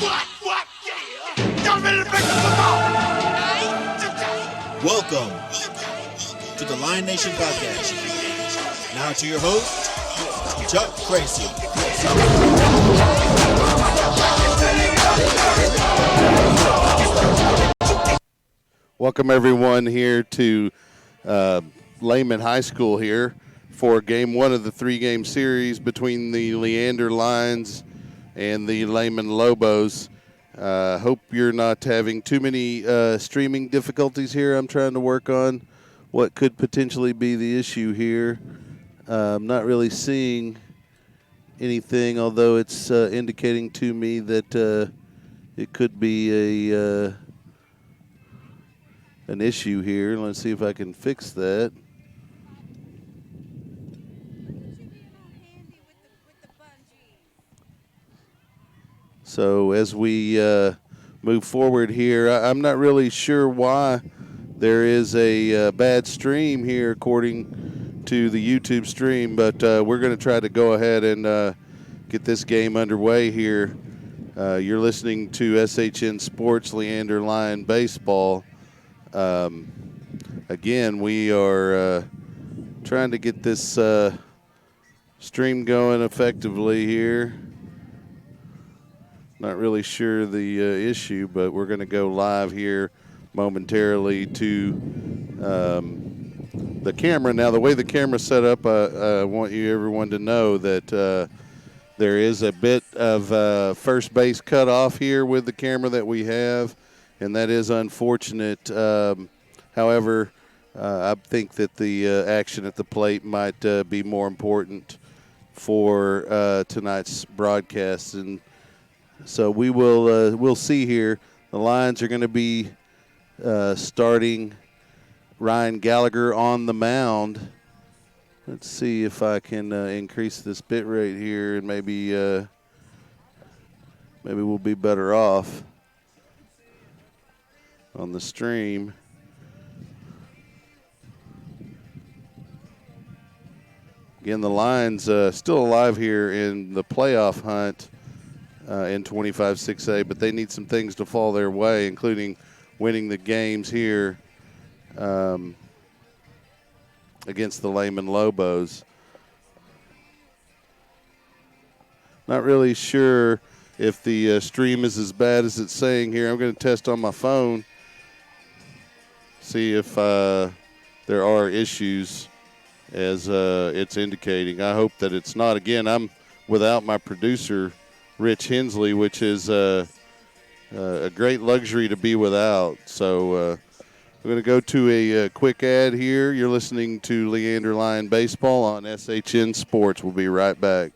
What? Yeah. Y'all ready to break the football? Welcome to the Lion Nation Podcast. Now to your host, Chuck Kracy. Welcome everyone here to Lehman High School here for game one of the three-game series between the Leander Lions and the Lehman Lobos. Hope you're not having too many streaming difficulties here. I'm trying to work on what could potentially be the issue here. I'm not really seeing anything, although it's indicating to me that it could be an issue here. Let's see if I can fix that. So as we move forward here, I'm not really sure why there is a bad stream here according to the YouTube stream, but we're going to try to go ahead and get this game underway here. You're listening to SHN Sports Leander Lion Baseball. Again, we are trying to get this stream going effectively here. Not really sure the issue, but we're going to go live here momentarily to the camera. Now, the way the camera's set up, I want everyone to know that there is a bit of first base cutoff here with the camera that we have, and that is unfortunate. However, I think that the action at the plate might be more important for tonight's broadcast, and so we will we'll see here. The Lions are going to be starting Ryan Gallagher on the mound. Let's see if I can increase this bit rate here, and maybe we'll be better off on the stream. Again, the Lions still alive here in the playoff hunt in 25-6A, but they need some things to fall their way, including winning the games here against the Lehman Lobos. Not really sure if the stream is as bad as it's saying here. I'm going to test on my phone, see if there are issues as it's indicating. I hope that it's not. Again, I'm without my producer, Rich Hensley, which is a great luxury to be without. So we're going to go to a quick ad here. You're listening to Leander Lion Baseball on SHN Sports. We'll be right back.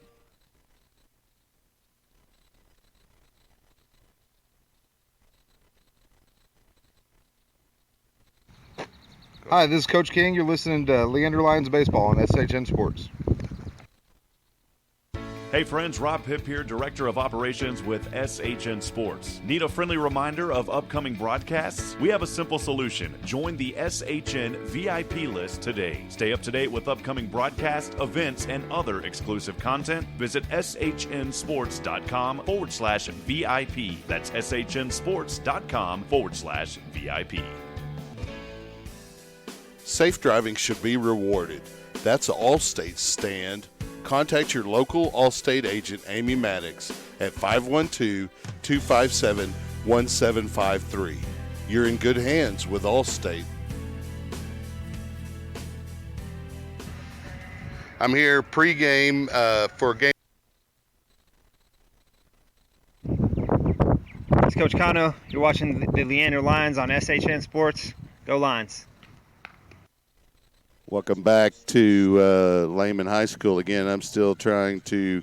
Hi, this is Coach King. You're listening to Leander Lions Baseball on SHN Sports. Hey friends, Rob Hipp here, Director of Operations with SHN Sports. Need a friendly reminder of upcoming broadcasts? We have a simple solution. Join the SHN VIP list today. Stay up to date with upcoming broadcasts, events, and other exclusive content. Visit shnsports.com/VIP. That's shnsports.com/VIP. Safe driving should be rewarded. That's Allstate's stand. Contact your local Allstate agent, Amy Maddox, at 512-257-1753. You're in good hands with Allstate. I'm here pregame for game. It's Coach Kano. You're watching the Leander Lions on SHN Sports. Go Lions. Welcome back to Lehman High School. Again, I'm still trying to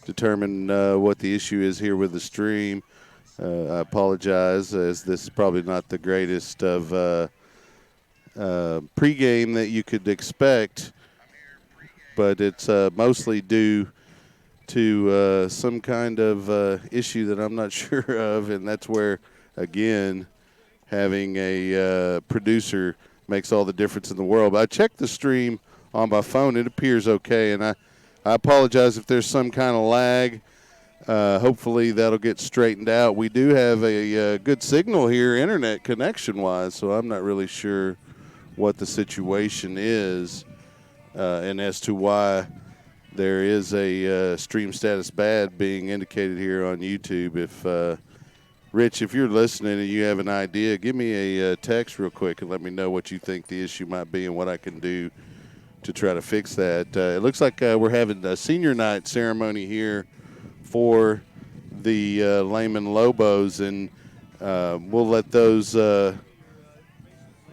determine what the issue is here with the stream. I apologize, as this is probably not the greatest of pregame that you could expect, but it's mostly due to some kind of issue that I'm not sure of, and that's where, again, having a producer makes all the difference in the world. But I checked the stream on my phone. It appears okay, and I apologize if there's some kind of lag. Hopefully that'll get straightened out. We do have a good signal here, internet connection-wise, so I'm not really sure what the situation is and as to why there is a stream status bad being indicated here on YouTube. If Rich, if you're listening and you have an idea, give me a text real quick and let me know what you think the issue might be and what I can do to try to fix that. It looks like we're having a senior night ceremony here for the Lehman Lobos, and we'll let those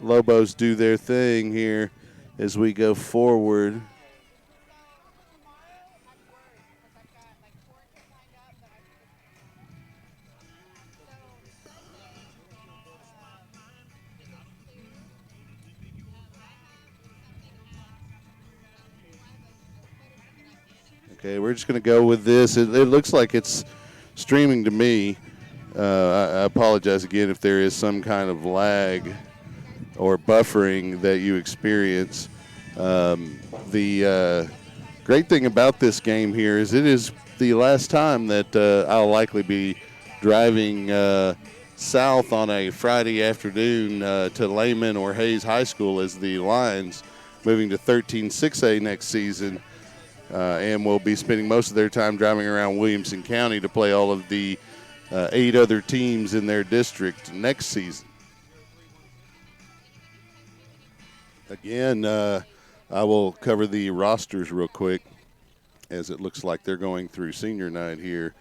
Lobos do their thing here as we go forward. Okay, we're just going to go with this. It looks like it's streaming to me. I apologize again if there is some kind of lag or buffering that you experience. The great thing about this game here is it is the last time that I'll likely be driving south on a Friday afternoon to Lehman or Hayes High School as the Lions moving to 13-6A next season. And will be spending most of their time driving around Williamson County to play all of the 8 other teams in their district next season. Again, I will cover the rosters real quick as it looks like they're going through senior night here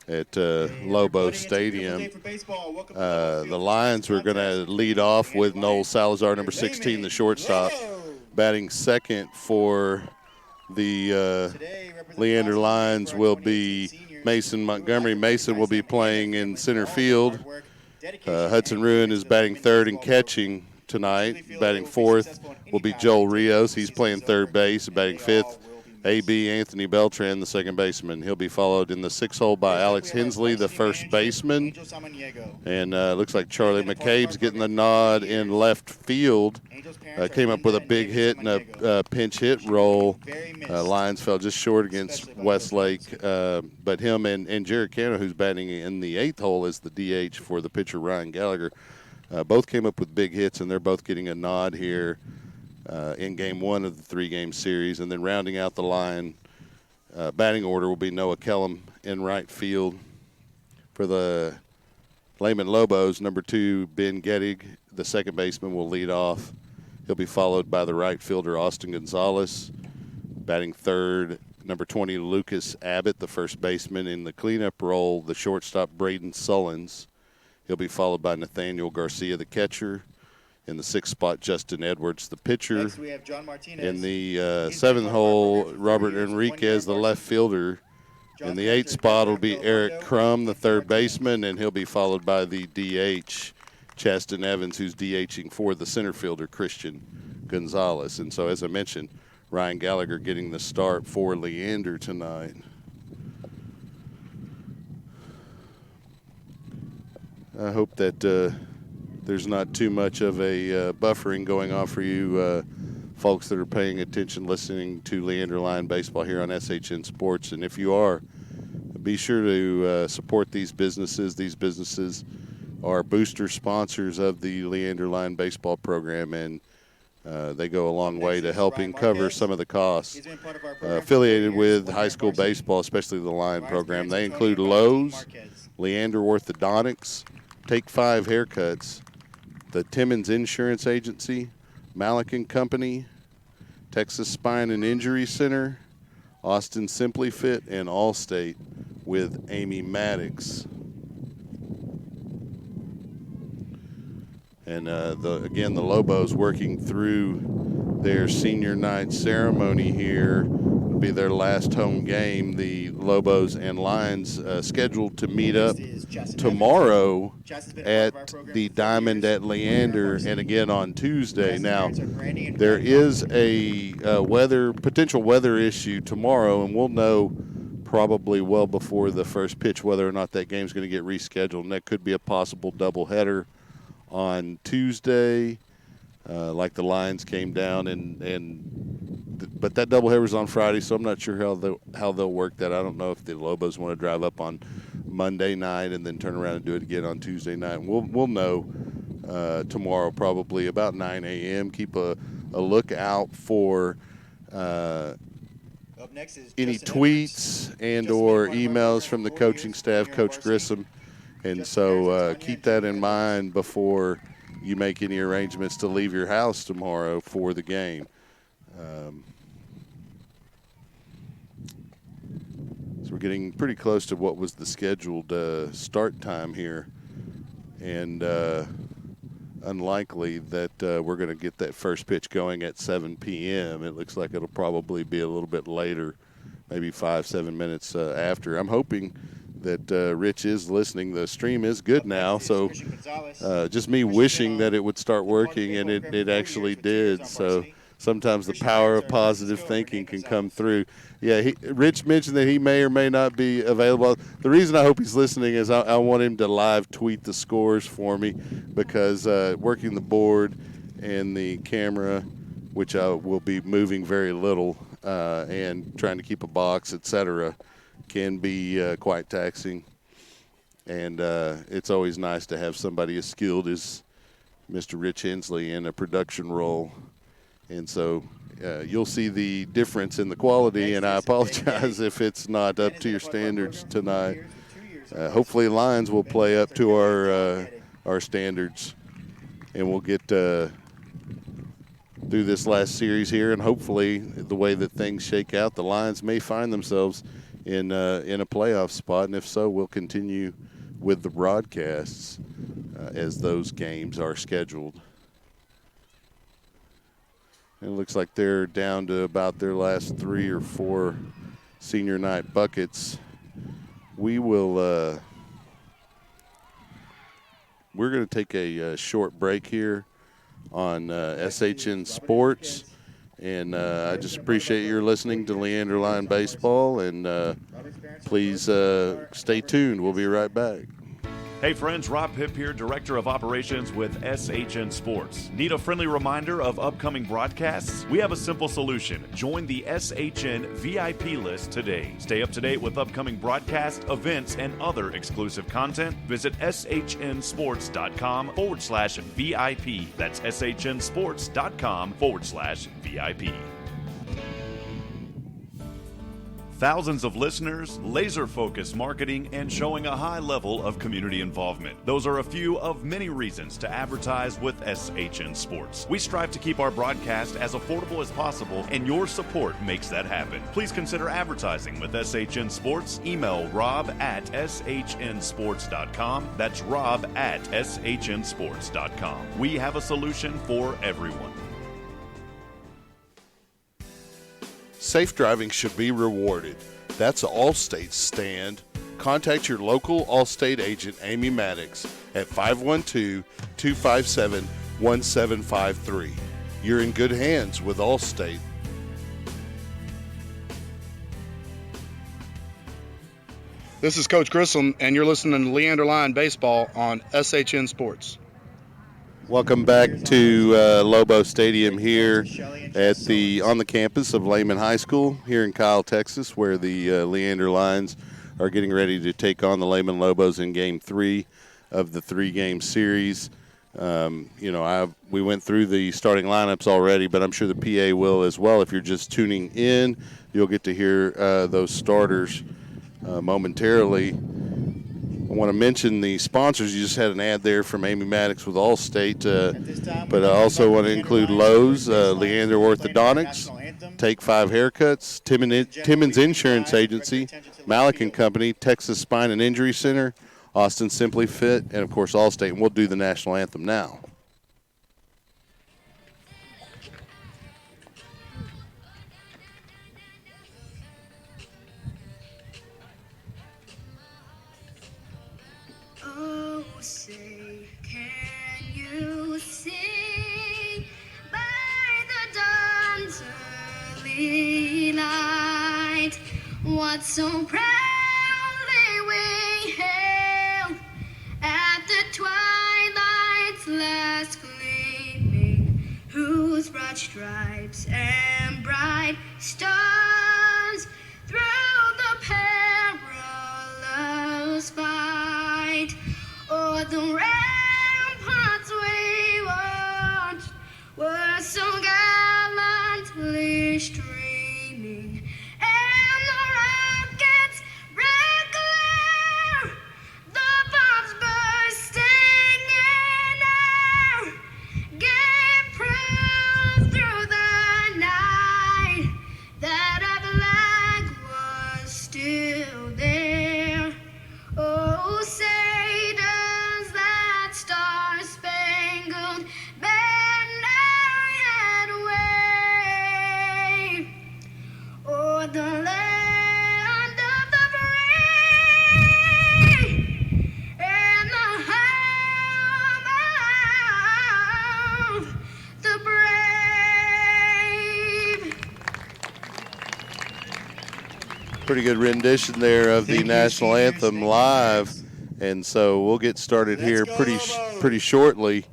at Lobos Stadium. The Lions were going to lead off with Noel Salazar, number 16, the shortstop, batting second for the Leander Lions will be Mason Montgomery. Mason will be playing in center field. Hudson Ruin is batting third and catching tonight. Batting fourth will be Joel Rios. He's playing third base. Batting fifth, A.B. Anthony Beltran, the second baseman. He'll be followed in the sixth hole by Alex Hensley, the first baseman. And looks like Charlie McCabe's getting the nod in left field. Came up with a big hit and a pinch hit roll. Lions fell just short against Westlake. But him and Jared Cano, who's batting in the eighth hole, is the DH for the pitcher Ryan Gallagher. Both came up with big hits, and they're both getting a nod here in game one of the 3-game series. And then rounding out the line, batting order will be Noah Kellum in right field. For the Lehman Lobos, number 2, Ben Gettig, the second baseman, will lead off. He'll be followed by the right fielder, Austin Gonzalez. Batting third, number 20, Lucas Abbott, the first baseman. In the cleanup role, the shortstop, Braden Sullins. He'll be followed by Nathaniel Garcia, the catcher. In the sixth spot, Justin Edwards, the pitcher. Next, we have John Martinez. In the seventh hole, Robert Enriquez, the left fielder. In the eighth spot will be Eric Crum, the third baseman, and he'll be followed by the DH, Chaston Evans, who's DHing for the center fielder, Christian Gonzalez. And so, as I mentioned, Ryan Gallagher getting the start for Leander tonight. I hope that there's not too much of a buffering going on for you folks that are paying attention, listening to Leander Lion Baseball here on SHN Sports. And if you are, be sure to support these businesses. These businesses are booster sponsors of the Leander Lion Baseball program, and they go a long way to helping cover some of the costs affiliated with high school baseball, especially the Lion program. They include Lowe's, Leander Orthodontics, Take 5 Haircuts, the Timmons Insurance Agency, Malik & Company, Texas Spine and Injury Center, Austin Simply Fit, and Allstate with Amy Maddox. And again, the Lobos working through their senior night ceremony here. It'll be their last home game. The Lobos and Lions scheduled to meet up tomorrow at the Diamond at Leander, and again on Tuesday. Now, there is a potential weather issue tomorrow, and we'll know probably well before the first pitch whether or not that game's going to get rescheduled, and that could be a possible doubleheader on Tuesday. Like the Lions came down and but that doubleheader's on Friday, so I'm not sure how they'll work that. I don't know if the Lobos want to drive up on Monday night and then turn around and do it again on Tuesday night. We'll know tomorrow, probably about 9 a.m. Keep a lookout for any tweets and or emails from the coaching staff, Coach Grissom. And so keep that in mind before you make any arrangements to leave your house tomorrow for the game. So we're getting pretty close to what was the scheduled start time here. And unlikely that we're going to get that first pitch going at 7 p.m. It looks like it'll probably be a little bit later, maybe 5-7 minutes after. I'm hoping that Rich is listening. The stream is good now, so just me wishing that it would start working, and it actually did. So sometimes the power of positive thinking can come through. Yeah, Rich mentioned that he may or may not be available. The reason I hope he's listening is I want him to live tweet the scores for me, because working the board and the camera, which I will be moving very little, and trying to keep a box, etc., can be quite taxing. And it's always nice to have somebody as skilled as Mr. Rich Hensley in a production role. And so you'll see the difference in the quality, and I apologize if it's not up to your standards tonight. Hopefully Lions will play up to our standards, and we'll get through this last series here, and hopefully the way that things shake out, the Lions may find themselves in a playoff spot, and if so, we'll continue with the broadcasts as those games are scheduled. It looks like they're down to about their last 3 or 4 senior night buckets. We're going to take a short break here on SHN Sports. And I just appreciate your listening to Leander Line Baseball. And please stay tuned. We'll be right back. Hey friends, Rob Pip here, Director of Operations with SHN Sports. Need a friendly reminder of upcoming broadcasts? We have a simple solution. Join the SHN VIP list today. Stay up to date with upcoming broadcasts, events, and other exclusive content. Visit shnsports.com/VIP. That's shnsports.com/VIP. Thousands of listeners, laser-focused marketing, and showing a high level of community involvement. Those are a few of many reasons to advertise with SHN Sports. We strive to keep our broadcast as affordable as possible, and your support makes that happen. Please consider advertising with SHN Sports. Email rob@shnsports.com. That's rob@shnsports.com. We have a solution for everyone. Safe driving should be rewarded. That's Allstate's stand. Contact your local Allstate agent, Amy Maddox, at 512-257-1753. You're in good hands with Allstate. This is Coach Grissom, and you're listening to Leander Line Baseball on SHN Sports. Welcome back to Lobo Stadium here on the campus of Lehman High School here in Kyle, Texas, where the Leander Lions are getting ready to take on the Lehman Lobos in Game 3 of the 3-game series. We went through the starting lineups already, but I'm sure the PA will as well. If you're just tuning in, you'll get to hear those starters momentarily. I want to mention the sponsors. You just had an ad there from Amy Maddox with Allstate, but I also want to include Lowe's, Leander Orthodontics, Take 5 Haircuts, Timmons Insurance Agency, Malik & Company, Texas Spine and Injury Center, Austin Simply Fit, and, of course, Allstate. And we'll do the national anthem now. Say, can you see by the dawn's early light what so proudly we hailed at the twilight's last gleaming, whose broad stripes and bright bright stars through the perilous fight. O'er the ramparts we watched were so gallantly streaming, and the rockets red glare, the bombs bursting in air, gave proof through the night that our flag was still there. Oh, say does that star-spangled banner yet wave o'er the land of the free and the home of the brave. Pretty good rendition there of the national anthem live, and so we'll get started here pretty shortly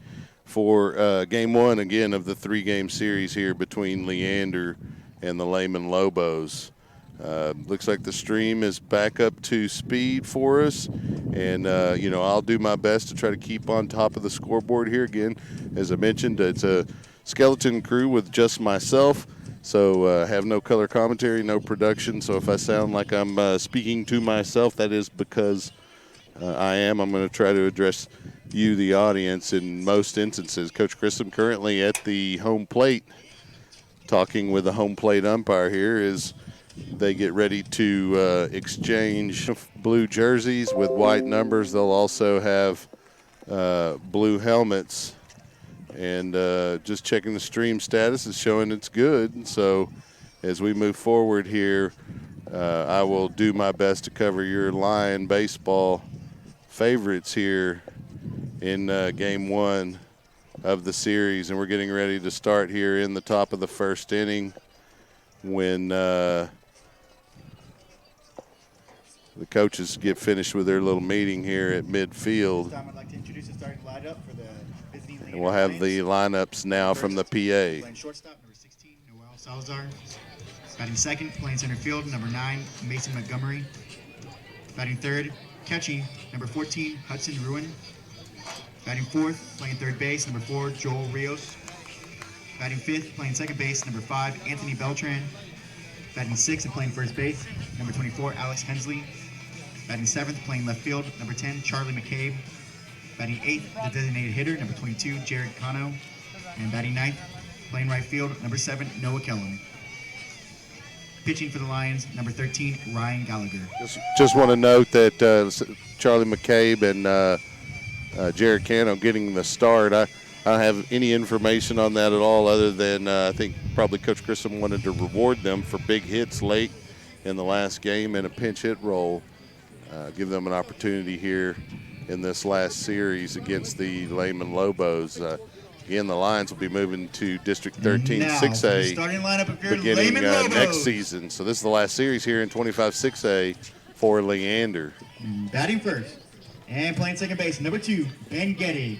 for game one again of the 3-game series here between Leander and the Lehman Lobos. Looks like the stream is back up to speed for us, and I'll do my best to try to keep on top of the scoreboard here. Again, as I mentioned, it's a skeleton crew with just myself. So have no color commentary, no production. So if I sound like I'm speaking to myself, that is because I am. I'm going to try to address you, the audience, in most instances. Coach Grissom currently at the home plate, talking with the home plate umpire here as they get ready to exchange blue jerseys with white numbers. They'll also have blue helmets. And just checking the stream status is showing it's good. So as we move forward here, I will do my best to cover your Lion baseball favorites here in game one of the series. And we're getting ready to start here in the top of the first inning when the coaches get finished with their little meeting here at midfield. I'd like to introduce the starting lineup for the visiting And we'll have the lineups now from the PA. Playing shortstop, number 16, Noel Salazar. Batting second, playing center field, number 9, Mason Montgomery. Batting third, catching, number 14, Hudson Ruin. Batting fourth, playing third base, number 4, Joel Rios. Batting fifth, playing second base, number 5, Anthony Beltran. Batting sixth and playing first base, number 24, Alex Hensley. Batting seventh, playing left field, number 10, Charlie McCabe. Batting eighth, the designated hitter, number 22, Jared Cano. And batting ninth, playing right field, number 7, Noah Kellum. Pitching for the Lions, number 13, Ryan Gallagher. Just want to note that Charlie McCabe and Jared Cano getting the start. I don't have any information on that at all other than I think probably Coach Grissom wanted to reward them for big hits late in the last game and a pinch hit role. Give them an opportunity here in this last series against the Lehman Lobos. Again, the Lions will be moving to District 13 6A starting lineup of your beginning Lehman Lobos. next season. So this is the last series here in 25 6A for Leander. Batting first and playing second base, number 2, Ben Gettig.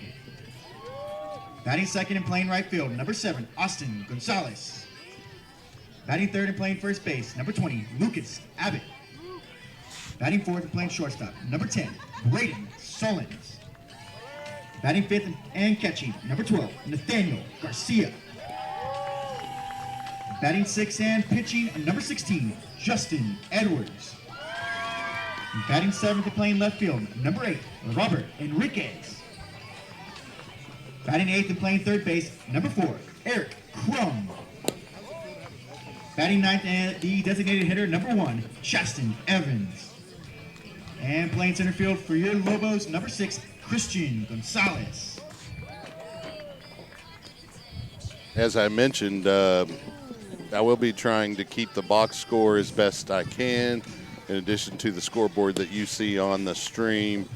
Batting second and playing right field, number 7, Austin Gonzalez. Batting third and playing first base, number 20, Lucas Abbott. Batting fourth and playing shortstop, number 10, Braden Solins. Batting fifth and catching, number 12, Nathaniel Garcia. Batting sixth and pitching, number 16, Justin Edwards. Batting seventh and playing left field, number 8, Robert Enriquez. Batting eighth and playing third base, number 4, Eric Crum. Batting ninth and the designated hitter, number 1, Chaston Evans. And playing center field for your Lobos, number 6, Christian Gonzalez. As I mentioned, I will be trying to keep the box score as best I can, in addition to the scoreboard that you see on the stream,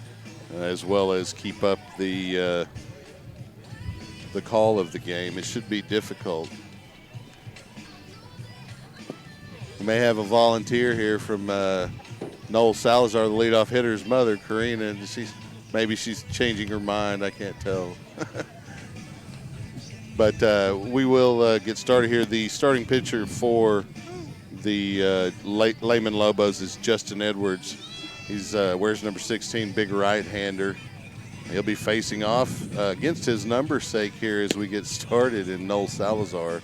as well as keep up the call of the game. It should be difficult. We may have a volunteer here from Noel Salazar, the leadoff hitter's mother, Karina, and maybe she's changing her mind. I can't tell. But we will get started here. The starting pitcher for the Lehman Lobos is Justin Edwards. He's wears number 16, big right-hander. He'll be facing off against his number's sake here as we get started in Noel Salazar,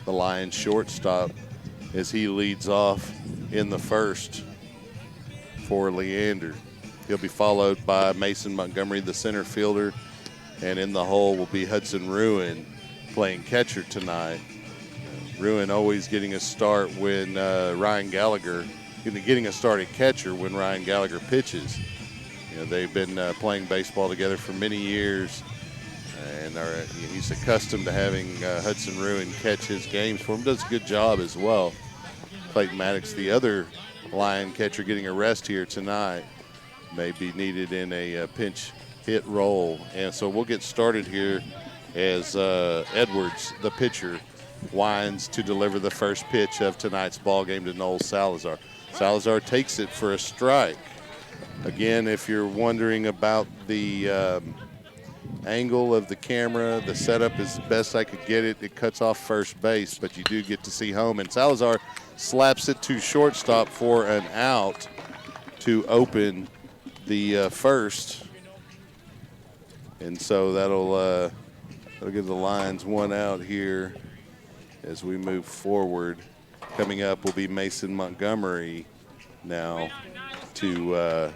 the Lions shortstop, as he leads off in the first for Leander. He'll be followed by Mason Montgomery, the center fielder, and in the hole will be Hudson Ruin playing catcher tonight. Ruin always getting a start when Ryan Gallagher, getting a start at catcher when Ryan Gallagher pitches. You know, they've been playing baseball together for many years, and he's accustomed to having Hudson Ruin catch his games for him. Does a good job as well. Clayton Maddox, the other Lion catcher, getting a rest here tonight, may be needed in a pinch hit role. And so we'll get started here as Edwards, the pitcher, winds to deliver the first pitch of tonight's ball game to Noel Salazar. Salazar takes it for a strike. Again, if you're wondering about the angle of the camera, the setup is the best I could get it. It cuts off first base, but you do get to see home. And Salazar slaps it to shortstop for an out to open the first. And so that'll give the Lions one out here as we move forward. Coming up will be Mason Montgomery now to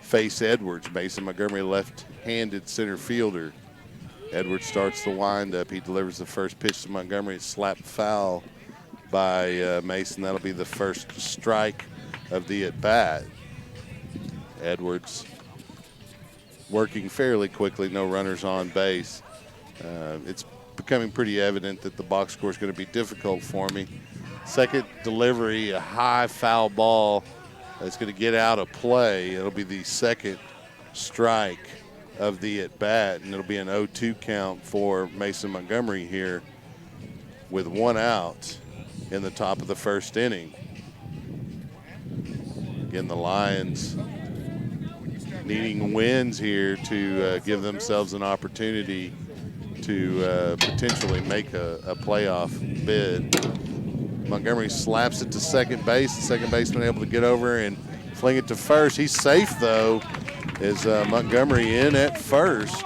face Edwards. Mason Montgomery, left-handed center fielder. Edwards starts the windup. He delivers the first pitch to Montgomery. It's slapped foul by Mason. That'll be the first strike of the at-bat. Edwards working fairly quickly, no runners on base. It's becoming pretty evident that the box score is going to be difficult for me. Second delivery, a high foul ball that's going to get out of play. It'll be the second strike of the at-bat, and it'll be an 0-2 count for Mason Montgomery here with one out in the top of the first inning. Again, the Lions needing wins here to give themselves an opportunity to potentially make a playoff bid. Montgomery slaps it to second base. The second baseman able to get over and fling it to first. He's safe, though, as Montgomery in at first.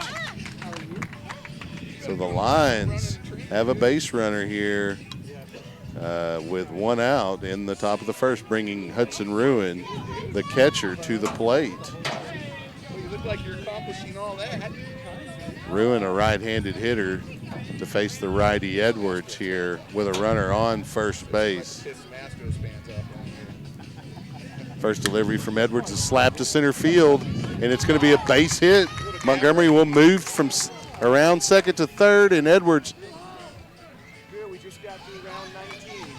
So the Lions have a base runner here with one out in the top of the first, bringing Hudson Ruin, the catcher, to the plate. You look like you're accomplishing all that. Ruin, a right-handed hitter, to face the righty Edwards here with a runner on first base. First delivery from Edwards is slapped to center field, and it's going to be a base hit. Montgomery will move from around second to third, and Edwards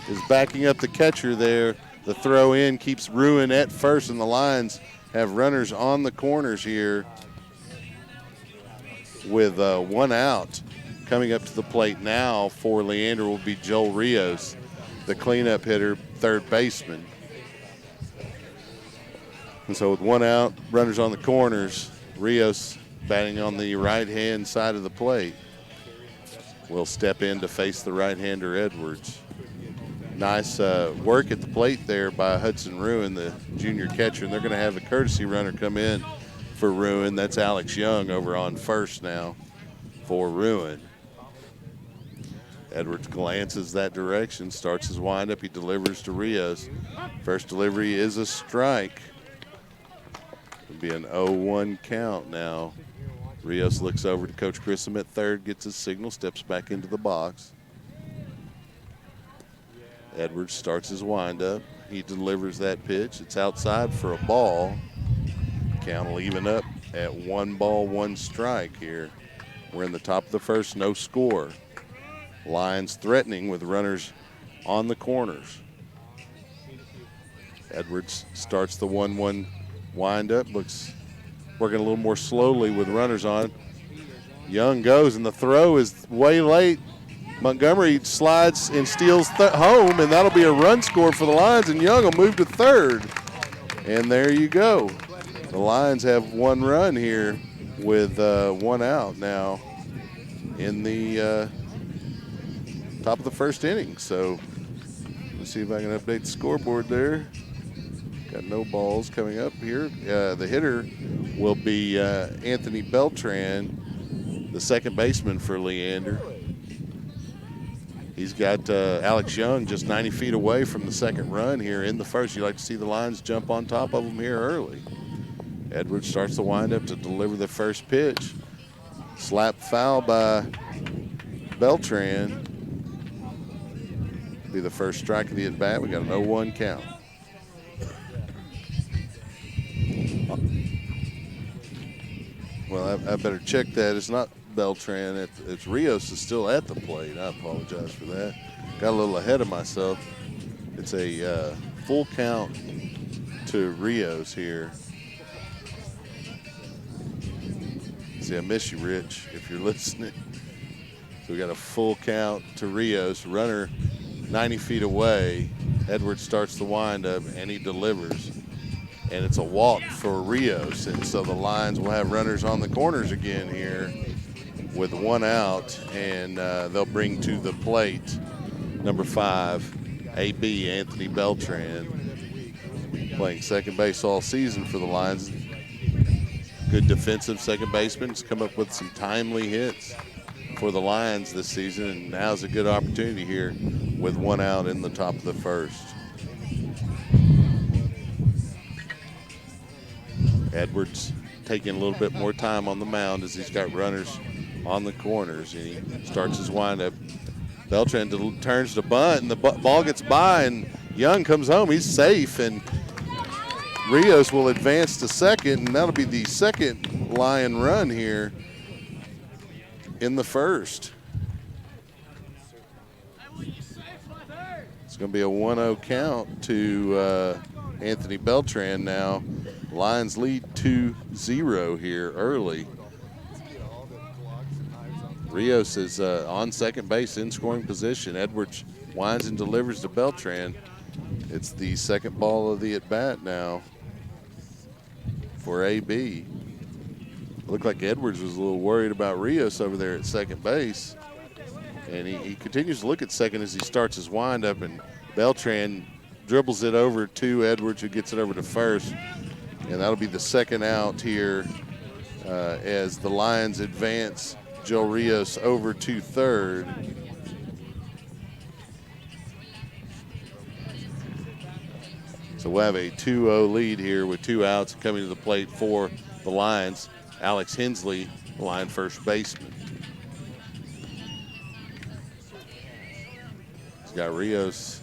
is backing up the catcher there. The throw in keeps Ruin at first, and the Lions have runners on the corners here with one out. Coming up to the plate now for Leander will be Joel Rios, the cleanup hitter, third baseman. And so with one out, runners on the corners, Rios batting on the right-hand side of the plate will step in to face the right-hander Edwards. Nice work at the plate there by Hudson Ruin, the junior catcher, and they're going to have a courtesy runner come in for Ruin. That's Alex Young over on first now for Ruin. Edwards glances that direction, starts his windup. He delivers to Rios. First delivery is a strike. It'll be an 0-1 count now. Rios looks over to Coach Grissom at third, gets his signal, steps back into the box. Edwards starts his windup. He delivers that pitch. It's outside for a ball. Count will even up at 1 ball, 1 strike here. We're in the top of the first, no score. Lions threatening with runners on the corners. Edwards starts the 1-1 windup. Looks working a little more slowly with runners on. Young goes, and the throw is way late. Montgomery slides and steals home, and that'll be a run score for the Lions, and Young will move to third. And there you go. The Lions have 1 run here with 1 out now in the top of the first inning. So let's see if I can update the scoreboard there. Got no balls coming up here. The hitter will be Anthony Beltran, the second baseman for Leander. He's got Alex Young just 90 feet away from the second run here in the first. You like to see the lines jump on top of them here early. Edwards starts the windup to deliver the first pitch. Slap foul by Beltran. Be the first strike of the at-bat. We got an 0-1 count. Well, I better check that. It's not Beltran. It's Rios is still at the plate. I apologize for that. Got a little ahead of myself. It's a full count to Rios here. See, I miss you, Rich, if you're listening. So we got a full count to Rios. Runner 90 feet away. Edwards starts the windup, and he delivers. And it's a walk for Rios. And so the Lions will have runners on the corners again here with one out. And they'll bring to the plate number 5, AB, Anthony Beltran, playing second base all season for the Lions. Good defensive second baseman. Has come up with some timely hits for the Lions this season, and now's a good opportunity here with one out in the top of the first. Edwards taking a little bit more time on the mound as he's got runners on the corners, and he starts his windup. Beltran turns to bunt, and the ball gets by, and Young comes home. He's safe, and Rios will advance to second, and that'll be the second Lion run here in the first. It's going to be a 1-0 count to Anthony Beltran now. Lions lead 2-0 here early. Rios is on second base in scoring position. Edwards winds and delivers to Beltran. It's the second ball of the at-bat now for AB. Looked like Edwards was a little worried about Rios over there at second base. And he continues to look at second as he starts his windup, and Beltran dribbles it over to Edwards, who gets it over to first. And that'll be the second out here as the Lions advance Joe Rios over to third. So we'll have a 2-0 lead here with 2 outs. Coming to the plate for the Lions, Alex Hensley, Lion first baseman. He's got Rios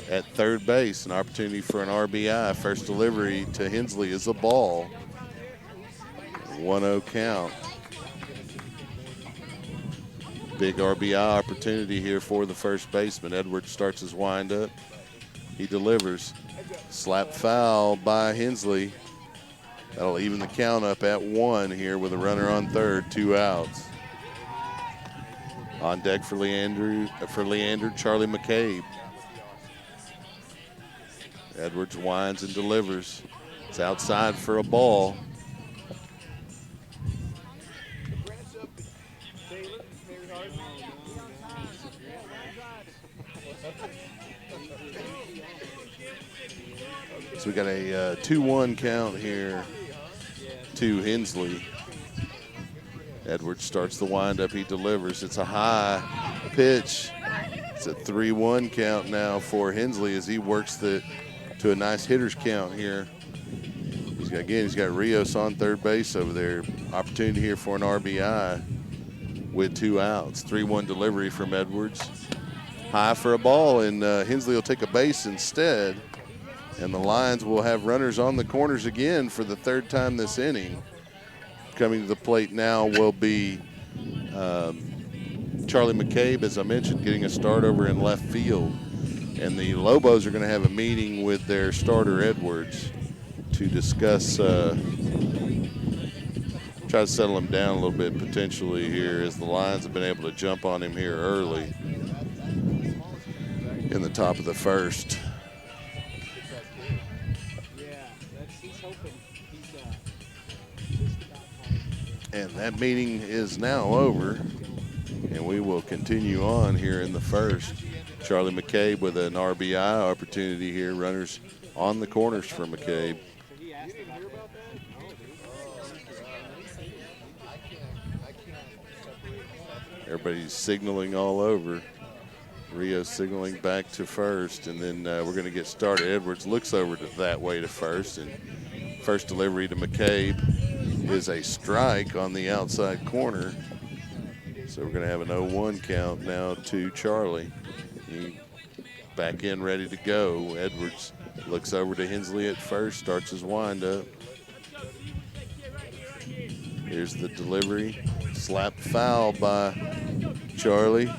at third base, an opportunity for an RBI. First delivery to Hensley is a ball. 1-0 count. Big RBI opportunity here for the first baseman. Edwards starts his windup. He delivers. Slap foul by Hensley. That'll even the count up at 1 here with a runner on third, 2 outs. On deck for Leander, Charlie McCabe. Edwards winds and delivers. It's outside for a ball. So we got a 2-1 count here to Hensley. Edwards starts the windup. He delivers. It's a high pitch. It's a 3-1 count now for Hensley as he works to a nice hitter's count here. He's got Rios on third base over there. Opportunity here for an RBI with 2 outs. 3-1 delivery from Edwards. High for a ball, and Hensley will take a base instead. And the Lions will have runners on the corners again for the third time this inning. Coming to the plate now will be Charlie McCabe, as I mentioned, getting a start over in left field. And the Lobos are going to have a meeting with their starter Edwards to discuss, try to settle him down a little bit potentially here, as the Lions have been able to jump on him here early in the top of the first. And that meeting is now over. And we will continue on here in the first. Charlie McCabe with an RBI opportunity here. Runners on the corners for McCabe. Everybody's signaling all over. Rio signaling back to first, and then we're going to get started. Edwards looks over to that way to first, and first delivery to McCabe is a strike on the outside corner. So we're going to have an 0-1 count now to Charlie. He back in, ready to go. Edwards looks over to Hensley at first, starts his windup. Here's the delivery. Slapped foul by Charlie.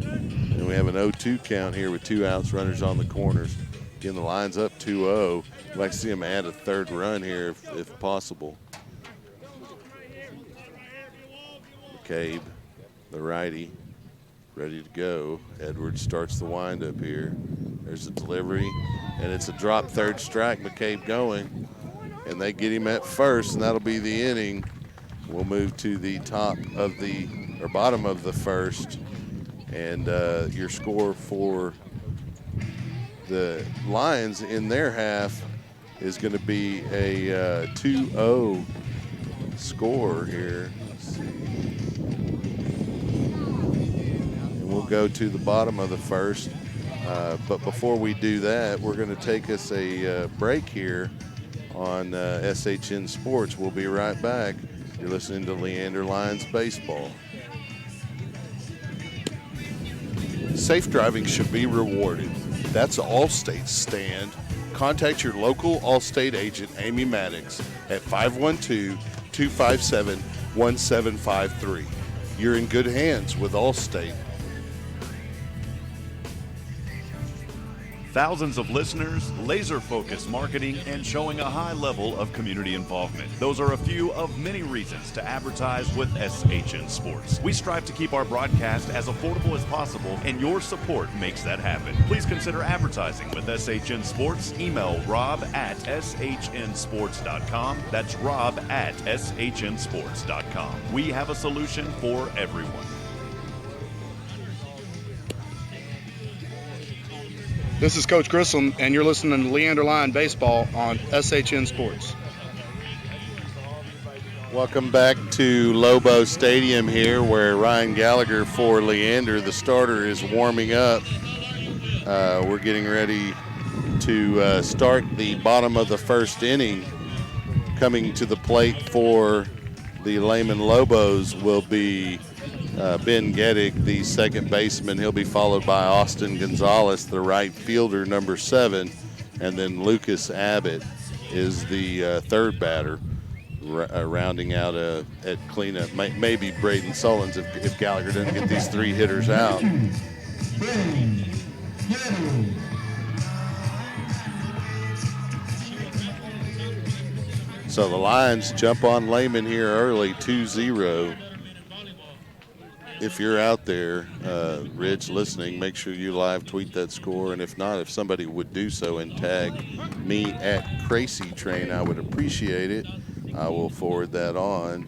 And we have an 0-2 count here with 2 outs, runners on the corners. Again, the line's up 2-0. I'd like to see him add a third run here if possible. McCabe, the righty, ready to go. Edwards starts the windup here. There's the delivery, and it's a drop third strike. McCabe going, and they get him at first, and that'll be the inning. We'll move to the bottom of the first, and your score for the Lions in their half is going to be a 2-0 score here. Let's see. And we'll go to the bottom of the first. But before we do that, we're going to take us a break here on SHN Sports. We'll be right back. You're listening to Leander Lions Baseball. Safe driving should be rewarded. That's Allstate's stand. Contact your local Allstate agent, Amy Maddox, at 512-257-1753. You're in good hands with Allstate. Thousands of listeners, laser-focused marketing, and showing a high level of community involvement. Those are a few of many reasons to advertise with SHN Sports. We strive to keep our broadcast as affordable as possible, and your support makes that happen. Please consider advertising with SHN Sports. Email rob@shnsports.com. That's rob@shnsports.com. We have a solution for everyone. This is Coach Grissom, and you're listening to Leander Lion Baseball on SHN Sports. Welcome back to Lobo Stadium here, where Ryan Gallagher for Leander, the starter, is warming up. We're getting ready to start the bottom of the first inning. Coming to the plate for the Lehman Lobos will be Ben Geddick, the second baseman. He'll be followed by Austin Gonzalez, the right fielder, number 7. And then Lucas Abbott is the third batter, rounding out at cleanup. Maybe Braden Sullins if Gallagher doesn't get these 3 hitters out. So the Lions jump on Lehman here early, 2-0. If you're out there, Rich, listening, make sure you live tweet that score. And if not, if somebody would do so and tag me at Kracy Train, I would appreciate it. I will forward that on.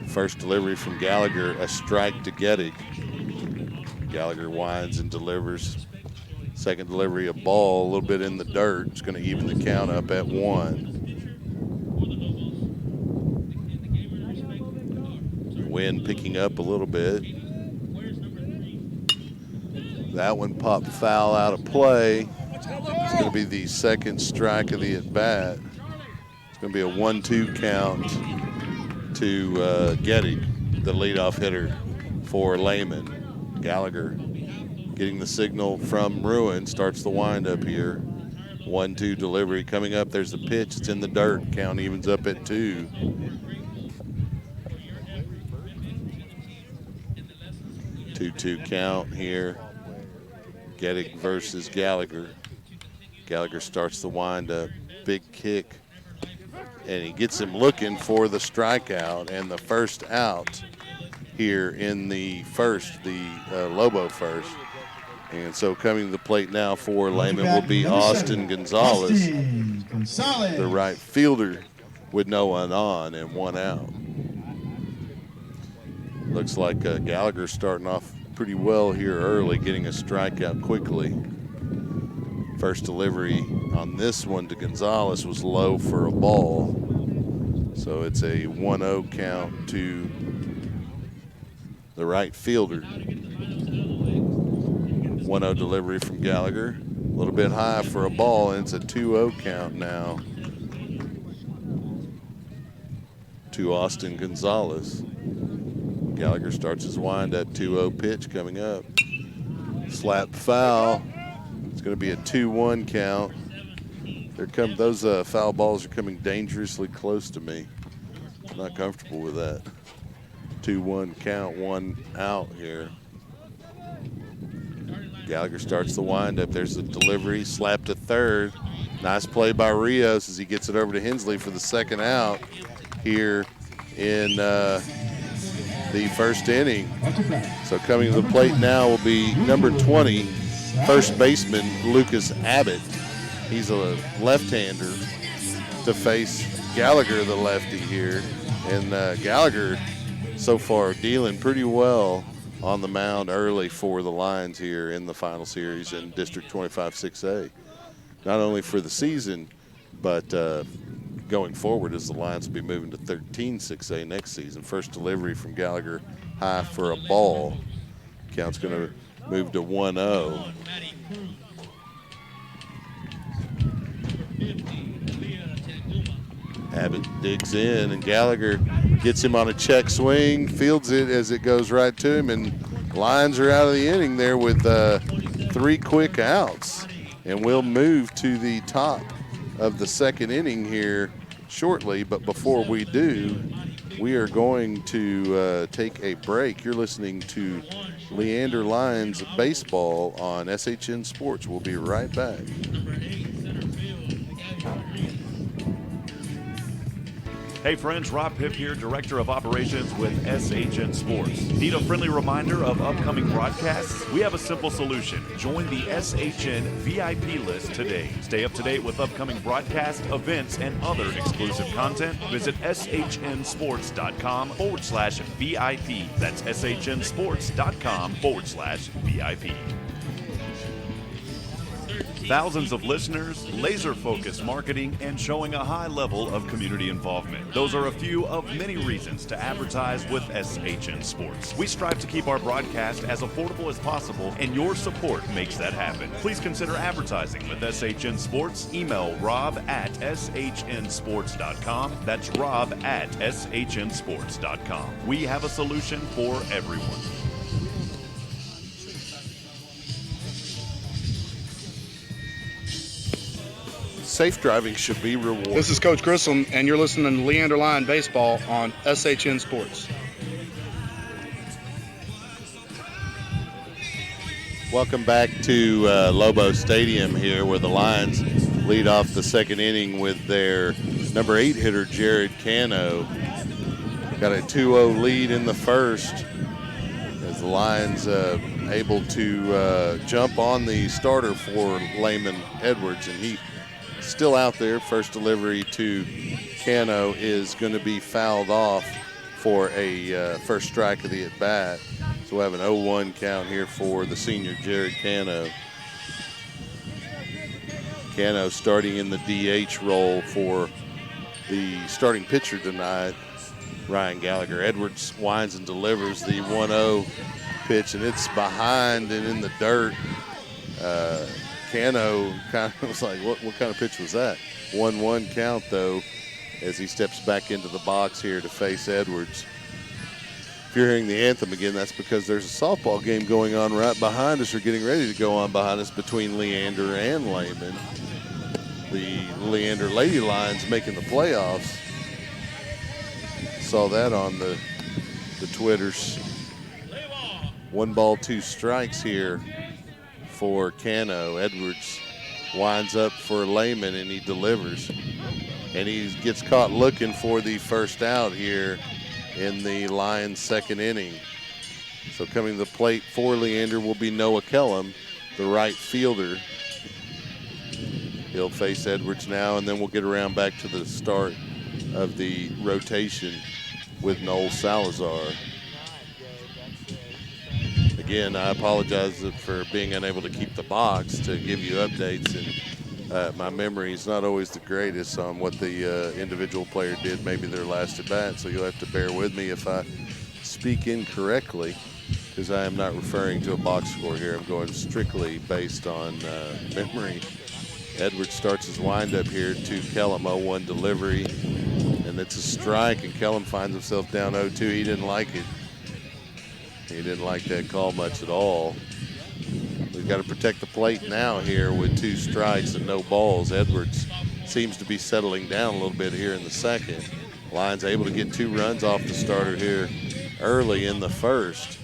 First delivery from Gallagher, a strike to Geddick. Gallagher winds and delivers. Second delivery, a ball, a little bit in the dirt. It's going to even the count up at 1. Wind picking up a little bit. That one popped foul out of play. It's going to be the second strike of the at-bat. It's going to be a 1-2 count to Geddick, the leadoff hitter for Lehman. Gallagher getting the signal from Ruin, starts the windup here. 1-2 delivery coming up. There's the pitch. It's in the dirt. Count evens up at 2. 2-2 count here. Geddick versus Gallagher. Gallagher starts the windup. Big kick. And he gets him looking for the strikeout and the first out here in the first, the Lobo first. And so coming to the plate now for Lehman will be Austin Gonzalez, the right fielder, with no one on and 1 out. Looks like Gallagher's starting off pretty well here early, getting a strikeout quickly. First delivery on this one to Gonzalez was low for a ball. So it's a 1-0 count to the right fielder. 1-0 delivery from Gallagher. A little bit high for a ball, and it's a 2-0 count now to Austin Gonzalez. Gallagher starts his windup. 2-0 pitch coming up. Slap foul. It's going to be a 2-1 count. Those foul balls are coming dangerously close to me. I'm not comfortable with that. 2-1 count, 1 out here. Gallagher starts the windup. There's a delivery, slap to third. Nice play by Rios as he gets it over to Hensley for the second out here in the first inning. So coming to the plate now will be number 20, first baseman Lucas Abbott. He's a left-hander to face Gallagher, the lefty here. And Gallagher so far dealing pretty well on the mound early for the Lions here in the final series in District 25 6A. Not only for the season, but going forward as the Lions will be moving to 13 6A next season. First delivery from Gallagher, high for a ball. Count's going to move to 1-0. Abbott digs in, and Gallagher gets him on a check swing, fields it as it goes right to him, and Lions are out of the inning there with 3 quick outs. And we'll move to the top of the second inning here shortly, but before we do, we are going to take a break. You're listening to Leander Lions Baseball on SHN Sports. We'll be right back. Hey friends, Rob Pipp here, Director of Operations with SHN Sports. Need a friendly reminder of upcoming broadcasts? We have a simple solution. Join the SHN VIP list today. Stay up to date with upcoming broadcasts, events, and other exclusive content. Visit shnsports.com/VIP. That's shnsports.com/VIP. Thousands of listeners, laser-focused marketing, and showing a high level of community involvement. Those are a few of many reasons to advertise with SHN Sports. We strive to keep our broadcast as affordable as possible, and your support makes that happen. Please consider advertising with SHN Sports. Email rob@shnsports.com. That's rob@shnsports.com. We have a solution for everyone. Safe driving should be rewarded. This is Coach Grissom, and you're listening to Leander Line Baseball on SHN Sports. Welcome back to Lobo Stadium here, where the Lions lead off the second inning with their number 8 hitter, Jared Cano. Got a 2-0 lead in the first as the Lions able to jump on the starter for Lehman Edwards, and he still out there. First delivery to Cano is going to be fouled off for a first strike of the at-bat. So we'll have an 0-1 count here for the senior Jared Cano. Cano starting in the DH role for the starting pitcher tonight, Ryan Gallagher. Edwards winds and delivers the 1-0 pitch, and it's behind and in the dirt. Cano kind of was like, what kind of pitch was that? 1-1 count, though, as he steps back into the box here to face Edwards. If you're hearing the anthem again, that's because there's a softball game going on right behind us, or getting ready to go on behind us, between Leander and Lehman. The Leander Lady Lions making the playoffs. Saw that on the Twitters. 1 ball, 2 strikes here for Cano. Edwards winds up for Lehman, and he delivers. And he gets caught looking for the first out here in the Lions' second inning. So coming to the plate for Leander will be Noah Kellum, the right fielder. He'll face Edwards now, and then we'll get around back to the start of the rotation with Noel Salazar. again, I apologize for being unable to keep the box to give you updates, and my memory is not always the greatest on what the individual player did, maybe their last at bat, so you'll have to bear with me if I speak incorrectly, because I am not referring to a box score here. I'm going strictly based on memory. Edwards starts his windup here to Kellum, 0-1 delivery, and it's a strike, and Kellum finds himself down 0-2. He didn't like it. He didn't like that call much at all. We've got to protect the plate now here with 2 strikes and no balls. Edwards seems to be settling down a little bit here in the second. Lions able to get 2 runs off the starter here early in the first.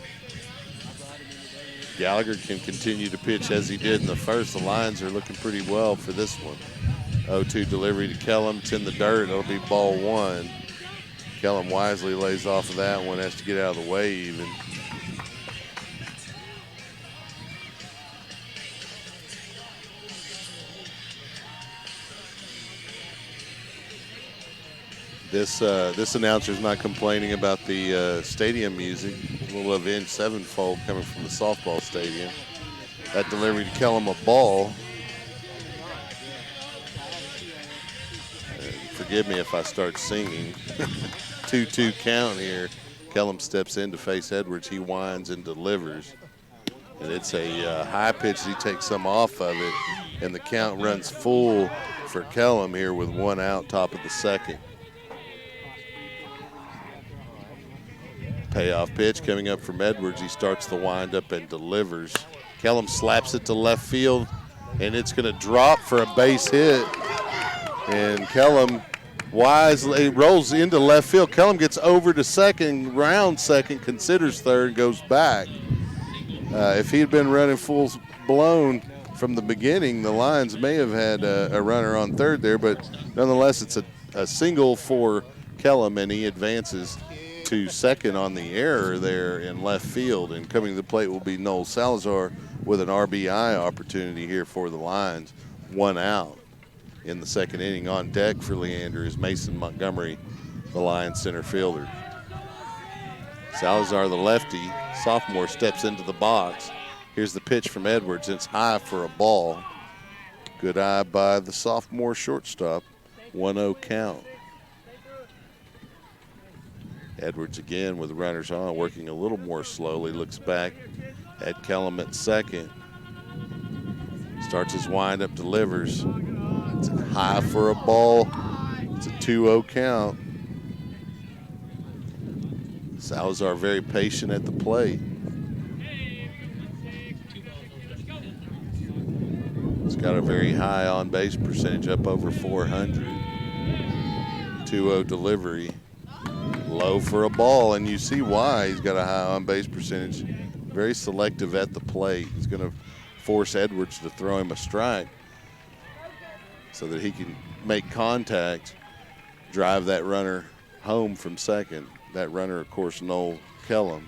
Gallagher can continue to pitch as he did in the first. The Lions are looking pretty well for this one. 0-2 delivery to Kellum. It's in the dirt. It'll be ball 1. Kellum wisely lays off of that one, has to get out of the way even. This announcer's not complaining about the stadium music. A little Avenged Sevenfold coming from the softball stadium. That delivery to Kellum, a ball. Forgive me if I start singing. 2-2 count here. Kellum steps in to face Edwards. He winds and delivers. And it's a high pitch. He takes some off of it. And the count runs full for Kellum here with 1 out, top of the second. Payoff pitch coming up from Edwards. He starts the windup and delivers. Kellum slaps it to left field, and it's going to drop for a base hit. And Kellum wisely rolls into left field. Kellum gets over to second, round second, considers third, goes back. If he'd been running full blown from the beginning, the Lions may have had a runner on third there, but nonetheless, it's a single for Kellum, and he advances to second on the error there in left field. And coming to the plate will be Noel Salazar with an RBI opportunity here for the Lions. 1 out in the second inning. On deck for Leander is Mason Montgomery, the Lions center fielder. Salazar, the lefty, sophomore, steps into the box. Here's the pitch from Edwards. It's high for a ball. Good eye by the sophomore shortstop. 1-0 count. Edwards again with runners on, working a little more slowly. Looks back at Kellum at second. Starts his windup, delivers. It's high for a ball. It's a 2-0 count. Salazar very patient at the plate. He's got a very high on-base percentage, up over 400. 2-0 delivery. Low for a ball, and you see why. He's got a high on-base percentage. Very selective at the plate. He's going to force Edwards to throw him a strike so that he can make contact, drive that runner home from second. That runner, of course, Noel Kellum,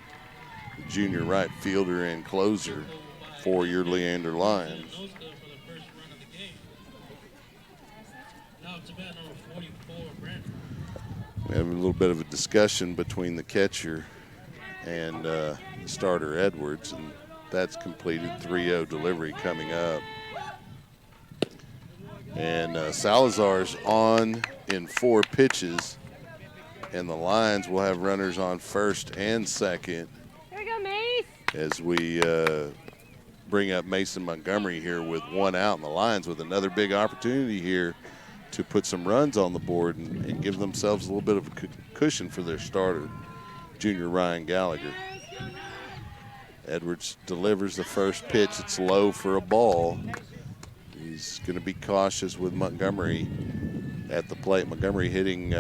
the junior right fielder and closer for your Leander Lions. We have a little bit of a discussion between the catcher and the starter Edwards, and that's completed. 3-0 delivery coming up. And Salazar's on in 4 pitches, and the Lions will have runners on first and second. Here we go, Mace. As we bring up Mason Montgomery here with 1 out, and the Lions with another big opportunity here to put some runs on the board and give themselves a little bit of a cushion for their starter, junior Ryan Gallagher. Edwards delivers the first pitch. It's low for a ball. He's going to be cautious with Montgomery at the plate. Montgomery hitting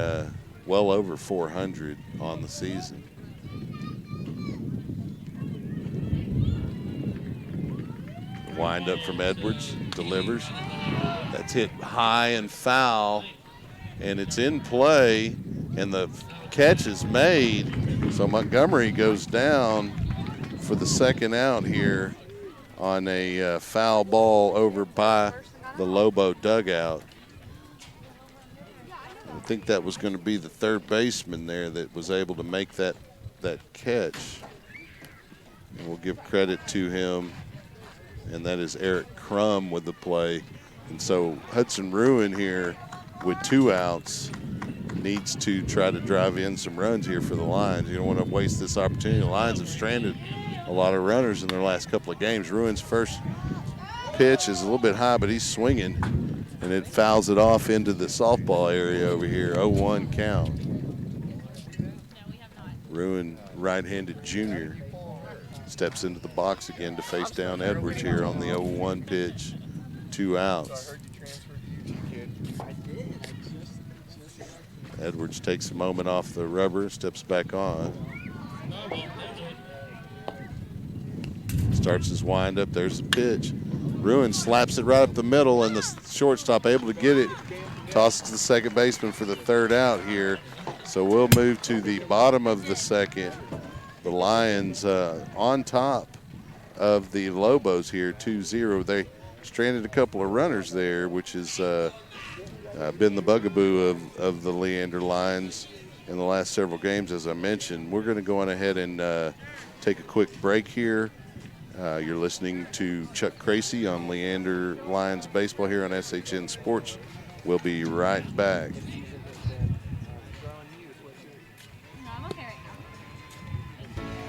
well over 400 on the season. Wind up from Edwards, delivers. That's hit high and foul, and it's in play, and the catch is made. So Montgomery goes down for the second out here on a foul ball over by the Lobo dugout. I think that was going to be the third baseman there that was able to make that catch. And we'll give credit to him, and that is Eric Crum with the play. And so Hudson Ruin here with 2 outs needs to try to drive in some runs here for the Lions. You don't want to waste this opportunity. The Lions have stranded a lot of runners in their last couple of games. Ruin's first pitch is a little bit high, but he's swinging, and it fouls it off into the softball area over here. 0-1 count. Ruin, right-handed junior, steps into the box again to face down Edwards here on the 0-1 pitch. 2 outs. Edwards takes a moment off the rubber, steps back on. Starts his windup. There's the pitch. Ruin slaps it right up the middle, and the shortstop able to get it. Tosses to the second baseman for the 3rd out here. So we'll move to the bottom of the 2nd. The Lions on top of the Lobos here, 2-0. They stranded a couple of runners there, which has been the bugaboo of the Leander Lions in the last several games, as I mentioned. We're going to go on ahead and take a quick break here. You're listening to Chuck Kracy on Leander Lions Baseball here on SHN Sports. We'll be right back.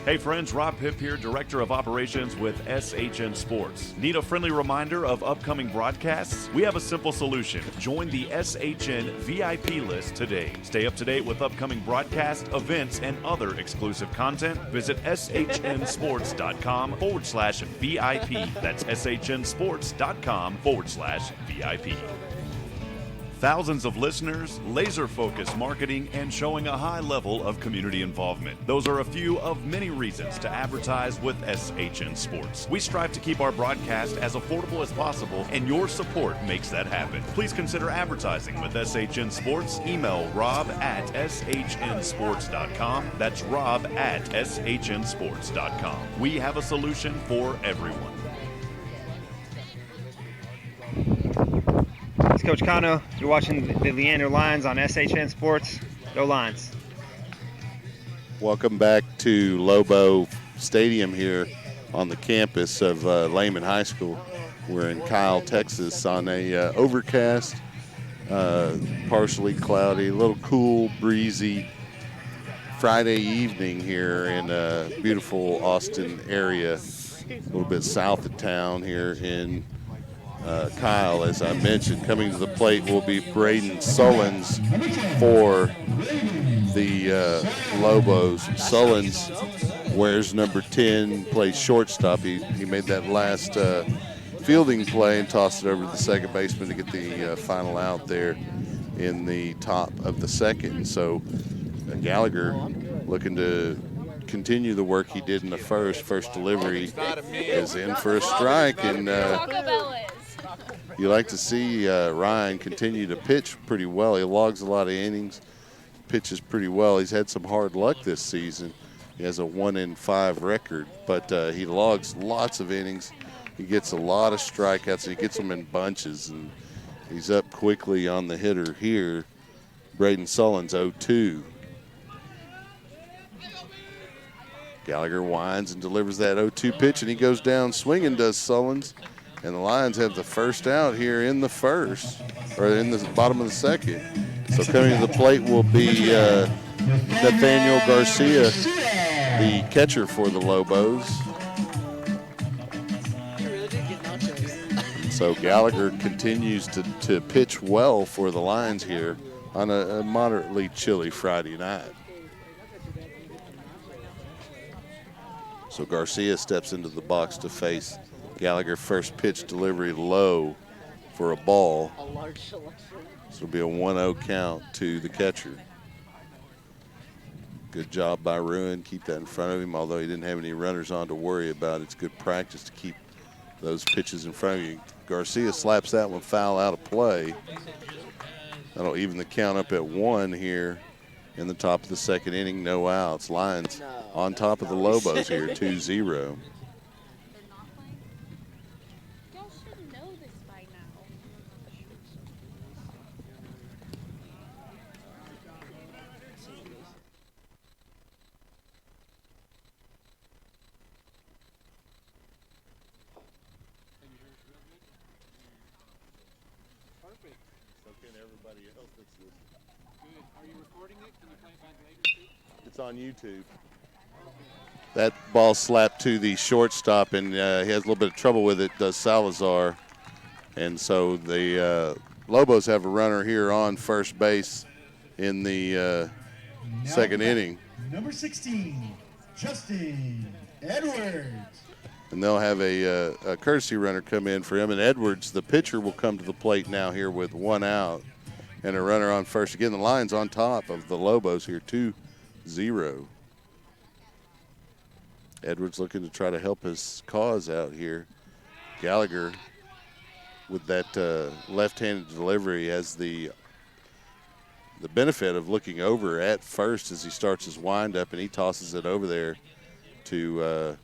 Hey friends, Rob Hipp here, Director of Operations with SHN Sports. Need a friendly reminder of upcoming broadcasts? We have a simple solution. Join the SHN VIP list today. Stay up to date with upcoming broadcasts, events, and other exclusive content. Visit shnsports.com/VIP. That's shnsports.com/VIP. Thousands of listeners, laser-focused marketing, and showing a high level of community involvement. Those are a few of many reasons to advertise with SHN Sports. We strive to keep our broadcast as affordable as possible, and your support makes that happen. Please consider advertising with SHN Sports. Email rob@shnsports.com. That's rob@shnsports.com. We have a solution for everyone. It's Coach Kano. You're watching the Leander Lions on SHN Sports. Go Lions. Welcome back to Lobo Stadium here on the campus of Lehman High School. We're in Kyle, Texas on a overcast, partially cloudy, a little cool, breezy Friday evening here in beautiful Austin area, a little bit south of town here in Kyle. As I mentioned, coming to the plate will be Braden Sullins for the Lobos. Sullins wears number 10, plays shortstop. He made that last fielding play and tossed it over to the second baseman to get the final out there in the top of the 2nd. So Gallagher looking to continue the work he did in the first delivery is in for a strike, and you like to see Ryan continue to pitch pretty well. He logs a lot of innings, pitches pretty well. He's had some hard luck this season. He has a 1-5 record, but he logs lots of innings. He gets a lot of strikeouts. He gets them in bunches, and he's up quickly on the hitter here. Braden Sullins, 0-2. Gallagher winds and delivers that 0-2 pitch, and he goes down swinging, does Sullins. And the Lions have the first out here in the first, or in the bottom of the 2nd. So coming to the plate will be Nathaniel Garcia, the catcher for the Lobos. So Gallagher continues to pitch well for the Lions here on a moderately chilly Friday night. So Garcia steps into the box to face Gallagher. First pitch delivery low for a ball. So it'll be a 1-0 count to the catcher. Good job by Ruin. Keep that in front of him, although he didn't have any runners on to worry about. It's good practice to keep those pitches in front of you. Garcia slaps that one foul out of play. That'll even the count up at 1 here in the top of the 2nd inning. No outs. Lions on top of the Lobos here, 2-0. So can everybody else that's listening. Good. Are you recording it? Can you play it back later, too? It's on YouTube. That ball slapped to the shortstop, and he has a little bit of trouble with it, does Salazar. And so the Lobos have a runner here on first base in the second inning. Number 16, Justin Edwards. And they'll have a courtesy runner come in for him. And Edwards, the pitcher, will come to the plate now here with one out. And a runner on first. Again, the line's on top of the Lobos here, 2-0. Edwards looking to try to help his cause out here. Gallagher, with that left-handed delivery, has the benefit of looking over at first as he starts his windup, and he tosses it over there to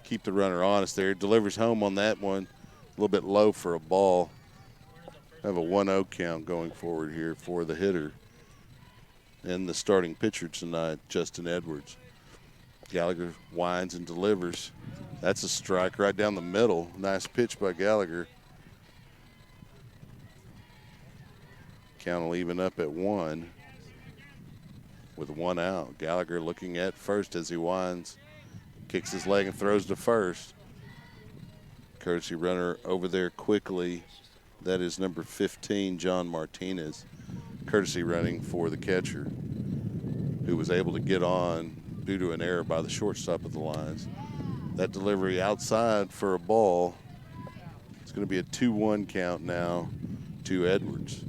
keep the runner honest there. Delivers home on that one. A little bit low for a ball. Have a 1-0 count going forward here for the hitter and the starting pitcher tonight, Justin Edwards. Gallagher winds and delivers. That's a strike right down the middle. Nice pitch by Gallagher. Count will even up at 1 with 1 out. Gallagher looking at first as he winds. Kicks his leg and throws to first. Courtesy runner over there quickly. That is number 15, John Martinez. Courtesy running for the catcher, who was able to get on due to an error by the shortstop of the Lions. That delivery outside for a ball. It's going to be a 2-1 count now to Edwards.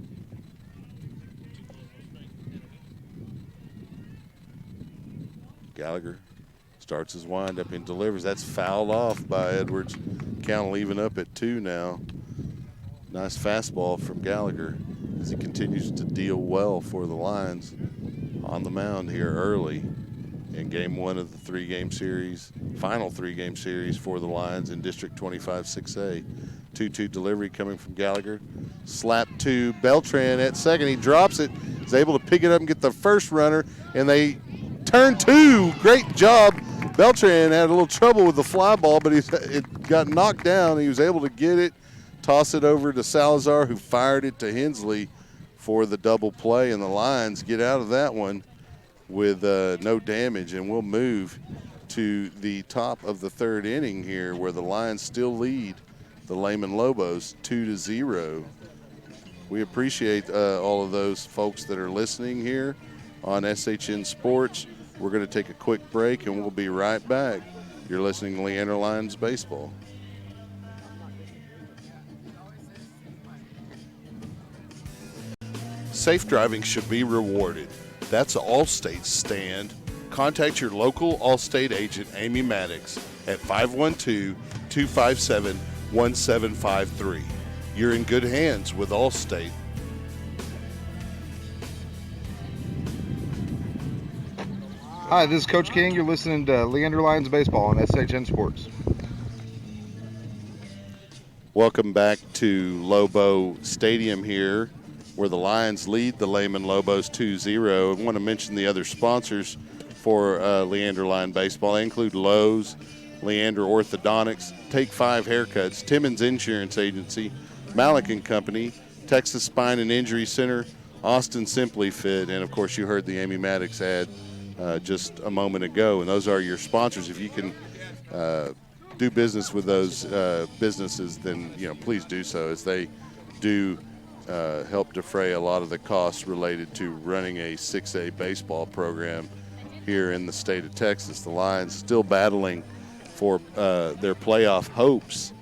Gallagher starts his windup and delivers. That's fouled off by Edwards. Count will even up at 2 now. Nice fastball from Gallagher as he continues to deal well for the Lions on the mound here early in game 1 of the final three-game series for the Lions in District 25 6A. 2-2 delivery coming from Gallagher. Slap to Beltran at second. He drops it. He's able to pick it up and get the first runner, and they turn 2. Great job. Beltran had a little trouble with the fly ball, but it got knocked down. He was able to get it, toss it over to Salazar, who fired it to Hensley for the double play, and the Lions get out of that one with no damage, and we'll move to the top of the third inning here, where the Lions still lead the Lehman Lobos 2-0. We appreciate all of those folks that are listening here on SHN Sports. We're going to take a quick break, and we'll be right back. You're listening to Leander Lions Baseball. Safe driving should be rewarded. That's Allstate's stand. Contact your local Allstate agent, Amy Maddox, at 512-257-1753. You're in good hands with Allstate. Hi, this is Coach King. You're listening to Leander Lions Baseball on SHN Sports. Welcome back to Lobo Stadium here, where the Lions lead the Lehman Lobos 2-0. I want to mention the other sponsors for Leander Lion Baseball. They include Lowe's, Leander Orthodontics, Take 5 Haircuts, Timmons Insurance Agency, Malik & Company, Texas Spine and Injury Center, Austin Simply Fit, and, of course, you heard the Amy Maddox ad just a moment ago. And those are your sponsors. If you can do business with those businesses, then, please do so, as they do help defray a lot of the costs related to running a 6A baseball program here in the state of Texas. The Lions still battling for their playoff hopes.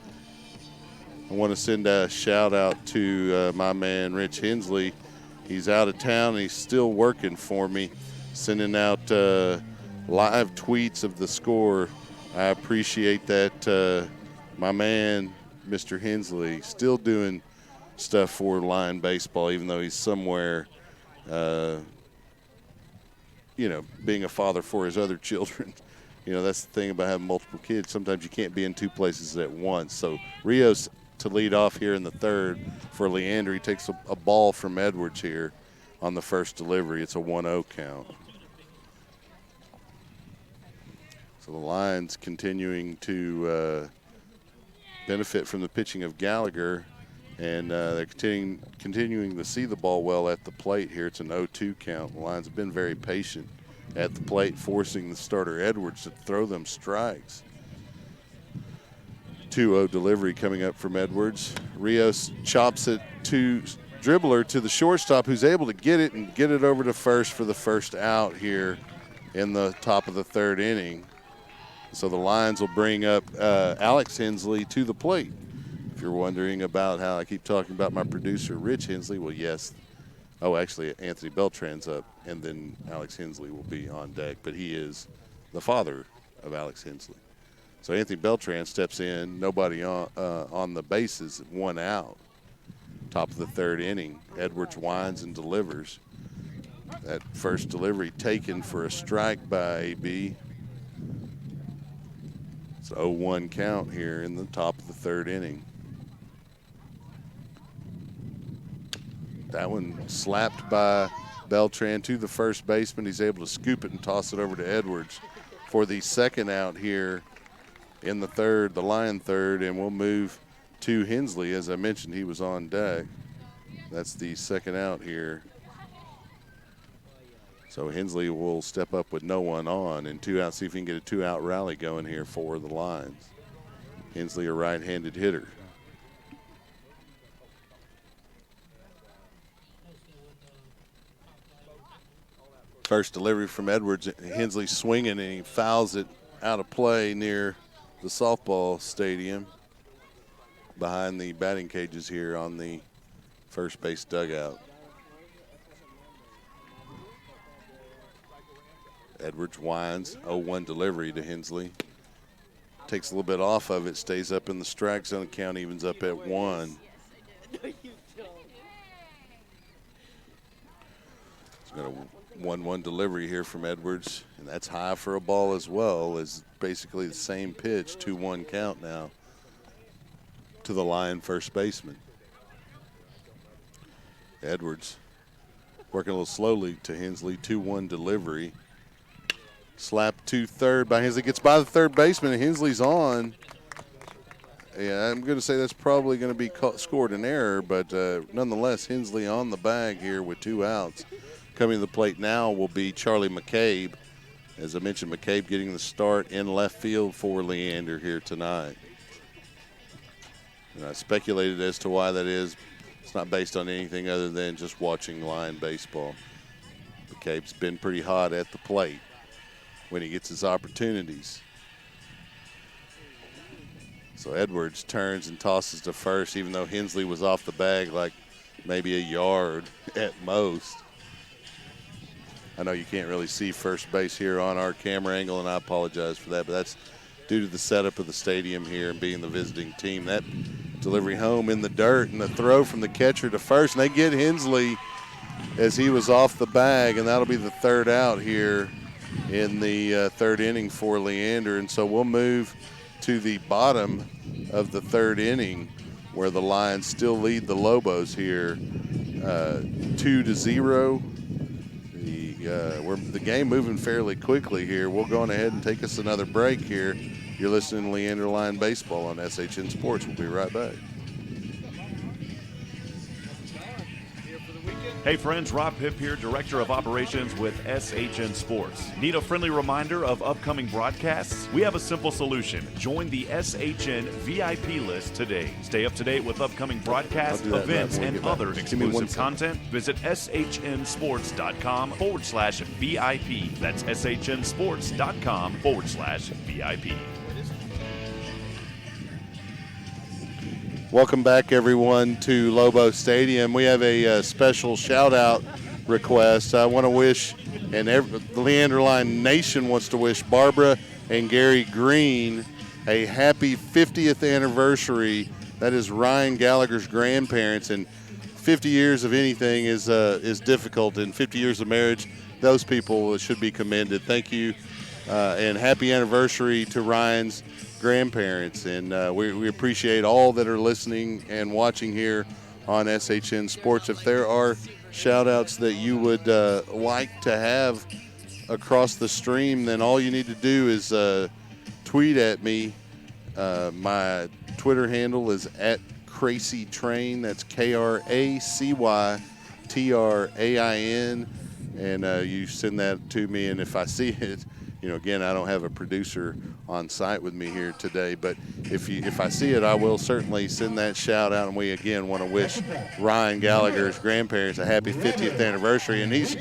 I want to send a shout out to my man Rich Hensley. He's out of town and he's still working for me, sending out live tweets of the score. I appreciate that. My man, Mr. Hensley, still doing stuff for Lion baseball, even though he's somewhere, being a father for his other children. That's the thing about having multiple kids. Sometimes you can't be in two places at once. So Rios to lead off here in the third for Leander. He takes a ball from Edwards here on the first delivery. It's a 1-0 count. So the Lions continuing to benefit from the pitching of Gallagher. And they're continuing to see the ball well at the plate here. It's an 0-2 count. The Lions have been very patient at the plate, forcing the starter Edwards to throw them strikes. 2-0 delivery coming up from Edwards. Rios chops it to dribbler to the shortstop, who's able to get it and get it over to first for the first out here in the top of the third inning. So the Lions will bring up Alex Hensley to the plate. If you're wondering about how I keep talking about my producer, Rich Hensley, well, yes. Oh, actually, Anthony Beltran's up, and then Alex Hensley will be on deck, but he is the father of Alex Hensley. So Anthony Beltran steps in, nobody on the bases, 1 out. Top of the third inning, Edwards winds and delivers. That first delivery taken for a strike by AB. It's an 0-1 count here in the top of the third inning. That one slapped by Beltran to the first baseman. He's able to scoop it and toss it over to Edwards for the second out here in the third, the Lion third, and we'll move to Hensley. As I mentioned, he was on deck. That's the second out here. So Hensley will step up with no one on and 2 out, see if he can get a 2-out rally going here for the Lions. Hensley, a right-handed hitter. First delivery from Edwards. Hensley swinging, and he fouls it out of play near the softball stadium behind the batting cages here on the first base dugout. Edwards winds, 0-1 delivery to Hensley. Takes a little bit off of it, stays up in the strike zone. Count evens up at 1. He's got a 1-1 delivery here from Edwards, and that's high for a ball as well, as basically the same pitch, 2-1 count now to the Lion first baseman. Edwards working a little slowly to Hensley, 2-1 delivery. Slap to third by Hensley, gets by the third baseman, and Hensley's on. Yeah, I'm going to say that's probably going to be scored an error, but nonetheless, Hensley on the bag here with 2 outs. Coming to the plate now will be Charlie McCabe. As I mentioned, McCabe getting the start in left field for Leander here tonight. And I speculated as to why that is. It's not based on anything other than just watching Lion baseball. McCabe's been pretty hot at the plate when he gets his opportunities. So Edwards turns and tosses to first, even though Hensley was off the bag like maybe a yard at most. I know you can't really see first base here on our camera angle, and I apologize for that, but that's due to the setup of the stadium here and being the visiting team. That delivery home in the dirt and the throw from the catcher to first, and they get Hensley as he was off the bag, and that'll be the third out here in the third inning for Leander. And so we'll move to the bottom of the third inning where the Lions still lead the Lobos here 2-0. The game moving fairly quickly here. We'll go on ahead and take us another break here. You're listening to Leander Line Baseball on SHN Sports. We'll be right back. Hey friends, Rob Pipp here, Director of Operations with SHN Sports. Need a friendly reminder of upcoming broadcasts? We have a simple solution. Join the SHN VIP list today. Stay up to date with upcoming broadcasts, events, and other exclusive content. Visit shnsports.com/VIP. That's shnsports.com/VIP. Welcome back, everyone, to Lobo Stadium. We have a special shout-out request. I want to wish, and the Leander Line Nation wants to wish Barbara and Gary Green a happy 50th anniversary. That is Ryan Gallagher's grandparents, and 50 years of anything is difficult. And 50 years of marriage, those people should be commended. Thank you, and happy anniversary to Ryan's grandparents, and we appreciate all that are listening and watching here on SHN Sports. If there are shout outs that you would like to have across the stream, then all you need to do is tweet at me. My Twitter handle is Kracy Train. That's KRACYTRAIN. And you send that to me, and if I see it, again, I don't have a producer on site with me here today, but if I see it, I will certainly send that shout out. And we again want to wish Ryan Gallagher's grandparents a happy 50th anniversary, and he's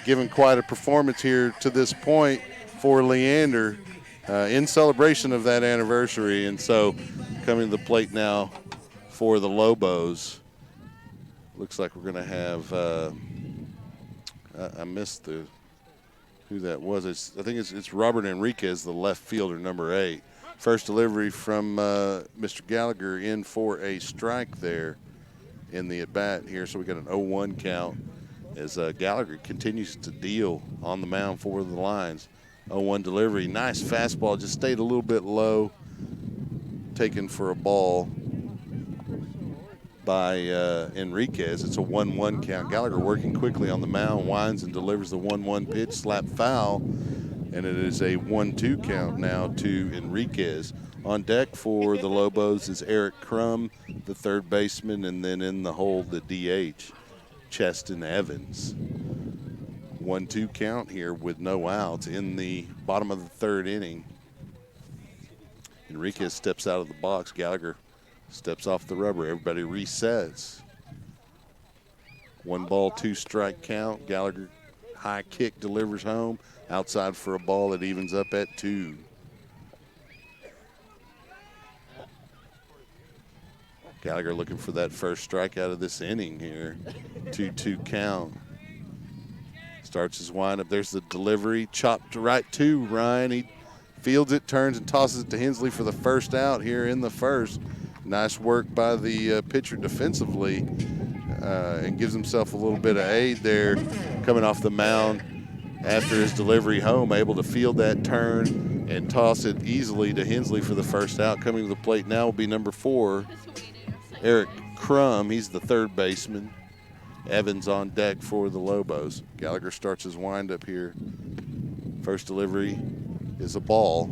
given quite a performance here to this point for Leander in celebration of that anniversary. And so coming to the plate now for the Lobos, looks like we're going to have I missed who that was. I think it's Robert Enriquez, the left fielder, number 8. First delivery from Mr. Gallagher in for a strike there in the at-bat here. So we got an 0-1 count as Gallagher continues to deal on the mound for the Lions. 0-1 delivery. Nice fastball. Just stayed a little bit low. Taken for a ball by Enriquez. It's a 1-1 count. Gallagher working quickly on the mound, winds and delivers the 1-1 pitch, slap foul, and it is a 1-2 count now to Enriquez. On deck for the Lobos is Eric Crum, the third baseman, and then in the hole, the DH, Cheston Evans. 1-2 count here with no outs in the bottom of the third inning. Enriquez steps out of the box. Gallagher steps off the rubber. Everybody resets. 1 ball, 2 strike count. Gallagher, high kick, delivers home. Outside for a ball that evens up at 2. Gallagher looking for that first strikeout of this inning here. 2-2 count. Starts his windup. There's the delivery. Chopped right to Ryan. He fields it, turns, and tosses it to Hensley for the first out here in the first. Nice work by the pitcher defensively, and gives himself a little bit of aid there coming off the mound after his delivery home, able to field that turn and toss it easily to Hensley for the first out. Coming to the plate now will be number 4, Eric Crum. He's the third baseman. Evans on deck for the Lobos. Gallagher starts his windup here. First delivery is a ball.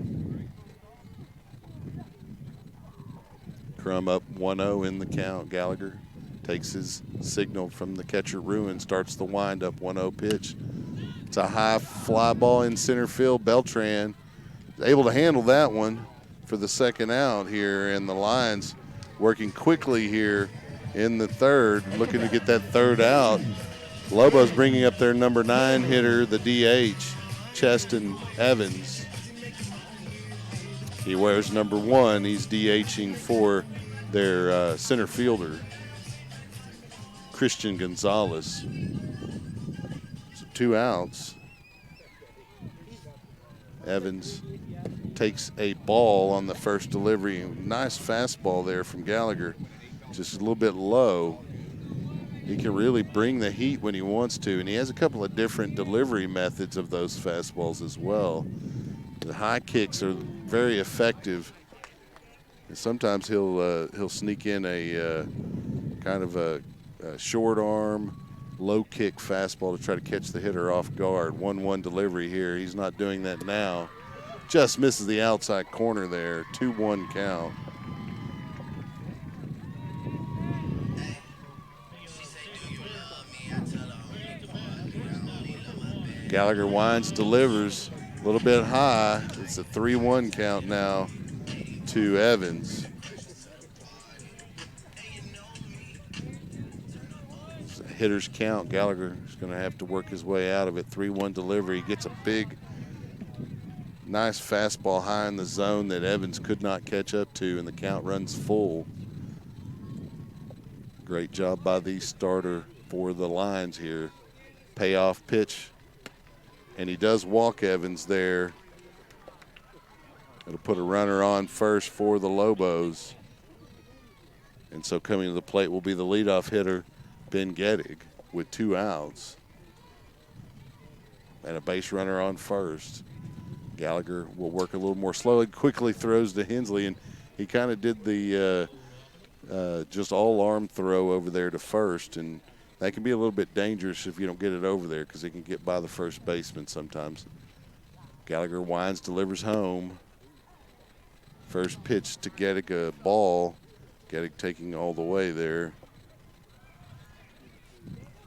Crum up 1-0 in the count. Gallagher takes his signal from the catcher Ruin, starts the windup. 1-0 pitch. It's a high fly ball in center field. Beltran is able to handle that one for the second out here, and the Lions working quickly here in the third, looking to get that third out. Lobos bringing up their number 9 hitter, the DH, Cheston Evans. He wears number 1. He's DHing for their center fielder, Christian Gonzalez. So 2 outs. Evans takes a ball on the first delivery. Nice fastball there from Gallagher. Just a little bit low. He can really bring the heat when he wants to, and he has a couple of different delivery methods of those fastballs as well. The high kicks are very effective. And sometimes he'll sneak in a kind of a short arm, low kick fastball to try to catch the hitter off guard. 1-1 delivery here. He's not doing that now. Just misses the outside corner there. 2-1 count. Gallagher winds, delivers a little bit high. It's a 3-1 count now to Evans. It's a hitter's count. Gallagher is going to have to work his way out of it. 3-1 delivery. He gets a big, nice fastball high in the zone that Evans could not catch up to, and the count runs full. Great job by the starter for the Lions here. Payoff pitch. And he does walk Evans there. It'll put a runner on first for the Lobos. And so coming to the plate will be the leadoff hitter, Ben Gettig, with 2 outs. And a base runner on first. Gallagher will work a little more slowly, quickly throws to Hensley, and he kind of did the just all-arm throw over there to first, and that can be a little bit dangerous if you don't get it over there because it can get by the first baseman sometimes. Gallagher winds, delivers home. First pitch to Gettig, a ball Getting taking all the way there.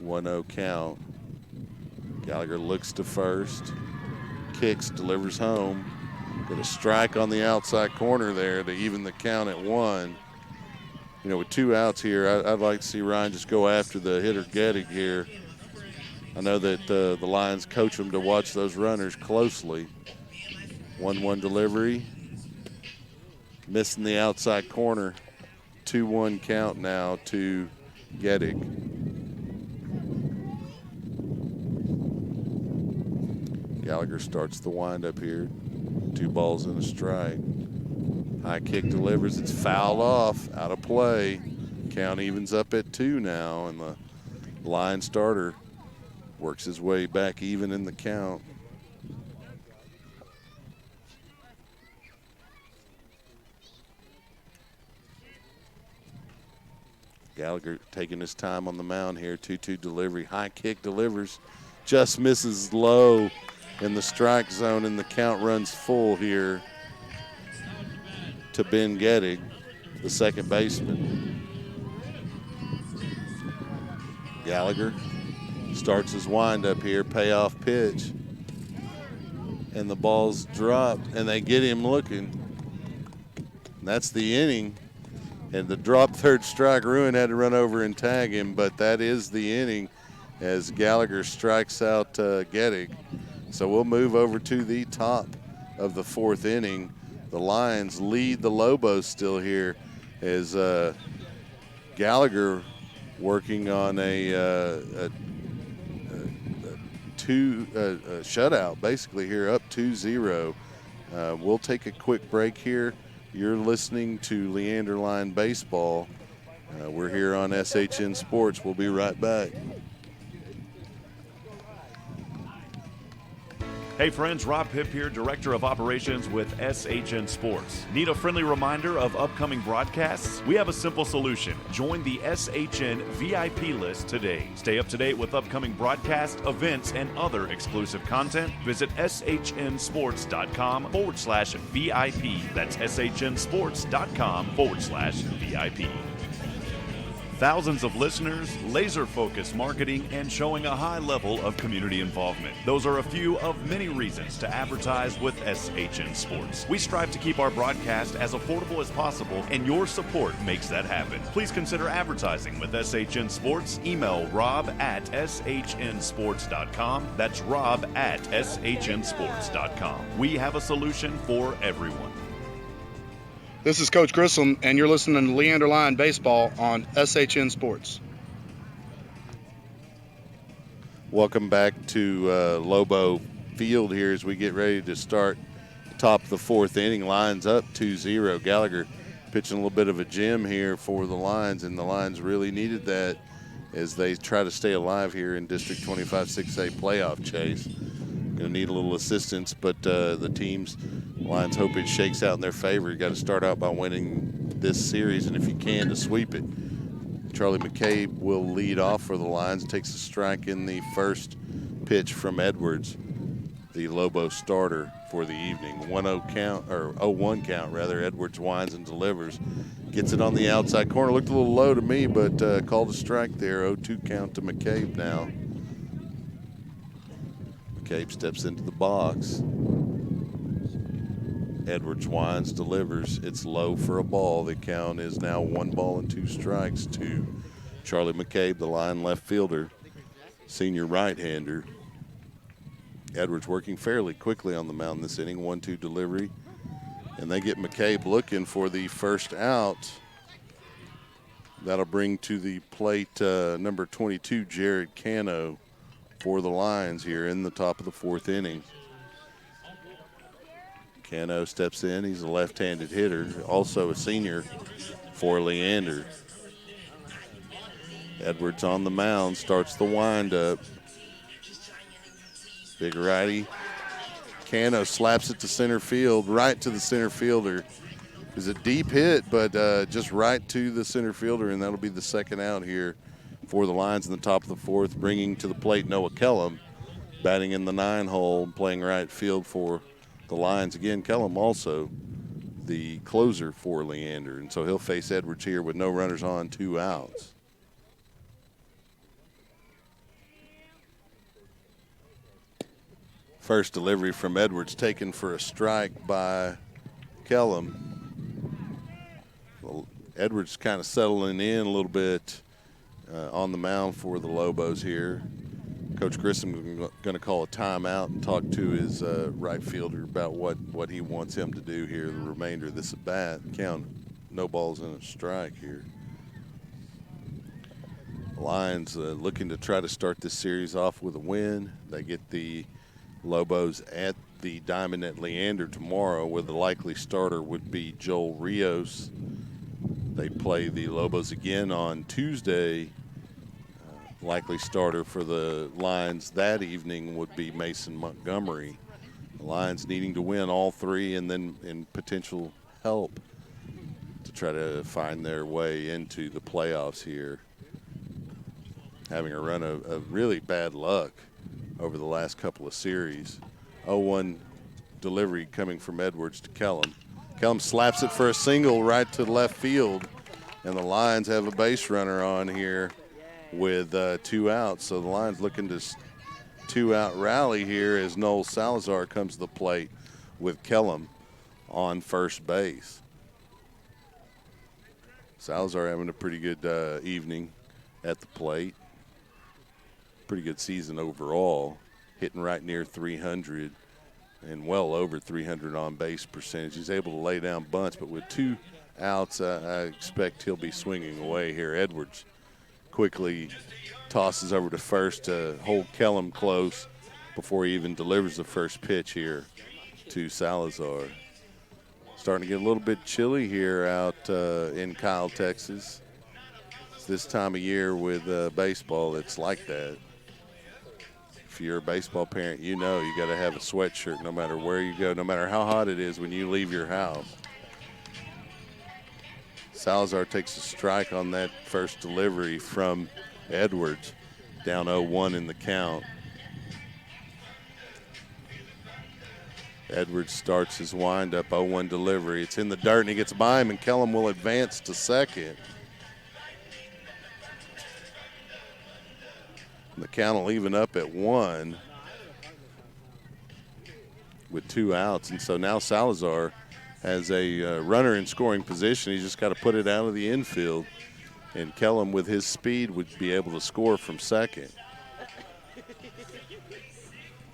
1-0 count. Gallagher looks to first. Kicks, delivers home. Get a strike on the outside corner there to even the count at 1. You know, with 2 outs here, I'd like to see Ryan just go after the hitter Gettig here. I know that the Lions coach them to watch those runners closely. 1-1 delivery. Missing the outside corner. 2-1 count now to Gettig. Gallagher starts the windup here. 2 balls and a strike. High kick delivers. It's fouled off, out of play. Count evens up at 2 now, and the line starter works his way back even in the count. Gallagher taking his time on the mound here. 2-2 delivery. High kick delivers. Just misses low in the strike zone, and the count runs full here to Ben Gettig, the second baseman. Gallagher starts his windup here, payoff pitch. And the ball's dropped, and they get him looking. And that's the inning. And the drop third strike, Ruin had to run over and tag him, but that is the inning as Gallagher strikes out Gettig. So we'll move over to the top of the 4th inning. The Lions lead the Lobos still here as Gallagher working on a shutout basically here, up 2-0. We'll take a quick break here. You're listening to Leander Line Baseball. We're here on SHN Sports. We'll be right back. Hey friends, Rob Pipp here, Director of Operations with SHN Sports. Need a friendly reminder of upcoming broadcasts? We have a simple solution. Join the SHN VIP list today. Stay up to date with upcoming broadcasts, events, and other exclusive content. Visit shnsports.com/VIP. That's shnsports.com/VIP. Thousands of listeners, laser-focused marketing, and showing a high level of community involvement. Those are a few of many reasons to advertise with SHN Sports. We strive to keep our broadcast as affordable as possible, and your support makes that happen. Please consider advertising with SHN Sports. Email rob@shnsports.com. That's rob@shnsports.com. We have a solution for everyone. This is Coach Grissom, and you're listening to Leander Line Baseball on SHN Sports. Welcome back to Lobo Field here as we get ready to start the top of the 4th inning. Lions up 2-0. Gallagher pitching a little bit of a gem here for the Lions, and the Lions really needed that as they try to stay alive here in District 25 6A playoff chase. Going to need a little assistance, but the team's Lions hope it shakes out in their favor. You got to start out by winning this series, and if you can, to sweep it. Charlie McCabe will lead off for the Lions. Takes a strike in the first pitch from Edwards, the Lobo starter for the evening. 1-0 count, or 0-1 count rather. Edwards winds and delivers. Gets it on the outside corner. Looked a little low to me, but called a strike there. 0-2 count to McCabe now. McCabe steps into the box. Edwards winds, delivers. It's low for a ball. The count is now 1 ball and 2 strikes to Charlie McCabe, the line left fielder, senior right-hander. Edwards working fairly quickly on the mound this inning. 1-2 delivery. And they get McCabe looking for the first out. That'll bring to the plate number 22, Jared Cano, for the Lions here in the top of the 4th inning. Cano steps in. He's a left-handed hitter, also a senior for Leander. Edwards on the mound, starts the windup. Big righty. Cano slaps it to center field, right to the center fielder. It was a deep hit, but just right to the center fielder, and that'll be the second out here for the Lions in the top of the 4th, bringing to the plate Noah Kellum, batting in the 9 hole, playing right field for the Lions. Again, Kellum also the closer for Leander. And so he'll face Edwards here with no runners on, 2 outs. First delivery from Edwards taken for a strike by Kellum. Well, Edwards kind of settling in a little bit on the mound for the Lobos here. Coach Grissom is going to call a timeout and talk to his right fielder about what he wants him to do here the remainder of this at bat. Count no balls and a strike here. Lions looking to try to start this series off with a win. They get the Lobos at the Diamond at Leander tomorrow, where the likely starter would be Joel Rios. They play the Lobos again on Tuesday. Likely starter for the Lions that evening would be Mason Montgomery. The Lions needing to win all 3 and then in potential help to try to find their way into the playoffs here. Having a run of really bad luck over the last couple of series. 0-1 delivery coming from Edwards to Kellum. Kellum slaps it for a single right to left field, and the Lions have a base runner on here with 2 outs. So the Lions looking to 2-out rally here as Noel Salazar comes to the plate with Kellum on first base. Salazar having a pretty good evening at the plate. Pretty good season overall, hitting right near 300 and well over 300 on base percentage. He's able to lay down bunts, but with 2 outs, I expect he'll be swinging away here. Edwards quickly tosses over to first to hold Kellum close before he even delivers the first pitch here to Salazar. Starting to get a little bit chilly here out in Kyle, Texas. It's this time of year with baseball, it's like that. If you're a baseball parent, you know you got to have a sweatshirt no matter where you go, no matter how hot it is when you leave your house. Salazar takes a strike on that first delivery from Edwards, down 0-1 in the count. Edwards starts his windup, 0-1 delivery. It's in the dirt, and he gets by him, and Kellum will advance to second. The count will even up at 1 with 2 outs. And so now Salazar has a runner in scoring position. He's just got to put it out of the infield. And Kellum, with his speed, would be able to score from second.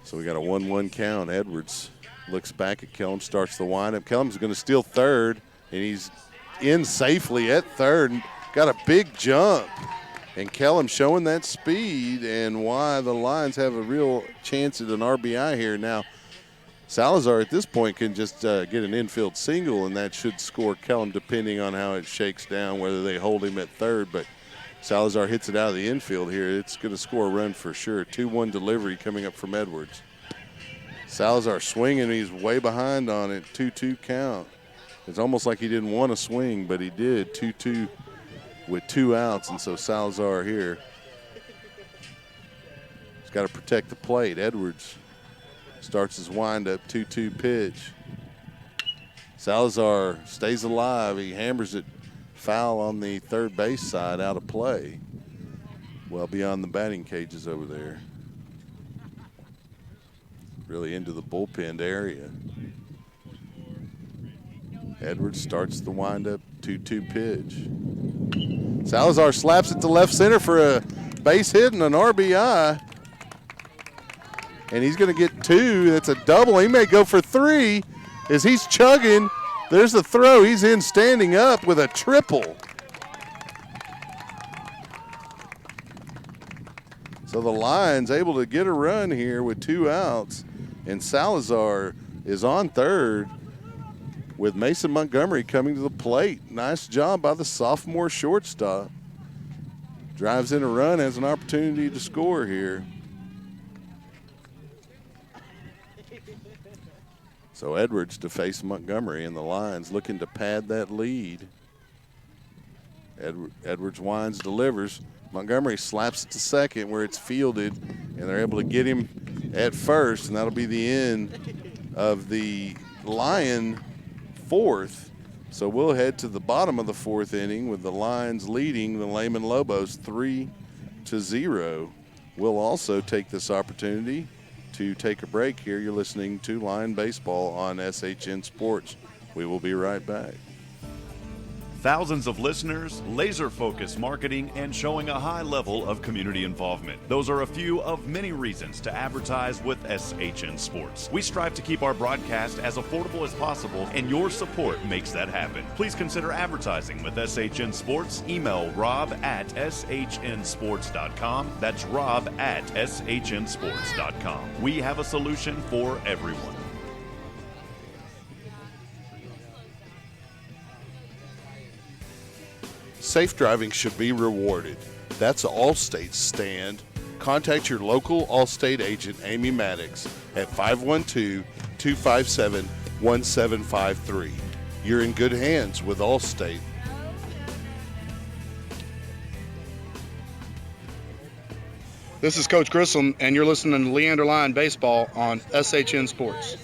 So we got a 1-1 count. Edwards looks back at Kellum, starts the windup. Kellum's going to steal third, and he's in safely at third and got a big jump. And Kellum showing that speed and why the Lions have a real chance at an RBI here. Now, Salazar at this point can just get an infield single, and that should score Kellum depending on how it shakes down, whether they hold him at third. But Salazar hits it out of the infield here. It's going to score a run for sure. 2-1 delivery coming up from Edwards. Salazar swinging. He's way behind on it. 2-2 count. It's almost like he didn't want to swing, but he did. 2-2. With 2 outs, and so Salazar here. He's got to protect the plate. Edwards starts his windup, 2-2 pitch. Salazar stays alive. He hammers it foul on the third base side, out of play. Well beyond the batting cages over there. Really into the bullpen area. Edwards starts the windup, 2-2 pitch. Salazar slaps it to left center for a base hit and an RBI. And he's going to get 2. That's a double. He may go for 3 as he's chugging. There's the throw. He's in standing up with a triple. So the Lions able to get a run here with 2 outs. And Salazar is on third, with Mason Montgomery coming to the plate. Nice job by the sophomore shortstop. Drives in a run, has an opportunity to score here. So Edwards to face Montgomery, and the Lions looking to pad that lead. Edwards winds, delivers. Montgomery slaps it to second where it's fielded, and they're able to get him at first, and that'll be the end of the Lion fourth. So we'll head to the bottom of the fourth inning with the Lions leading the Lehman Lobos 3-0. We'll also take this opportunity to take a break here. You're listening to Lion Baseball on SHN Sports. We will be right back. Thousands of listeners, laser-focused marketing, and showing a high level of community involvement. Those are a few of many reasons to advertise with SHN Sports. We strive to keep our broadcast as affordable as possible, and your support makes that happen. Please consider advertising with SHN Sports. Email rob@shnsports.com. That's rob@shnsports.com. We have a solution for everyone. Safe driving should be rewarded. That's Allstate's stand. Contact your local Allstate agent, Amy Maddox, at 512-257-1753. You're in good hands with Allstate. This is Coach Grissom, and you're listening to Leander Line Baseball on SHN Sports.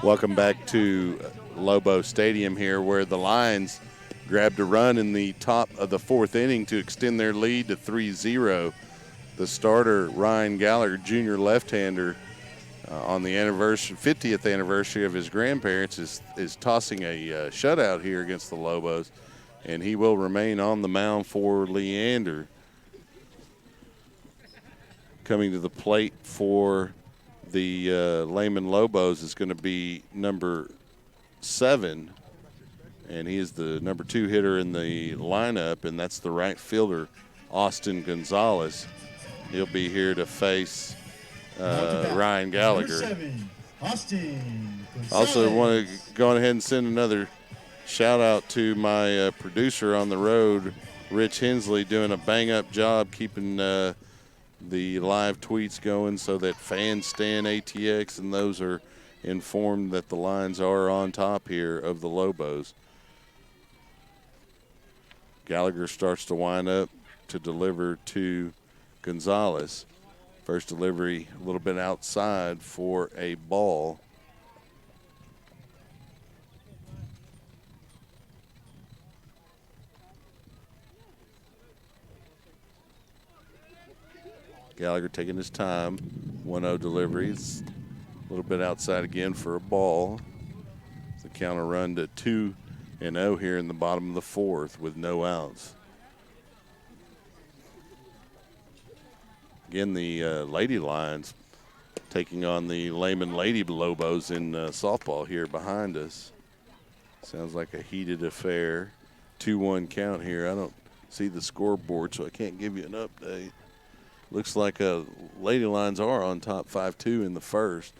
Welcome back to Lobo Stadium here, where the Lions grabbed a run in the top of the fourth inning to extend their lead to 3-0. The starter, Ryan Gallagher, junior left-hander, on the 50th anniversary of his grandparents, is tossing a shutout here against the Lobos, and he will remain on the mound for Leander. Coming to the plate for the Lehman Lobos is going to be number 7. And he is the number 2 hitter in the lineup, and that's the right fielder, Austin Gonzalez. He'll be here to face Ryan Gallagher. Number 7, Austin Gonzalez. Also want to go ahead and send another shout-out to my producer on the road, Rich Hensley, doing a bang-up job keeping the live tweets going so that fans stand ATX and those are informed that the Lions are on top here of the Lobos. Gallagher starts to wind up to deliver to Gonzalez. First delivery a little bit outside for a ball. Gallagher taking his time. 1-0 delivery. It's a little bit outside again for a ball. The counter run to 2-0 here in the bottom of the fourth with no outs. Again, the Lady Lions taking on the Lehman Lady Lobos in softball here behind us. Sounds like a heated affair. 2-1 count here. I don't see the scoreboard, so I can't give you an update. Looks like Lady Lions are on top 5-2 in the first.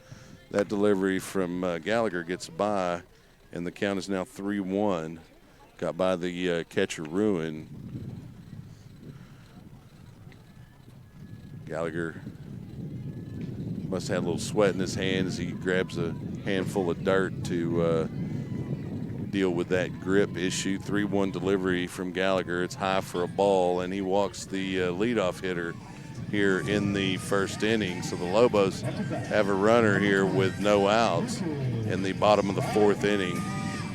That delivery from Gallagher gets by, and the count is now 3-1. Got by the catcher, Ruin. Gallagher must have had a little sweat in his hand as he grabs a handful of dirt to deal with that grip issue. 3-1 delivery from Gallagher. It's high for a ball, and he walks the leadoff hitter here in the first inning. So the Lobos have a runner here with no outs in the bottom of the fourth inning.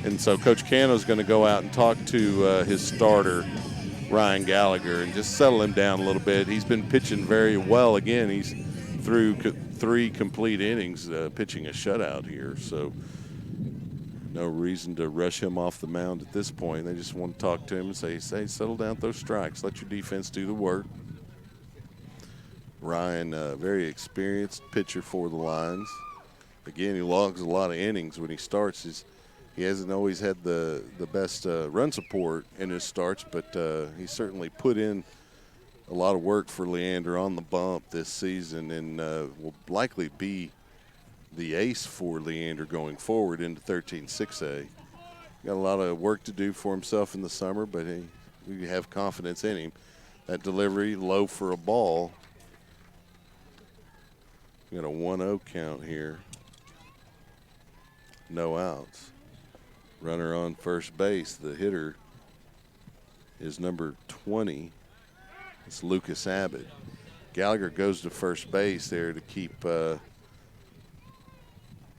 And so Coach Cano's going to go out and talk to his starter, Ryan Gallagher, and just settle him down a little bit. He's been pitching very well. Again, he's through 3 complete innings pitching a shutout here. So no reason to rush him off the mound at this point. They just want to talk to him and say, settle down, throw strikes, let your defense do the work. Ryan, very experienced pitcher for the Lions. Again, he logs a lot of innings when he starts. He hasn't always had the best run support in his starts, but he certainly put in a lot of work for Leander on the bump this season, and will likely be the ace for Leander going forward into 13-6A. Got a lot of work to do for himself in the summer, but we have confidence in him. That delivery low for a ball. We got a 1-0 count here. No outs. Runner on first base. The hitter is number 20. It's Lucas Abbott. Gallagher goes to first base there to keep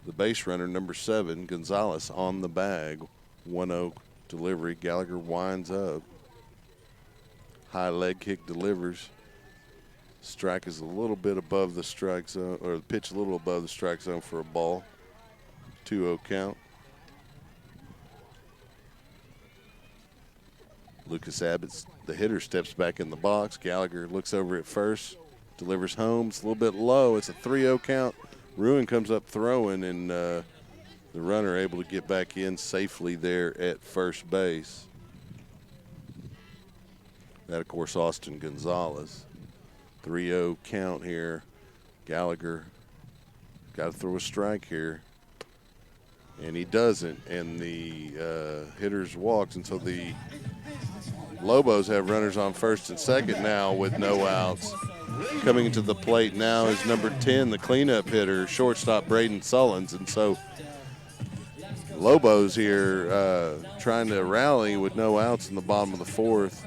the base runner, number 7, Gonzalez, on the bag. 1-0 delivery. Gallagher winds up. High leg kick delivers. Strike is a little bit above the strike zone, or the pitch a little above the strike zone for a ball. 2-0 count. Lucas Abbott, the hitter, steps back in the box. Gallagher looks over at first, delivers home. It's a little bit low. It's a 3-0 count. Ruin comes up throwing, and the runner able to get back in safely there at first base. That, of course, Austin Gonzalez. 3-0 count here. Gallagher got to throw a strike here. And he doesn't, and the hitters walks, and so the Lobos have runners on first and second now with no outs. Coming into the plate now is number 10, the cleanup hitter, shortstop Braden Sullins, and so Lobos here trying to rally with no outs in the bottom of the 4th.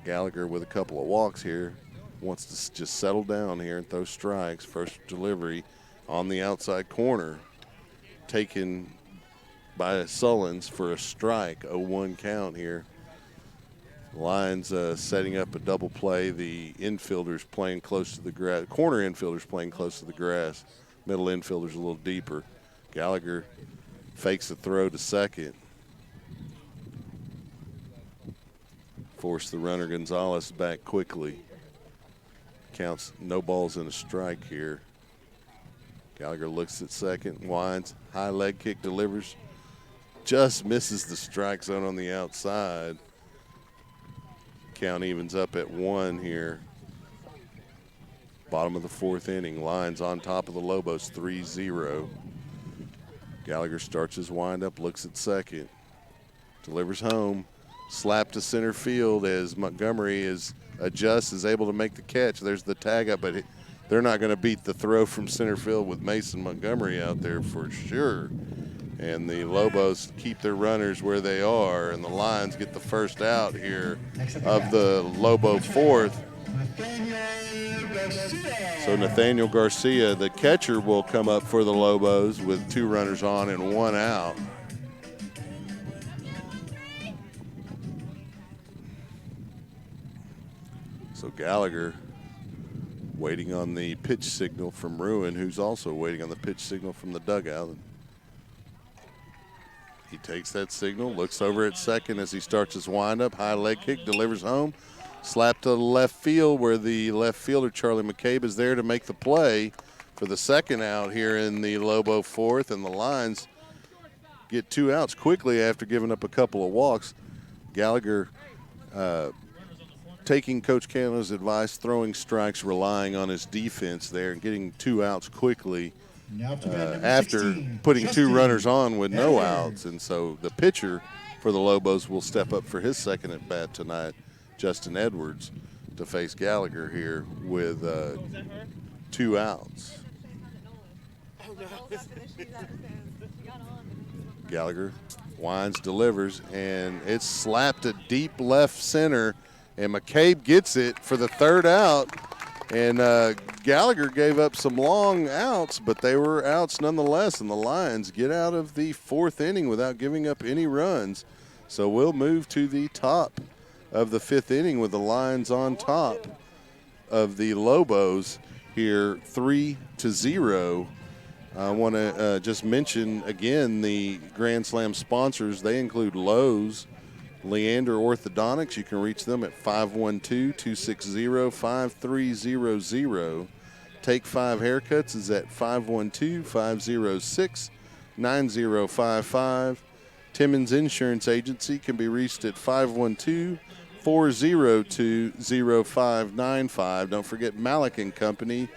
Gallagher with a couple of walks here. Wants to just settle down here and throw strikes. First delivery on the outside corner. Taken by Sullins for a strike. 0-1 count here. Lions setting up a double play. The infielders playing close to the grass. Corner infielders playing close to the grass. Middle infielders a little deeper. Gallagher fakes the throw to second. Force the runner Gonzalez back quickly. Counts no balls and a strike here. Gallagher looks at second, winds, high leg kick delivers. Just misses the strike zone on the outside. Count evens up at 1 here. Bottom of the 4th inning. Lions on top of the Lobos, 3-0. Gallagher starts his windup, looks at second. Delivers home. Slap to center field as Montgomery is able to make the catch. There's the tag up, but they're not going to beat the throw from center field with Mason Montgomery out there for sure. And the Lobos keep their runners where they are, and the Lions get the first out here of the Lobo 4th. So Nathaniel Garcia, the catcher, will come up for the Lobos with 2 runners on and 1 out. So Gallagher waiting on the pitch signal from Ruin, who's also waiting on the pitch signal from the dugout. He takes that signal, looks over at second as he starts his windup. High leg kick, delivers home. Slap to the left field where the left fielder, Charlie McCabe, is there to make the play for the second out here in the Lobo 4th. And the Lions get 2 outs quickly after giving up a couple of walks. Gallagher taking Coach Cano's advice, throwing strikes, relying on his defense there, and getting 2 outs quickly after 16, putting Justin 2 runners on with no outs. And so the pitcher for the Lobos will step up for his second at bat tonight, Justin Edwards, to face Gallagher here with 2 outs. Gallagher winds, delivers, and it's slapped to deep left center. And McCabe gets it for the 3rd out. And Gallagher gave up some long outs, but they were outs nonetheless. And the Lions get out of the 4th inning without giving up any runs. So we'll move to the top of the 5th inning with the Lions on top of the Lobos here, 3-0. I want to just mention again the Grand Slam sponsors. They include Lowe's, Leander Orthodontics. You can reach them at 512-260-5300. Take 5 Haircuts is at 512-506-9055. Timmons Insurance Agency can be reached at 512-402-0595. Don't forget Malik & Company,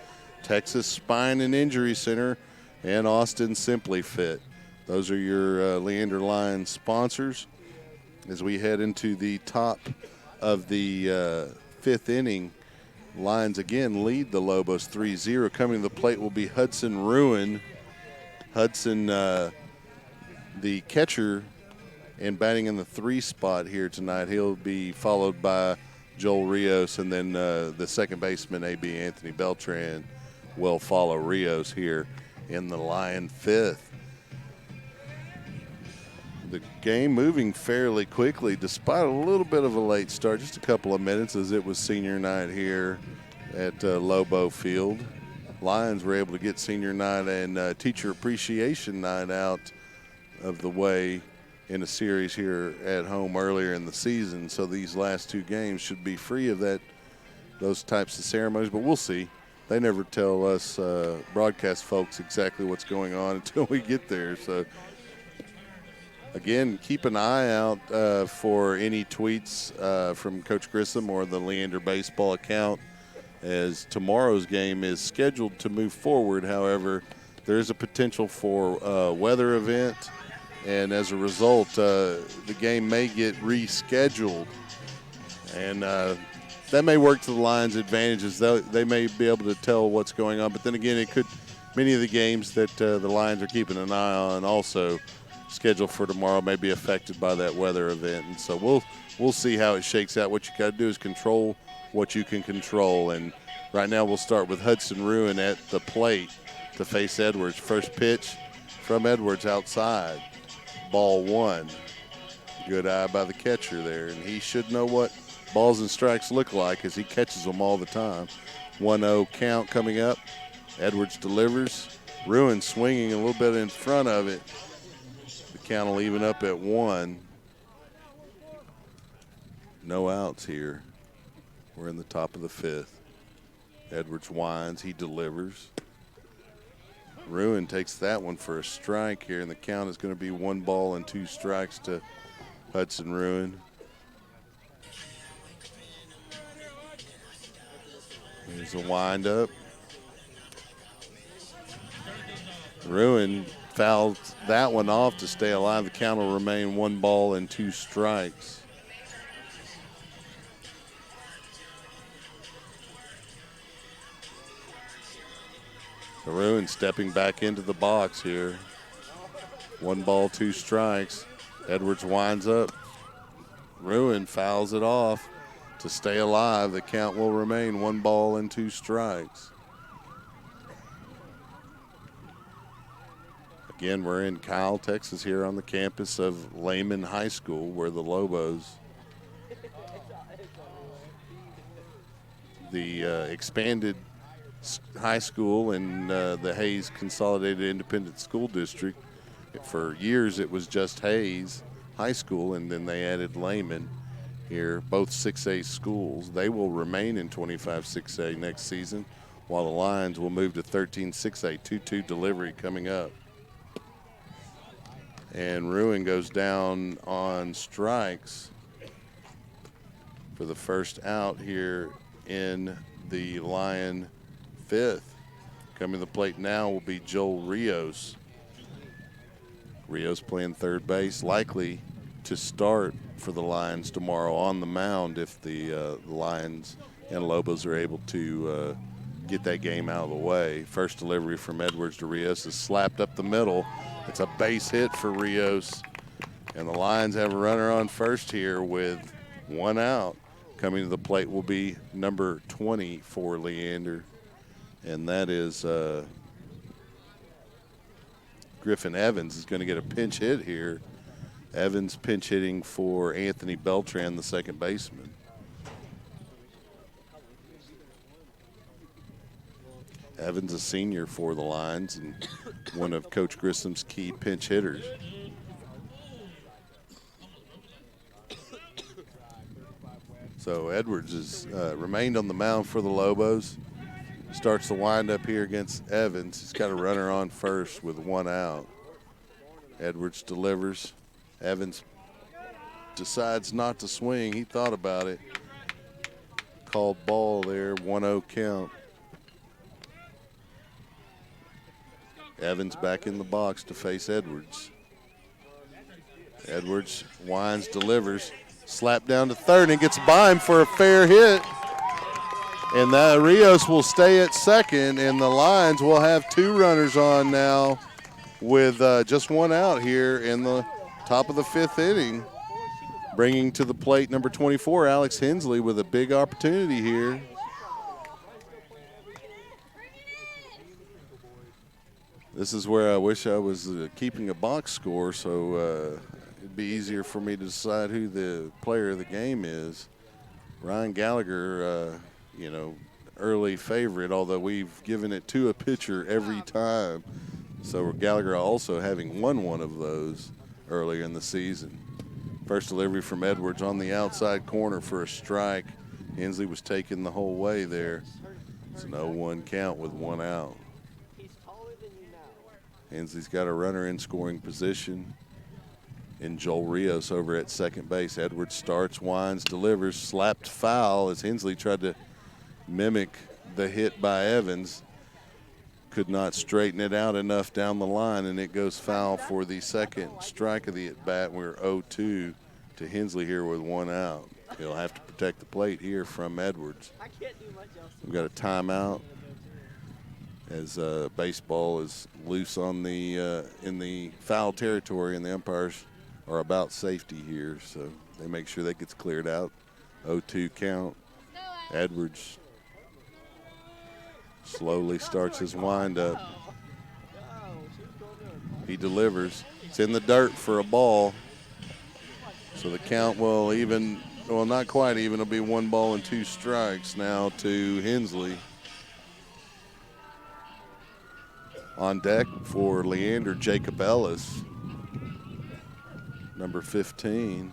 Texas Spine and Injury Center, and Austin Simply Fit. Those are your Leander Lions sponsors. As we head into the top of the 5th inning, Lions again lead the Lobos 3-0. Coming to the plate will be Hudson Ruin. Hudson, the catcher, and batting in the 3 spot here tonight. He'll be followed by Joel Rios, and then the second baseman, A.B. Anthony Beltran, will follow Rios here in the Lion fifth. The game moving fairly quickly despite a little bit of a late start, just a couple of minutes as it was senior night here at Lobo Field. Lions were able to get senior night and teacher appreciation night out of the way in a series here at home earlier in the season. So these last two games should be free of those types of ceremonies, but we'll see. They never tell us broadcast folks exactly what's going on until we get there. So again, keep an eye out for any tweets from Coach Grissom or the Leander baseball account, as tomorrow's game is scheduled to move forward. However, there is a potential for a weather event, and as a result, the game may get rescheduled. And that may work to the Lions' advantages. They may be able to tell what's going on, but then again, many of the games that the Lions are keeping an eye on also scheduled for tomorrow may be affected by that weather event. And so we'll see how it shakes out. What you got to do is control what you can control. And right now we'll start with Hudson Ruin at the plate to face Edwards. First pitch from Edwards outside. Ball one. Good eye by the catcher there. And he should know what balls and strikes look like as he catches them all the time. 1-0 count coming up. Edwards delivers. Ruin swinging a little bit in front of it. The count will even up at 1. No outs here. We're in the top of the 5th. Edwards winds. He delivers. Ruin takes that one for a strike here, and the count is going to be 1 ball and 2 strikes to Hudson Ruin. There's a windup. Ruin fouled that one off to stay alive. The count will remain 1 ball and 2 strikes. Ruin stepping back into the box here. 1 ball, 2 strikes. Edwards winds up. Ruin fouls it off to stay alive. The count will remain 1 ball and 2 strikes. Again, we're in Kyle, Texas, here on the campus of Lehman High School, where the Lobos, the expanded high school in the Hayes Consolidated Independent School District. For years, it was just Hayes High School, and then they added Lehman here, both 6A schools. They will remain in 25 6A next season, while the Lions will move to 13 6A. 2-2 delivery coming up. And Ruin goes down on strikes for the first out here in the Lion 5th. Coming to the plate now will be Joel Rios. Rios playing third base, likely to start for the Lions tomorrow on the mound if the Lions and Lobos are able to get that game out of the way. First delivery from Edwards to Rios is slapped up the middle. It's a base hit for Rios. And the Lions have a runner on first here with 1 out. Coming to the plate will be number 20 for Leander. And that is Griffin Evans is going to get a pinch hit here. Evans pinch hitting for Anthony Beltran, the second baseman. Evans, a senior for the Lions and one of Coach Grissom's key pinch hitters. So Edwards has remained on the mound for the Lobos. Starts the windup here against Evans. He's got a runner on first with 1 out. Edwards delivers. Evans decides not to swing. He thought about it. Called ball there, 1-0 count. Evans back in the box to face Edwards. Edwards winds, delivers. Slap down to third and gets by him for a fair hit. And that Rios will stay at second, and the Lions will have 2 runners on now with just 1 out here in the top of the 5th inning. Bringing to the plate number 24, Alex Hensley, with a big opportunity here. This is where I wish I was keeping a box score, so it'd be easier for me to decide who the player of the game is. Ryan Gallagher, you know, early favorite, although we've given it to a pitcher every time. So Gallagher also having won one of those earlier in the season. First delivery from Edwards on the outside corner for a strike. Hensley was taken the whole way there. It's an 0-1 count with one out. Hensley's got a runner in scoring position in Joel Rios over at second base. Edwards starts, winds, delivers, slapped foul as Hensley tried to mimic the hit by Evans. Could not straighten it out enough down the line, and it goes foul for the second strike of the at-bat. We're 0-2 to Hensley here with one out. He'll have to protect the plate here from Edwards. We've got a timeout as baseball is loose on the in the foul territory, and the umpires are about safety here, so they make sure that gets cleared out. 0-2 count. Edwards slowly starts his windup. He delivers. It's in the dirt for a ball, so the count will even, well, not quite even. It'll be 1 ball and 2 strikes now to Hensley. On deck for Leander, Jacob Ellis, number 15.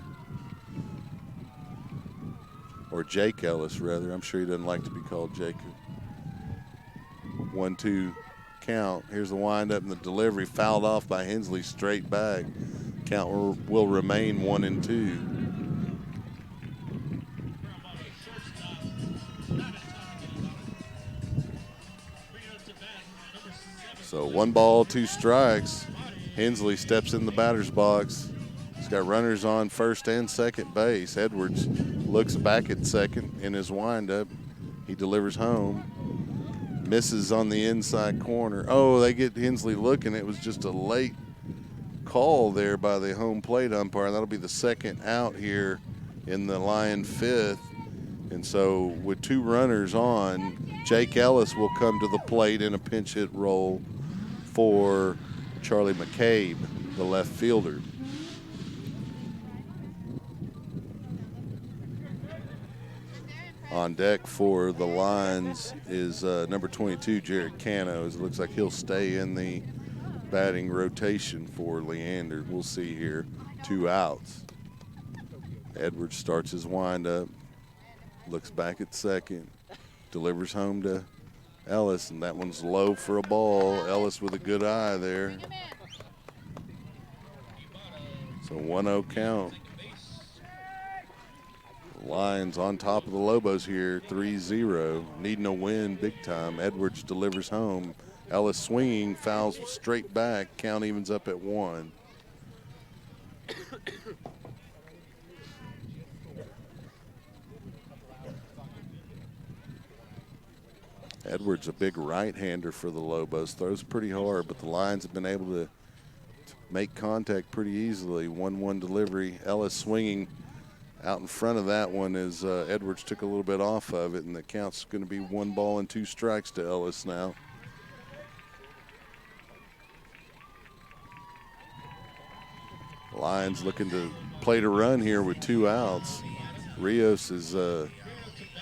Or Jake Ellis, rather. I'm sure he doesn't like to be called Jacob. 1-2 count. Here's the windup and the delivery, fouled off by Hensley, straight back. Count will remain 1-2. So 1 ball, 2 strikes. Hensley steps in the batter's box. He's got runners on first and second base. Edwards looks back at second in his windup. He delivers home. Misses on the inside corner. Oh, they get Hensley looking. It was just a late call there by the home plate umpire. That'll be the second out here in the Lion fifth. And so with 2 runners on, Jake Ellis will come to the plate in a pinch hit role for Charlie McCabe, the left fielder. On deck for the Lions is number 22, Jared Cano. It looks like he'll stay in the batting rotation for Leander. We'll see here. 2 outs. Edwards starts his windup, looks back at second, delivers home to Ellis, and that one's low for a ball. Ellis with a good eye there. So 1-0 count. Lions on top of the Lobos here, 3-0, needing a win big time. Edwards delivers home. Ellis swinging, fouls straight back. Count evens up at 1. Edwards, a big right-hander for the Lobos, throws pretty hard, but the Lions have been able to make contact pretty easily. 1-1 delivery. Ellis swinging out in front of that one as Edwards took a little bit off of it, and the count's going to be 1 ball and 2 strikes to Ellis now. Lions looking to play to run here with 2 outs. Rios is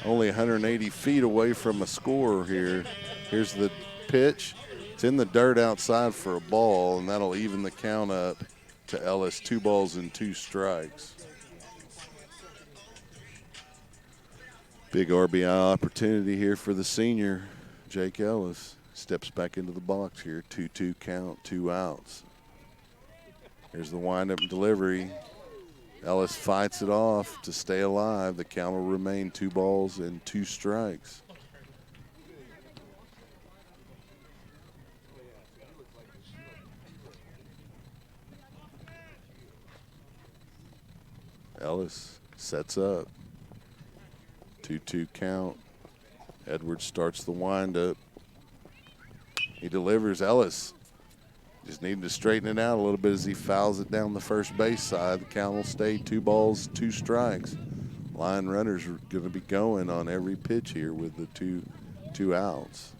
only 180 feet away from a score here. Here's the pitch. It's in the dirt outside for a ball, and that'll even the count up to Ellis. 2 balls and 2 strikes. Big RBI opportunity here for the senior, Jake Ellis. Steps back into the box here. 2-2 count, 2 outs. Here's the windup and delivery. Ellis fights it off to stay alive. The count will remain 2 balls and 2 strikes. Ellis sets up. 2-2 count. Edwards starts the windup. He delivers. Ellis Just needing to straighten it out a little bit as he fouls it down the first base side. The count will stay 2 balls, 2 strikes. Line runners are going to be going on every pitch here with the two outs.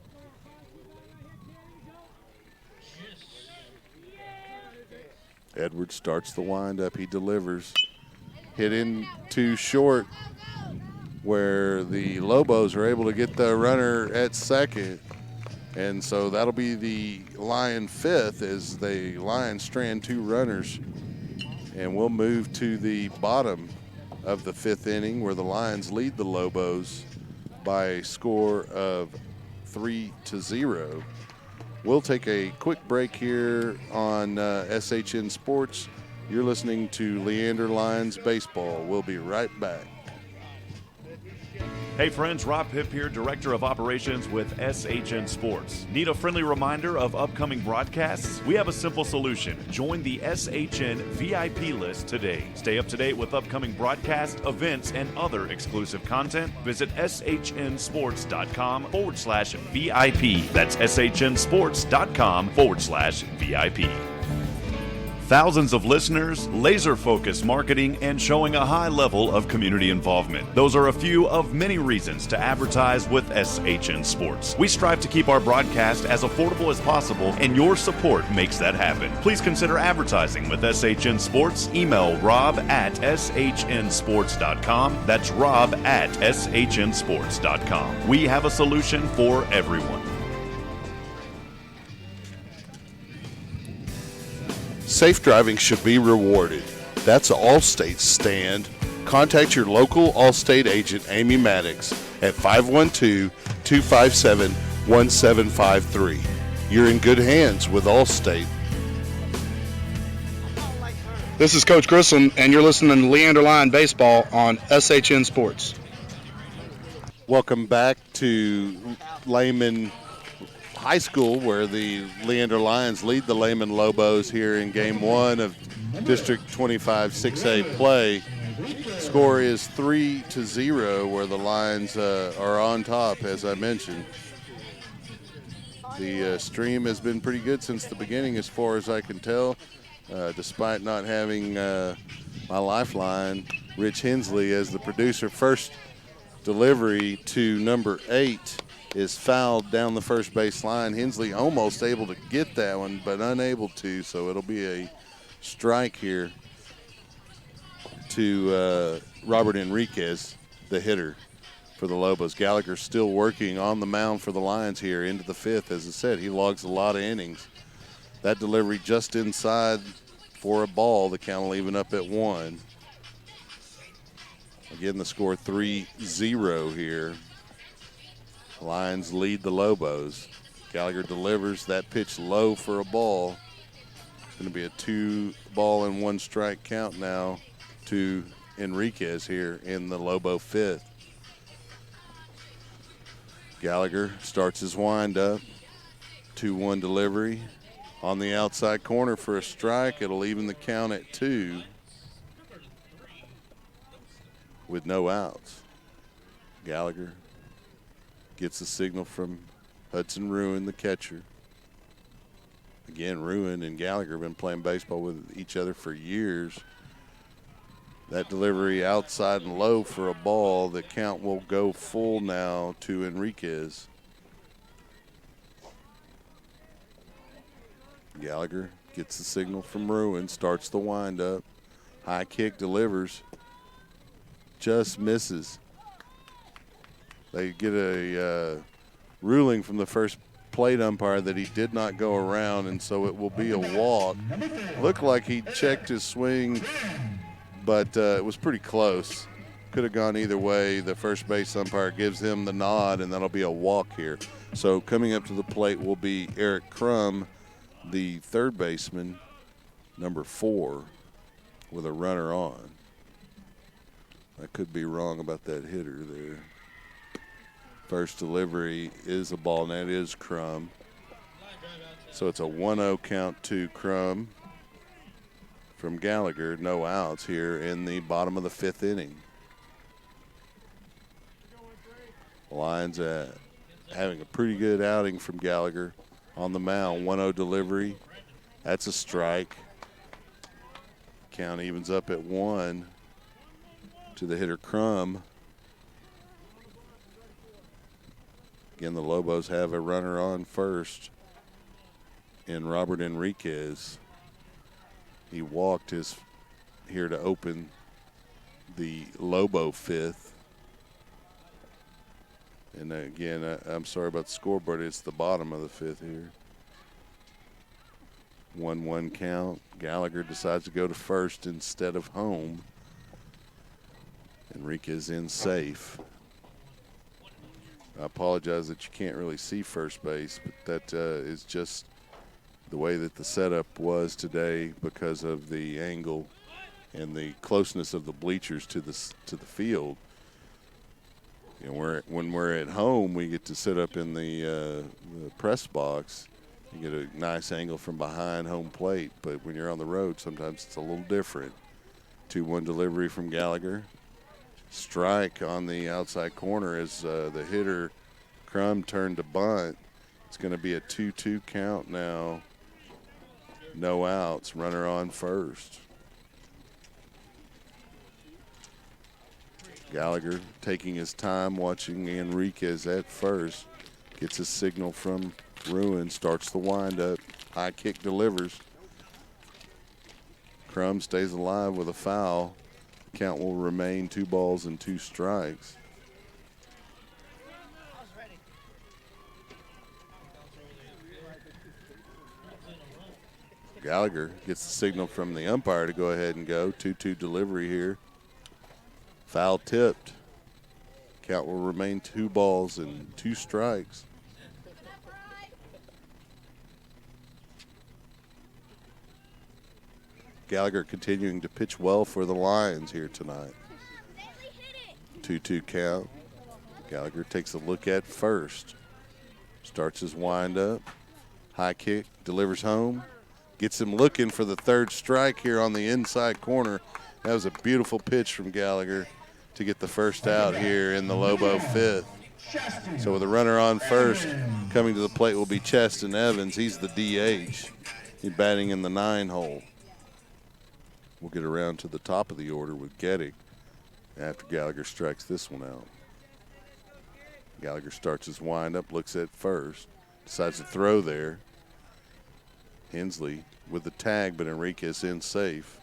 Edwards starts the windup. He delivers. Hit in too short where the Lobos are able to get the runner at second. And so that'll be the Lion fifth as the Lions strand 2 runners. And we'll move to the bottom of the 5th inning where the Lions lead the Lobos by a score of 3-0. We'll take a quick break here on SHN Sports. You're listening to Leander Lions Baseball. We'll be right back. Hey friends, Rob Pip here, Director of Operations with SHN Sports. Need a friendly reminder of upcoming broadcasts? We have a simple solution. Join the SHN VIP list today. Stay up to date with upcoming broadcasts, events, and other exclusive content. Visit shnsports.com/VIP. That's shnsports.com/VIP. Thousands of listeners, laser-focused marketing, and showing a high level of community involvement. Those are a few of many reasons to advertise with SHN Sports. We strive to keep our broadcast as affordable as possible, and your support makes that happen. Please consider advertising with SHN Sports. Email rob@shnsports.com. That's rob@shnsports.com. We have a solution for everyone. Safe driving should be rewarded. That's Allstate's stand. Contact your local Allstate agent, Amy Maddox, at 512-257-1753. You're in good hands with Allstate. This is Coach Grissom, and you're listening to Leander Lion Baseball on SHN Sports. Welcome back to Lehman High School, where the Leander Lions lead the Lehman Lobos here in Game 1 of District 25 6A play. Score is 3-0, where the Lions are on top, as I mentioned. The stream has been pretty good since the beginning, as far as I can tell, despite not having my lifeline, Rich Hensley, as the producer. First delivery to number 8 is fouled down the first base line. Hensley almost able to get that one, but unable to, so it'll be a strike here to Robert Enriquez, the hitter for the Lobos. Gallagher still working on the mound for the Lions here into the 5th. As I said, he logs a lot of innings. That delivery just inside for a ball. The count will even up at 1. Again, the score 3-0 here. Lions lead the Lobos. Gallagher delivers that pitch low for a ball. It's going to be a 2-ball-and-1 strike count now to Enriquez here in the Lobo 5th. Gallagher starts his windup. 2-1 delivery on the outside corner for a strike. It'll even the count at 2 with no outs. Gallagher gets a signal from Hudson Ruin, the catcher. Again, Ruin and Gallagher have been playing baseball with each other for years. That delivery outside and low for a ball. The count will go full now to Enriquez. Gallagher gets the signal from Ruin, starts the windup. High kick, delivers. Just misses. They get a ruling from the first plate umpire that he did not go around, and so it will be a walk. Looked like he checked his swing, but it was pretty close. Could have gone either way. The first base umpire gives him the nod, and that'll be a walk here. So coming up to the plate will be Eric Crum, the third baseman, number 4, with a runner on. I could be wrong about that hitter there. First delivery is a ball, and that is Crum. So it's a 1-0 count to Crum from Gallagher. No outs here in the bottom of the 5th inning. Lions having a pretty good outing from Gallagher on the mound. 1-0 delivery That's a strike. Count evens up at 1 to the hitter Crum. Again, the Lobos have a runner on first in Robert Enriquez. He walked his here to open the Lobo 5th. And again, I'm sorry about the scoreboard. It's the bottom of the 5th here. 1-1 count. Gallagher decides to go to first instead of home. Enriquez in safe. I apologize that you can't really see first base, but that is just the way that the setup was today because of the angle and the closeness of the bleachers to the field. You know, when we're at home, we get to sit up in the press box. You get a nice angle from behind home plate, but when you're on the road, sometimes it's a little different. 2-1 delivery from Gallagher. Strike on the outside corner as the hitter Crum turned to bunt. It's going to be a 2-2 count now. No outs, runner on first. Gallagher taking his time, watching Enriquez at first. Gets his signal from Ruin, starts the windup. High kick delivers. Crum stays alive with a foul. Count will remain 2 balls and 2 strikes. Gallagher gets the signal from the umpire to go ahead and go. 2-2 delivery here. Foul tipped. Count will remain 2 balls and 2 strikes. Gallagher continuing to pitch well for the Lions here tonight. 2-2 count. Gallagher takes a look at first. Starts his windup. High kick, delivers home. Gets him looking for the 3rd strike here on the inside corner. That was a beautiful pitch from Gallagher to get the first out here in the Lobo 5th. So with a runner on first, coming to the plate will be Cheston Evans. He's the DH. He's batting in the 9 hole. We'll get around to the top of the order with Gettig after Gallagher strikes this one out. Gallagher starts his windup, looks at first, decides to throw there. Hensley with the tag, but Enriquez in safe.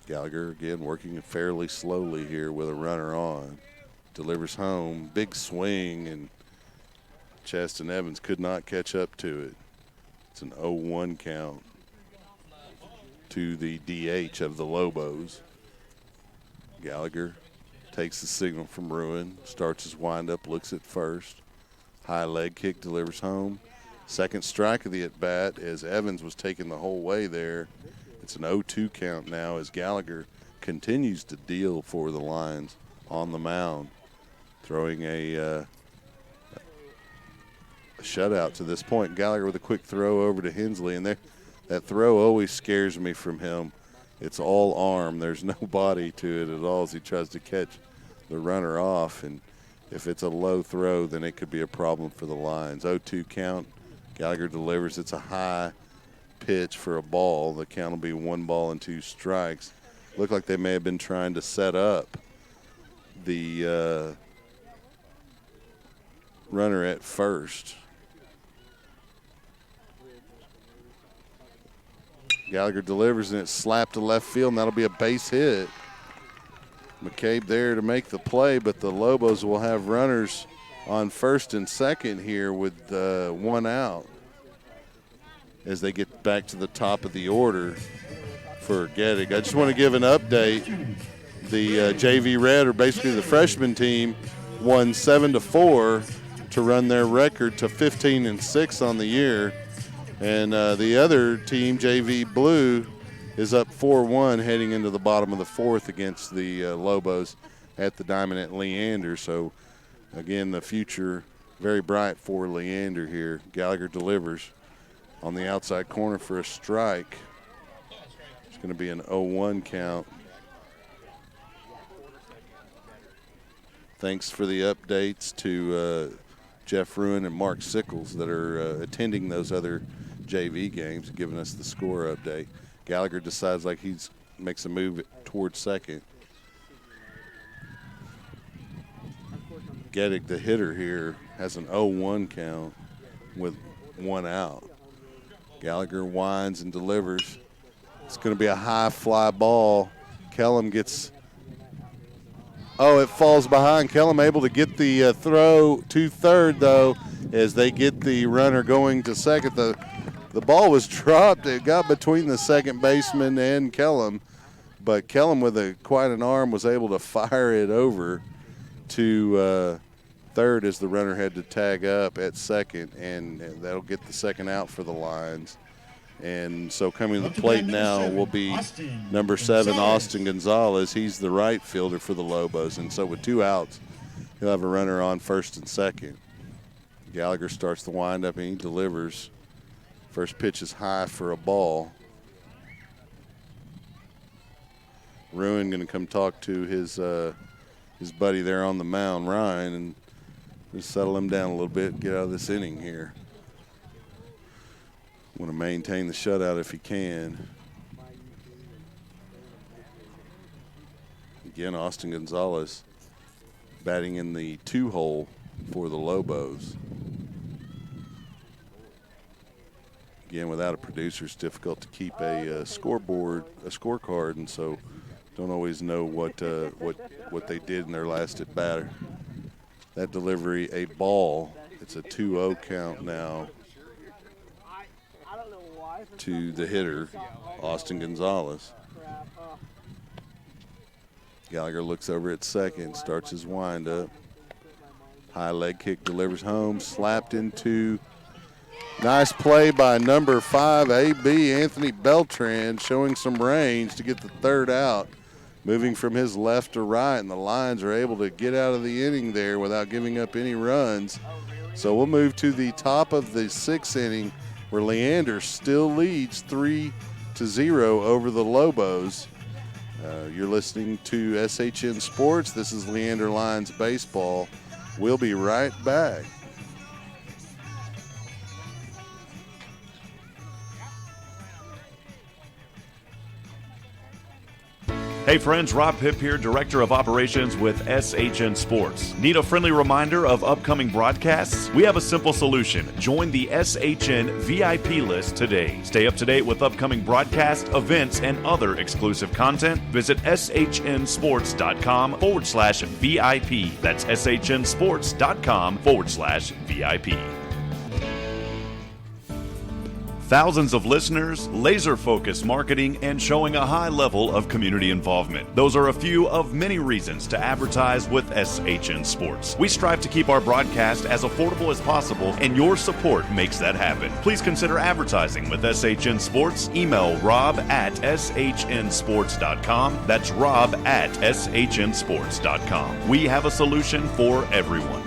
Gallagher again working fairly slowly here with a runner on. Delivers home, big swing, and Cheston Evans could not catch up to it. It's an 0-1 count to the DH of the Lobos. Gallagher takes the signal from Ruin, starts his windup, looks at first. High leg kick, delivers home. 2nd strike of the at-bat as Evans was taken the whole way there. It's an 0-2 count now as Gallagher continues to deal for the Lions on the mound. Throwing a shutout to this point. Gallagher with a quick throw over to Hensley, and that throw always scares me from him. It's all arm. There's no body to it at all as he tries to catch the runner off, and if it's a low throw, then it could be a problem for the Lions. 0-2 count. Gallagher delivers. It's a high pitch for a ball. The count will be 1 ball and 2 strikes. Looked like they may have been trying to set up the runner at first. Gallagher delivers, and it's slapped to left field, and that'll be a base hit. McCabe there to make the play, but the Lobos will have runners on first and second here with 1 out as they get back to the top of the order for Gettig. I just want to give an update. The JV Red, or basically the freshman team, won 7-4 to run their record to 15-6 on the year. And the other team, JV Blue, is up 4-1 heading into the bottom of the 4th against the Lobos at the Diamond at Leander. So, again, the future very bright for Leander here. Gallagher delivers on the outside corner for a strike. It's going to be an 0-1 count. Thanks for the updates to Jeff Ruin and Mark Sickles that are attending those other JV games, giving us the score update. Gallagher decides like makes a move towards second. Gettig, the hitter here, has an 0-1 count with 1 out. Gallagher winds and delivers. It's going to be a high fly ball. Kellum gets, it falls behind. Kellum able to get the throw to third, though, as they get the runner going to second. The ball was dropped. It got between the second baseman and Kellum, but Kellum, with quite an arm, was able to fire it over to third as the runner had to tag up at second, and that'll get the second out for the Lions. And so coming to the plate now will be number 7, Austin Gonzalez. He's the right fielder for the Lobos, and so with 2 outs, he'll have a runner on first and second. Gallagher starts the windup, and he delivers. First pitch is high for a ball. Ruin going to come talk to his buddy there on the mound, Ryan, and just settle him down a little bit, get out of this inning here. Want to maintain the shutout if he can. Again, Austin Gonzalez batting in the 2-hole for the Lobos. Again, without a producer, it's difficult to keep a scorecard, and so don't always know what they did in their last at bat. That delivery, a ball. It's a 2-0 count now to the hitter, Austin Gonzalez. Gallagher looks over at second, starts his windup. High leg kick delivers home, slapped into. Nice play by number 5, AB, Anthony Beltran, showing some range to get the third out, moving from his left to right, and the Lions are able to get out of the inning there without giving up any runs. So we'll move to the top of the 6th inning, where Leander still leads 3-0 over the Lobos. You're listening to SHN Sports. This is Leander Lions Baseball. We'll be right back. Hey friends, Rob Pipp here, Director of Operations with SHN Sports. Need a friendly reminder of upcoming broadcasts? We have a simple solution. Join the SHN VIP list today. Stay up to date with upcoming broadcasts, events, and other exclusive content. Visit shnsports.com/VIP. That's shnsports.com/VIP. Thousands of listeners, laser-focused marketing, and showing a high level of community involvement. Those are a few of many reasons to advertise with SHN Sports. We strive to keep our broadcast as affordable as possible, and your support makes that happen. Please consider advertising with SHN Sports. Email rob@shnsports.com. That's rob@shnsports.com. We have a solution for everyone.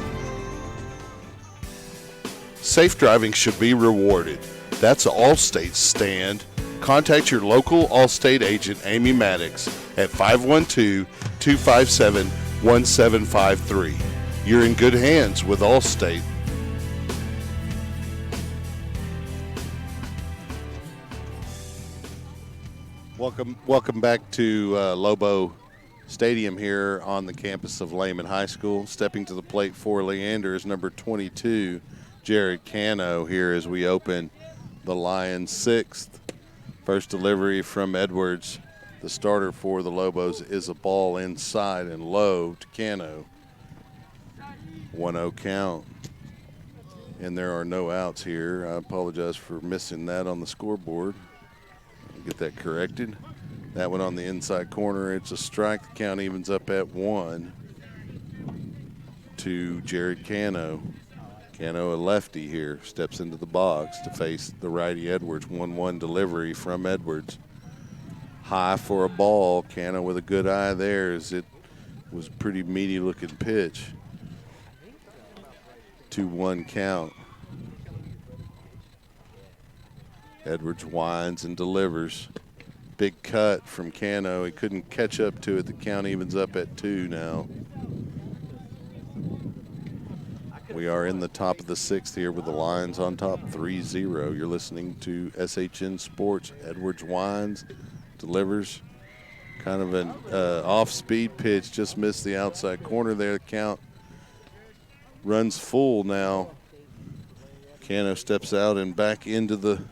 Safe driving should be rewarded. That's Allstate's stand. Contact your local Allstate agent, Amy Maddox, at 512-257-1753. You're in good hands with Allstate. Welcome back to Lobo Stadium here on the campus of Lehman High School. Stepping to the plate for Leander is number 22, Jared Cano, here as we open the Lions' 6th. First delivery from Edwards, the starter for the Lobos, is a ball inside and low to Cano. 1-0 count. And there are no outs here. I apologize for missing that on the scoreboard. I'll get that corrected. That one on the inside corner. It's a strike. The count evens up at 1 to Jared Cano. Cano, a lefty here, steps into the box to face the righty Edwards. 1-1 delivery from Edwards. High for a ball. Cano with a good eye there, as it was a pretty meaty looking pitch. 2-1 count. Edwards winds and delivers. Big cut from Cano. He couldn't catch up to it. The count evens up at 2 now. We are in the top of the 6th here with the Lions on top 3-0. You're listening to SHN Sports. Edwards winds, delivers. Kind of an off-speed pitch, just missed the outside corner there. The count runs full now. Cano steps out and back into the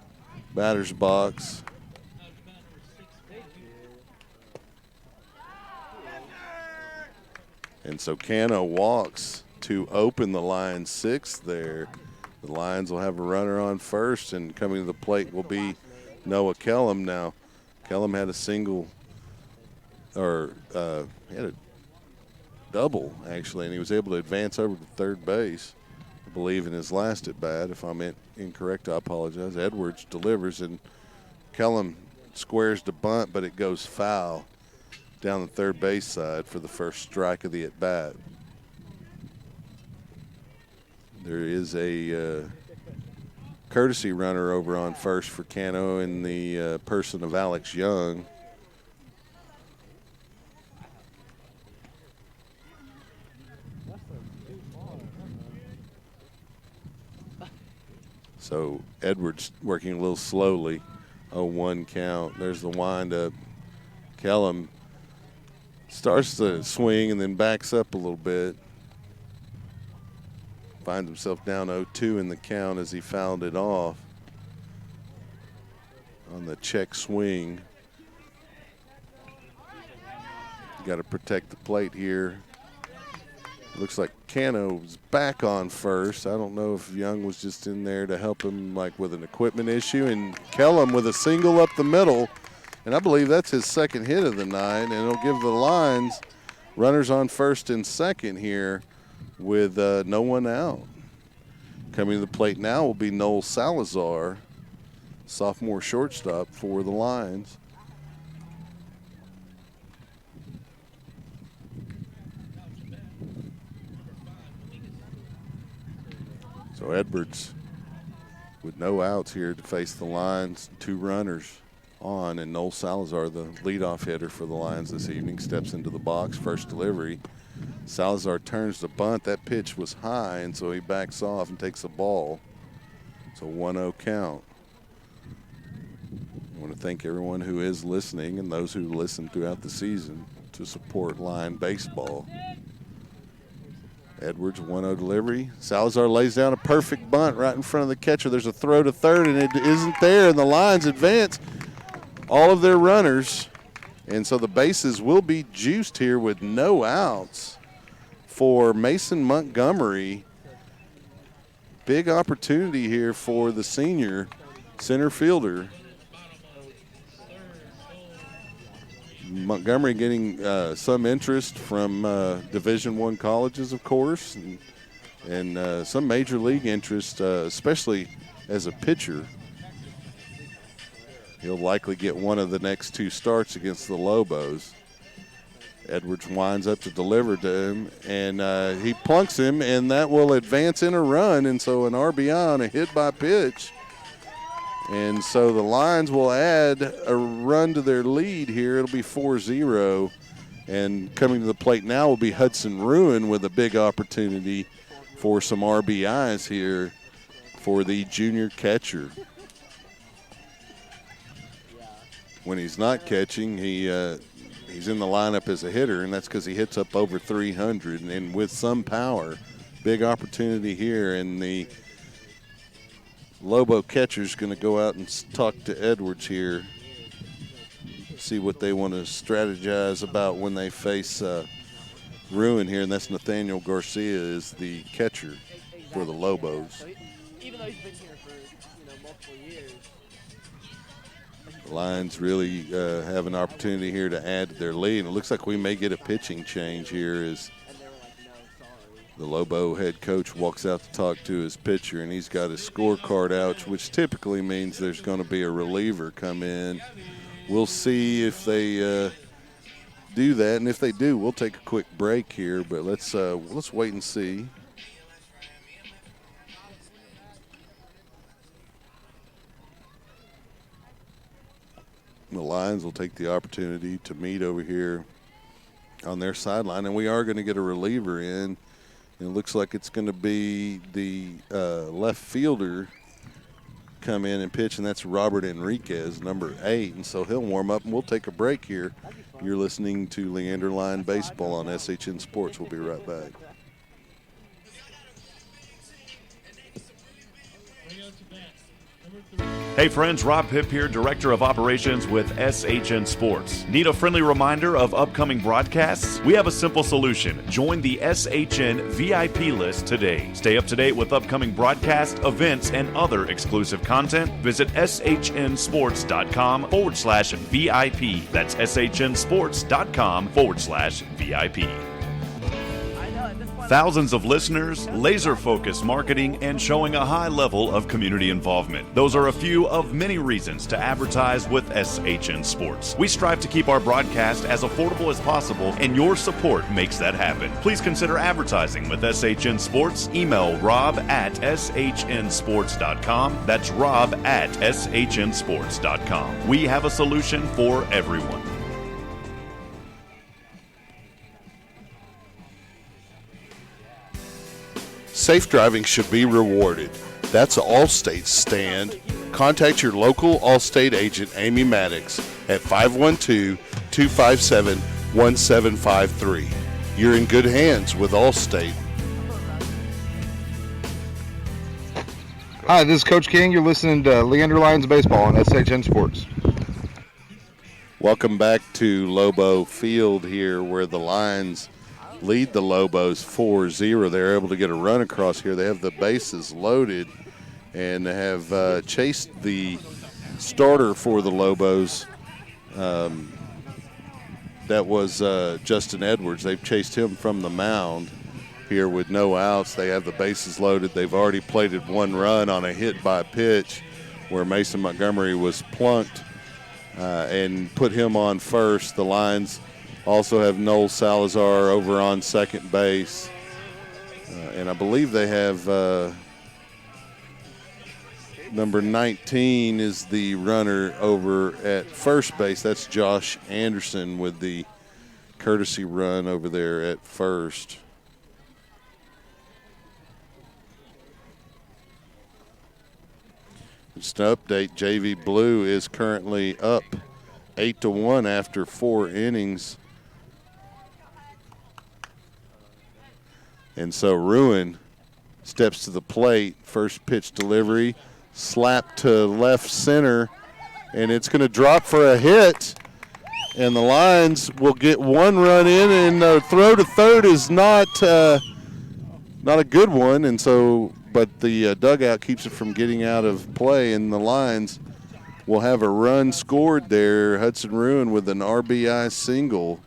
batter's box. And so Cano walks to open the Lions 6th there. The Lions will have a runner on first, and coming to the plate will be Noah Kellum. Now, Kellum had a single, or he had a double, actually, and he was able to advance over to third base, I believe, in his last at bat. If I'm incorrect, I apologize. Edwards delivers, and Kellum squares the bunt, but it goes foul down the third base side for the first strike of the at bat. There is a courtesy runner over on first for Cano in the person of Alex Young. So Edwards working a little slowly. 0-1 count. There's the windup. Kellum starts to swing and then backs up a little bit. Finds himself down 0-2 in the count as he fouled it off on the check swing. Got to protect the plate here. Looks like Cano's back on first. I don't know if Young was just in there to help him like with an equipment issue. And Kellum with a single up the middle. And I believe that's his second hit of the night. And it'll give the Lions runners on first and second here with no one out. Coming to the plate now will be Noel Salazar, sophomore shortstop for the Lions. So Edwards with no outs here to face the Lions. 2 runners on, and Noel Salazar, the leadoff hitter for the Lions this evening, steps into the box. First delivery. Salazar turns the bunt. That pitch was high, and so he backs off and takes the ball. It's a 1-0 count. I want to thank everyone who is listening and those who listen throughout the season to support Lion baseball. Edwards, 1-0 delivery. Salazar lays down a perfect bunt right in front of the catcher. There's a throw to third, and it isn't there, and the Lions advance all of their runners. And so the bases will be juiced here with no outs for Mason Montgomery. Big opportunity here for the senior center fielder. Montgomery getting some interest from Division I colleges, of course, and some major league interest, especially as a pitcher. He'll likely get one of the next 2 starts against the Lobos. Edwards winds up to deliver to him, and he plunks him, and that will advance in a run, and so an RBI on a hit by pitch. And so the Lions will add a run to their lead here. It'll be 4-0. And coming to the plate now will be Hudson Ruin with a big opportunity for some RBIs here for the junior catcher. When he's not catching, he's in the lineup as a hitter, and that's because he hits up over 300 and with some power. Big opportunity here, and the Lobo catcher's going to go out and talk to Edwards here, see what they want to strategize about when they face Ruin here, and that's Nathaniel Garcia is the catcher for the Lobos. Even though he's been here for multiple years. The Lions really have an opportunity here to add to their lead, and it looks like we may get a pitching change here as the Lobo head coach walks out to talk to his pitcher, and he's got his scorecard out, which typically means there's going to be a reliever come in. We'll see if they do that, and if they do, we'll take a quick break here. But let's wait and see. The Lions will take the opportunity to meet over here on their sideline, and we are going to get a reliever in. It looks like it's going to be the left fielder come in and pitch, and that's Robert Enriquez, number 8. And so he'll warm up, and we'll take a break here. You're listening to Leander Line Baseball on SHN Sports. We'll be right back. Hey friends, Rob Pip here, Director of Operations with SHN Sports. Need a friendly reminder of upcoming broadcasts? We have a simple solution. Join the SHN VIP list today. Stay up to date with upcoming broadcasts, events, and other exclusive content. Visit shnsports.com/VIP. That's shnsports.com/VIP. Thousands of listeners, laser-focused marketing, and showing a high level of community involvement. Those are a few of many reasons to advertise with SHN Sports. We strive to keep our broadcast as affordable as possible, and your support makes that happen. Please consider advertising with SHN Sports. Email rob@shnsports.com. That's rob@shnsports.com. We have a solution for everyone. Safe driving should be rewarded. That's Allstate's stand. Contact your local Allstate agent, Amy Maddox, at 512-257-1753. You're in good hands with Allstate. Hi, this is Coach King. You're listening to Leander Lions Baseball on SHN Sports. Welcome back to Lobo Field here, where the Lions lead the Lobos 4-0. They're able to get a run across here. They have the bases loaded and have chased the starter for the Lobos. That was Justin Edwards. They've chased him from the mound here with no outs. They have the bases loaded. They've already plated one run on a hit by pitch where Mason Montgomery was plunked and put him on first. The Lions also have Noel Salazar over on second base. And I believe they have number 19 is the runner over at first base. That's Josh Anderson with the courtesy run over there at first. Just an update, JV Blue is currently up 8-1 after 4 innings. And so Ruin steps to the plate. First pitch delivery, slap to left center, and it's going to drop for a hit. And the Lions will get one run in, and the throw to third is not a good one. And so, but the dugout keeps it from getting out of play, and the Lions will have a run scored there. Hudson Ruin with an RBI single.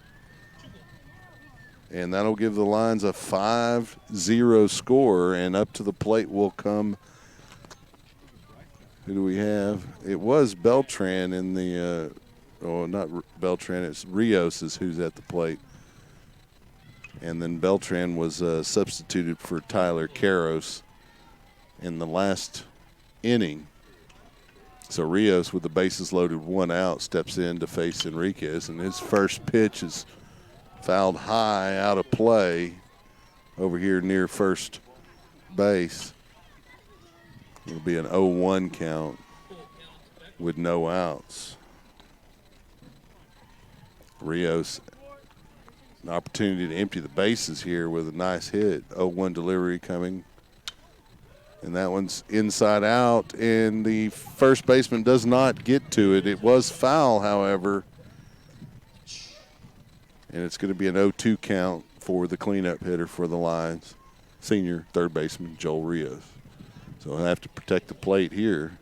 And that'll give the Lions a 5-0 score, and up to the plate will come, who do we have? It was Beltran in the, not Beltran, it's Rios is who's at the plate. And then Beltran was substituted for Tyler Karros in the last inning. So Rios, with the bases loaded, 1 out, steps in to face Enriquez, and his first pitch is fouled high out of play over here near first base. It'll be an 0-1 count with no outs. Rios, an opportunity to empty the bases here with a nice hit. 0-1 delivery coming. And that one's inside out, and the first baseman does not get to it. It was foul, however. And it's going to be an 0-2 count for the cleanup hitter for the Lions, senior third baseman Joel Rios. So he'll have to protect the plate here.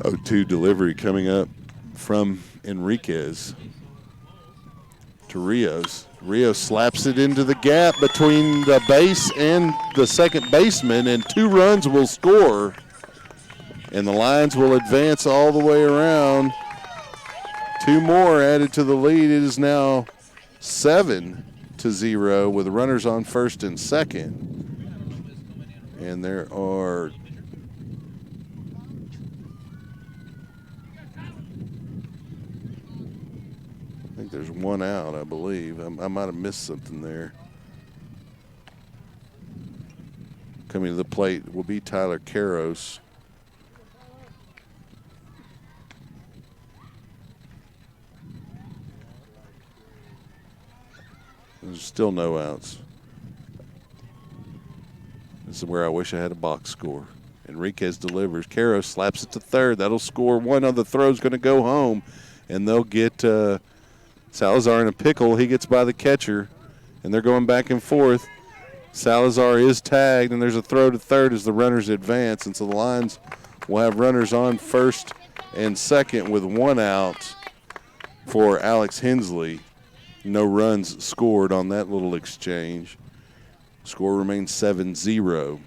(0-2) delivery coming up from Enriquez to Rios. Rios slaps it into the gap between the base and the second baseman, and 2 runs will score. And the Lions will advance all the way around. 2 more added to the lead. It is now 7-0 with runners on first and second. And there are think there's one out, I believe. I might have missed something there. Coming to the plate will be Tyler Karros. There's still no outs. This is where I wish I had a box score. Enriquez delivers. Karros slaps it to third. That'll score. One other throw's going to go home, and they'll get Salazar in a pickle. He gets by the catcher, and they're going back and forth. Salazar is tagged, and there's a throw to third as the runners advance, and so the Lions will have runners on first and second with one out for Alex Hensley. No runs scored on that little exchange. Score remains 7-0.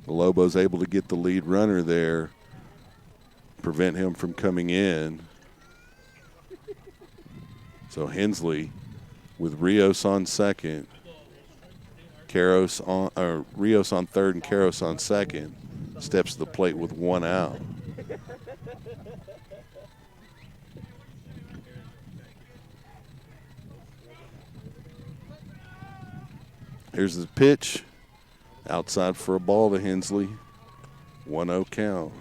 The Lobos able to get the lead runner there, prevent him from coming in. So Hensley with Rios on second, Rios on third and Karros on second, steps to the plate with one out. Here's the pitch. Outside for a ball to Hensley. 1-0 count.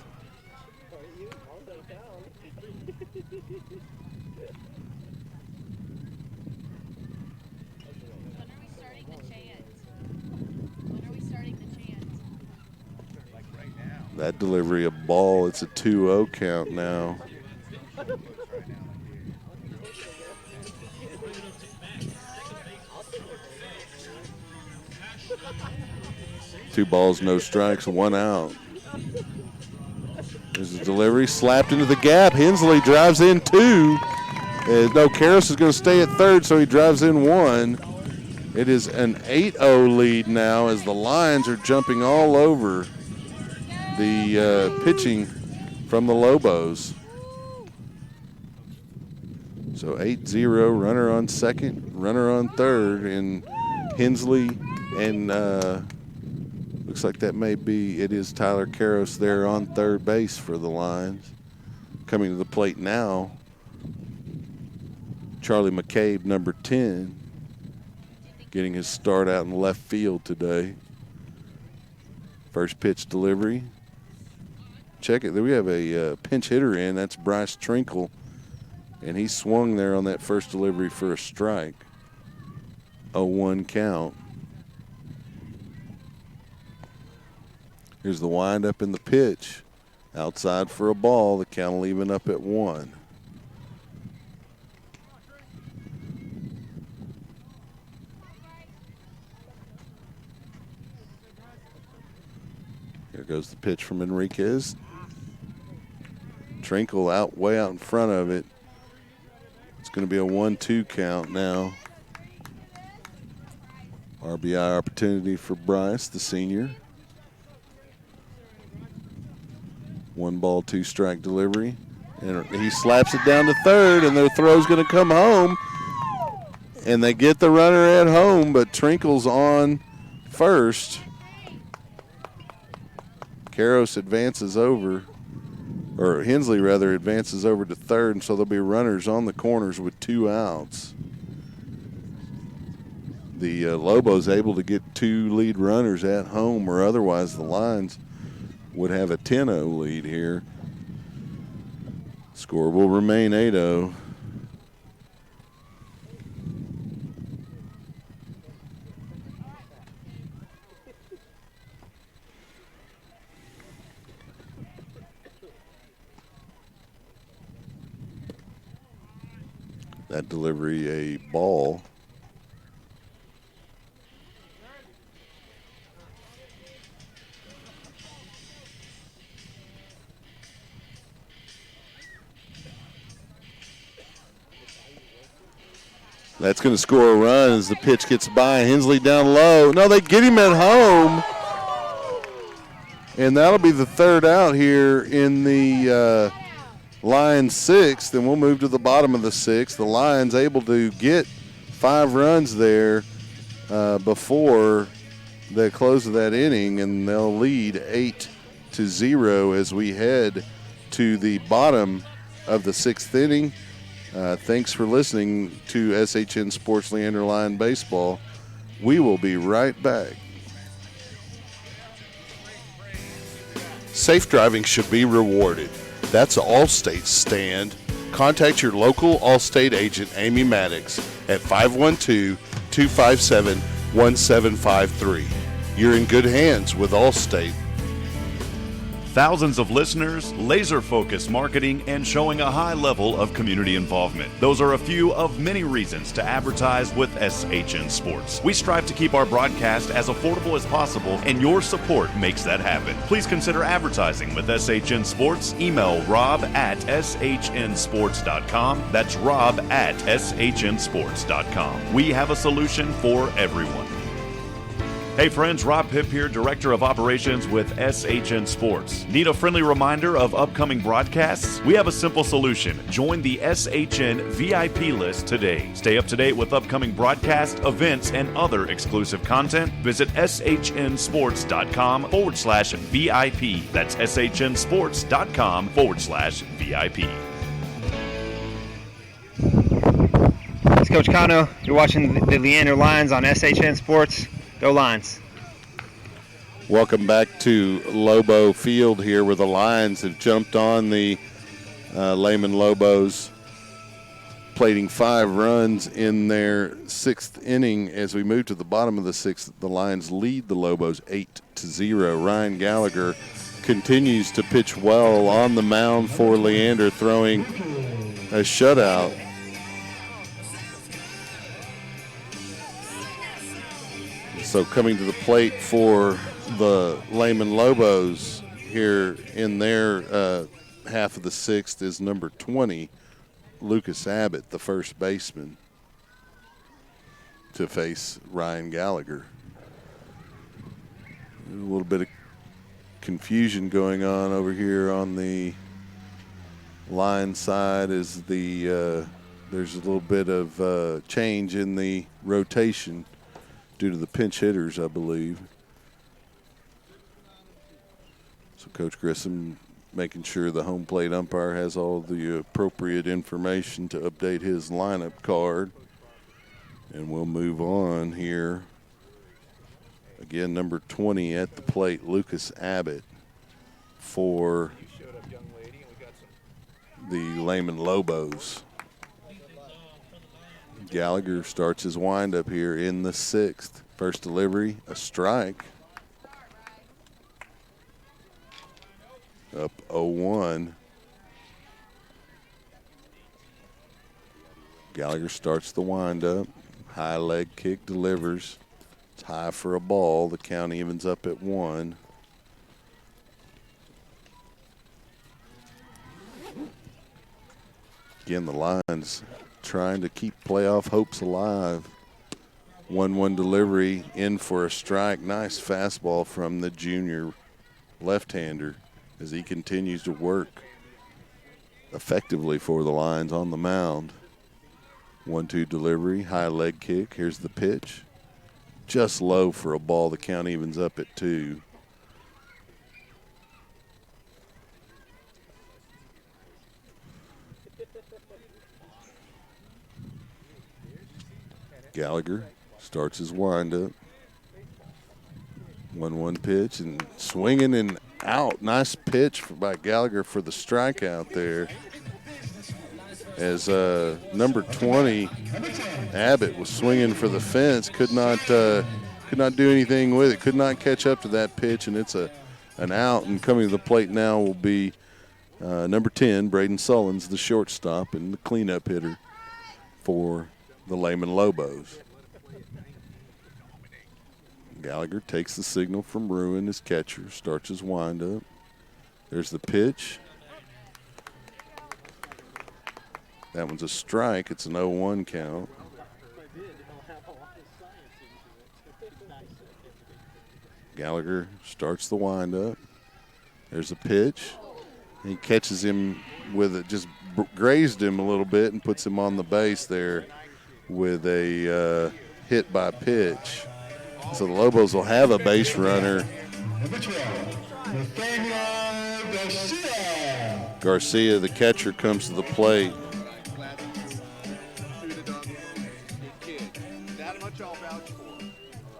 That delivery a ball. It's a 2-0 count now. Two balls, no strikes, one out. There's a delivery, slapped into the gap. Hensley drives in two. No, Karros is going to stay at third, so he drives in one. It is an 8-0 lead now as the Lions are jumping all over the pitching from the Lobos. So 8-0, runner on second, runner on third, and Hensley and looks like it is Tyler Karros there on third base for the Lions. Coming to the plate now, Charlie McCabe, number 10, getting his start out in left field today. First pitch delivery. Check it. We have a pinch hitter in. That's Bryce Trinkle, and he swung there on that first delivery for a strike. 0-1 count. Here's the windup in the pitch. Outside for a ball. The count will even up at 1. Here goes the pitch from Enriquez. Trinkle way out in front of it. It's going to be a 1-2 count now. RBI opportunity for Bryce, the senior. 1 ball, 2 strike delivery. And he slaps it down to third, and their throw's going to come home. And they get the runner at home, but Trinkle's on first. Karros advances over, or Hensley rather advances over to third, and so there'll be runners on the corners with 2 outs. The Lobos able to get 2 lead runners at home, or otherwise the Lions would have a 10-0 lead here. Score will remain 8-0. That delivery a ball. That's going to score a run as the pitch gets by. Hensley down low. No, they get him at home. And that'll be the third out here in the Lions' 6th. And we'll move to the bottom of the 6th. The Lions able to get 5 runs there before the close of that inning. And they'll lead 8-0 as we head to the bottom of the 6th inning. Thanks for listening to SHN Sports Leander Line Baseball. We will be right back. Safe driving should be rewarded. That's Allstate's stand. Contact your local Allstate agent, Amy Maddox, at 512-257-1753. You're in good hands with Allstate. Thousands of listeners, laser-focused marketing, and showing a high level of community involvement. Those are a few of many reasons to advertise with SHN Sports. We strive to keep our broadcast as affordable as possible, and your support makes that happen. Please consider advertising with SHN Sports. Email rob@shnsports.com. That's rob@shnsports.com. We have a solution for everyone. Hey friends, Rob Pip here, Director of Operations with SHN Sports. Need a friendly reminder of upcoming broadcasts? We have a simple solution. Join the SHN VIP list today. Stay up to date with upcoming broadcasts, events, and other exclusive content. Visit shnsports.com/VIP. That's shnsports.com/VIP. It's Coach Kano. You're watching the Leander Lions on SHN Sports. Go Lions. Welcome back to Lobo Field here, where the Lions have jumped on the Lehman Lobos, plating 5 runs in their 6th inning. As we move to the bottom of the 6th, the Lions lead the Lobos 8-0. Ryan Gallagher continues to pitch well on the mound for Leander, throwing a shutout. So coming to the plate for the Lehman Lobos here in their half of the 6th is number 20, Lucas Abbott, the first baseman, to face Ryan Gallagher. There's a little bit of confusion going on over here on the line side as there's a little bit of change in the rotation due to the pinch hitters, I believe. So Coach Grissom making sure the home plate umpire has all the appropriate information to update his lineup card. And we'll move on here. Again, number 20 at the plate, Lucas Abbott for the Lehman Lobos. Gallagher starts his windup here in the 6th. First delivery, a strike. Up 0-1. Gallagher starts the windup. High leg kick delivers. It's high for a ball. The count evens up at 1. Again, the Lions trying to keep playoff hopes alive. 1-1 delivery in for a strike. Nice fastball from the junior left-hander as he continues to work effectively for the Lions on the mound. 1-2 delivery, high leg kick. Here's the pitch. Just low for a ball. The count evens up at 2. Gallagher starts his windup. 1-1 pitch and swinging and out. Nice pitch by Gallagher for the strikeout there. As number 20, Abbott, was swinging for the fence, could not do anything with it. Could not catch up to that pitch, and it's an out. And coming to the plate now will be number 10, Braden Sullins, the shortstop and the cleanup hitter for the Lehman Lobos. Gallagher takes the signal from Ruin, his catcher, starts his windup. There's the pitch. That one's a strike. It's an 0-1 count. Gallagher starts the windup. There's a pitch. He catches him with it, just grazed him a little bit and puts him on the base there with a hit by pitch. So the Lobos will have a base runner. Garcia, the catcher, comes to the plate. which I'll vouch for. All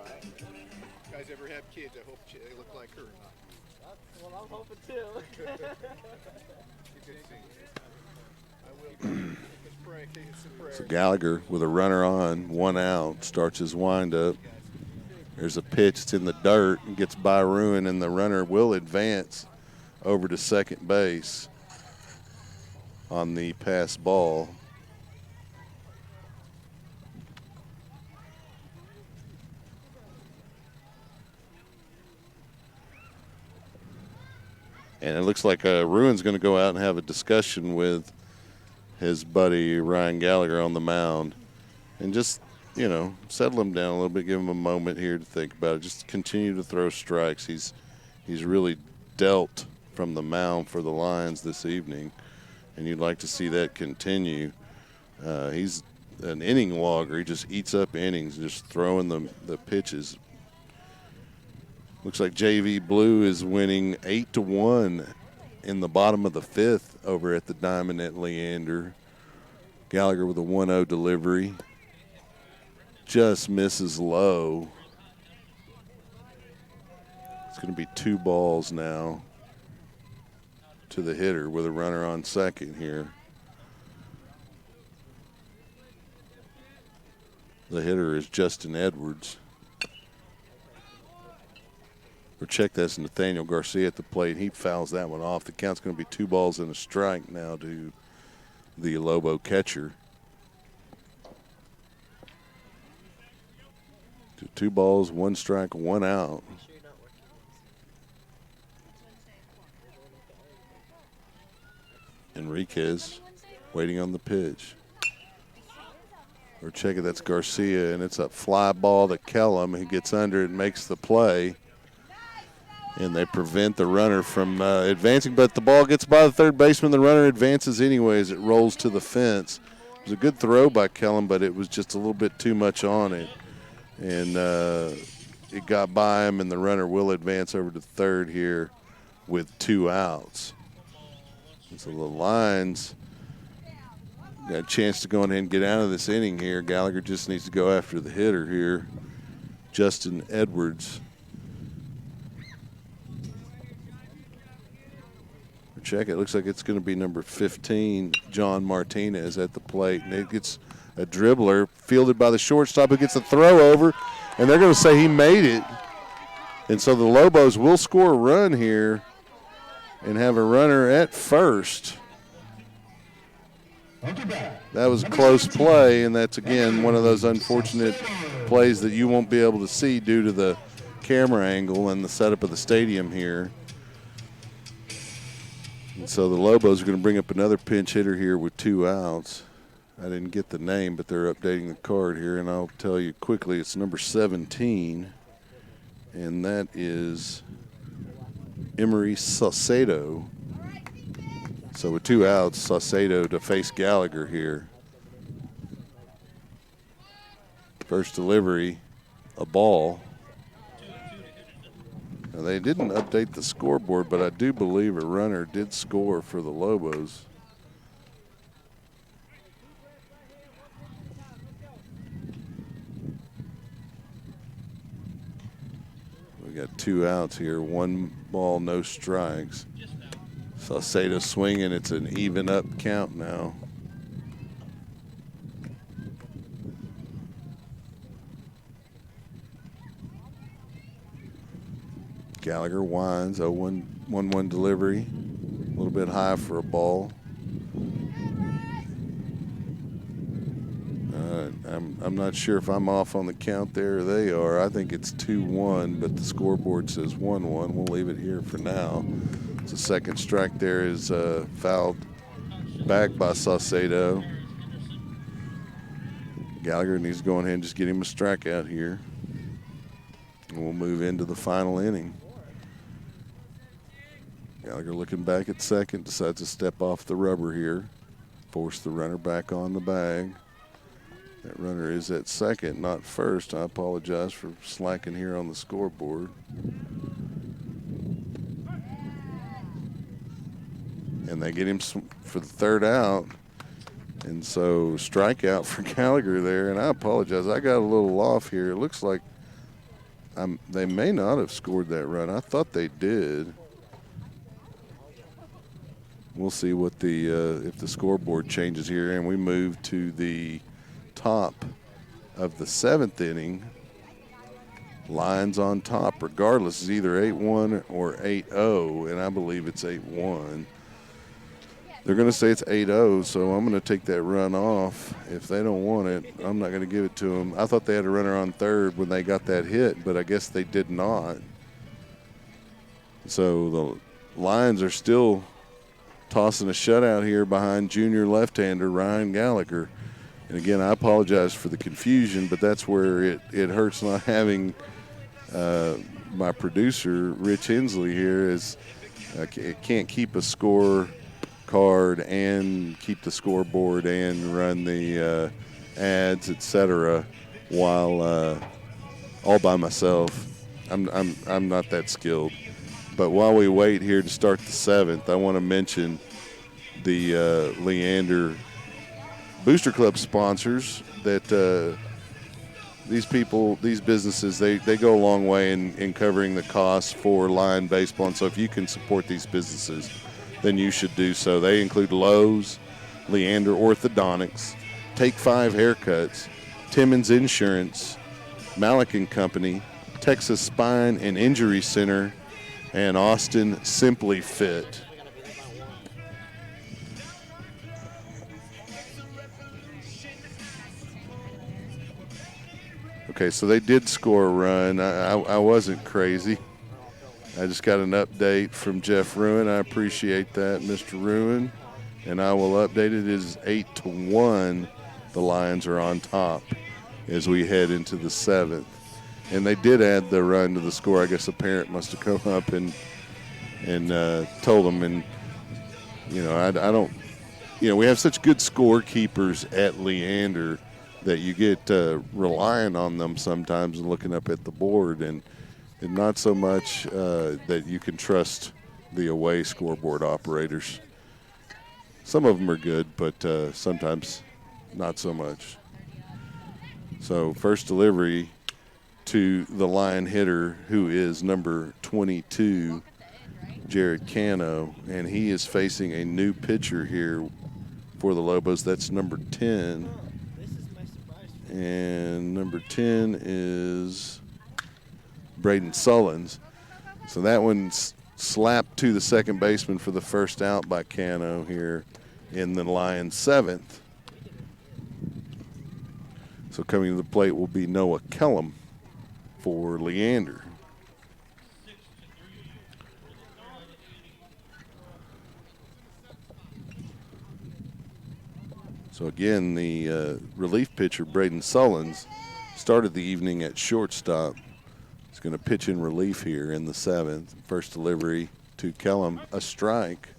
right. You guys ever have kids? I hope they look like her. Well, I'm hoping too. You can see. I will. Let's pray. Take us to prayer. So Gallagher with a runner on, 1 out, starts his windup. There's a pitch. It's in the dirt and gets by Ruin, and the runner will advance over to second base on the pass ball. And it looks like Ruin's going to go out and have a discussion with his buddy Ryan Gallagher on the mound and just, settle him down a little bit, give him a moment here to think about it. Just continue to throw strikes. He's really dealt from the mound for the Lions this evening, and you'd like to see that continue. He's an inning logger. He just eats up innings, just throwing the pitches. Looks like JV Blue is winning 8-1 in the bottom of the 5th over at the Diamond at Leander. Gallagher with a 1-0 delivery. Just misses low. It's going to be 2 balls now to the hitter with a runner on second here. The hitter is Justin Edwards. Or check this, Nathaniel Garcia at the plate. He fouls that one off. The count's going to be 2 balls and a strike now to the Lobo catcher. 2 balls, 1 strike, 1 out. Enriquez waiting on the pitch. Or check it, that's Garcia, and it's a fly ball to Kellum. He gets under it and makes the play. And they prevent the runner from advancing, but the ball gets by the third baseman. The runner advances anyways. It rolls to the fence. It was a good throw by Kellum, but it was just a little bit too much on it. And it got by him, and the runner will advance over to third here with 2 outs. And so the Lions got a chance to go ahead and get out of this inning here. Gallagher just needs to go after the hitter here, Justin Edwards. Check it. Looks like it's going to be number 15, John Martinez, at the plate. And it gets a dribbler fielded by the shortstop who gets a throw over, and they're going to say he made it. And so the Lobos will score a run here and have a runner at first. That was a close play, and that's, again, one of those unfortunate plays that you won't be able to see due to the camera angle and the setup of the stadium here. And so the Lobos are going to bring up another pinch hitter here with 2 outs. I didn't get the name, but they're updating the card here, and I'll tell you quickly it's number 17, and that is Emery Saucedo. So with 2 outs, Saucedo to face Gallagher here. First delivery, a ball. Now, they didn't update the scoreboard, but I do believe a runner did score for the Lobos. We got 2 outs here, 1 ball, no strikes. Saucedo swinging, it's an even up count now. Gallagher winds, 0-1 delivery, a little bit high for a ball. I'm not sure if I'm off on the count there or they are. I think it's 2-1, but the scoreboard says 1-1. We'll leave it here for now. The second strike there is fouled back by Saucedo. Gallagher needs to go ahead and just get him a strikeout here. And we'll move into the final inning. Gallagher looking back at second, decides to step off the rubber here, force the runner back on the bag. That runner is at second, not first. I apologize for slacking here on the scoreboard. And they get him for the third out. And so strikeout for Gallagher there, and I apologize. I got a little off here. It looks like they may not have scored that run. I thought they did. We'll see what if the scoreboard changes here, and we move to the top of the 7th inning. Lions on top, regardless, is either 8-1 or 8-0, and I believe it's 8-1. They're going to say it's 8-0, so I'm going to take that run off. If they don't want it, I'm not going to give it to them. I thought they had a runner on third when they got that hit, but I guess they did not. So the Lions are still tossing a shutout here behind junior left-hander Ryan Gallagher. And again, I apologize for the confusion, but that's where it hurts not having my producer, Rich Hensley, here, is can't keep a score card and keep the scoreboard and run the ads, etc., while all by myself. I'm not that skilled. But while we wait here to start the 7th, I want to mention the Leander Booster Club sponsors that these businesses, they go a long way in covering the costs for Lion baseball. And so if you can support these businesses, then you should do so. They include Lowe's, Leander Orthodontics, Take 5 Haircuts, Timmons Insurance, Malik & Company, Texas Spine and Injury Center, and Austin Simply Fit. Okay, so they did score a run. I wasn't crazy. I just got an update from Jeff Ruin. I appreciate that, Mr. Ruin. And I will update it. It is 8-1. The Lions are on top as we head into the 7th. And they did add the run to the score. I guess a parent must have come up and told them. And, I don't, we have such good scorekeepers at Leander that you get relying on them sometimes and looking up at the board. And not so much that you can trust the away scoreboard operators. Some of them are good, but sometimes not so much. So first delivery to the Lion hitter, who is number 22, Jared Cano, and he is facing a new pitcher here for the Lobos. That's number 10. And number 10 is Braden Sullins. So that one's slapped to the second baseman for the first out by Cano here in the Lions 7th. So coming to the plate will be Noah Kellum for Leander. So again, the relief pitcher, Braden Sullins, started the evening at shortstop. He's going to pitch in relief here in the 7th. First delivery to Kellum, a strike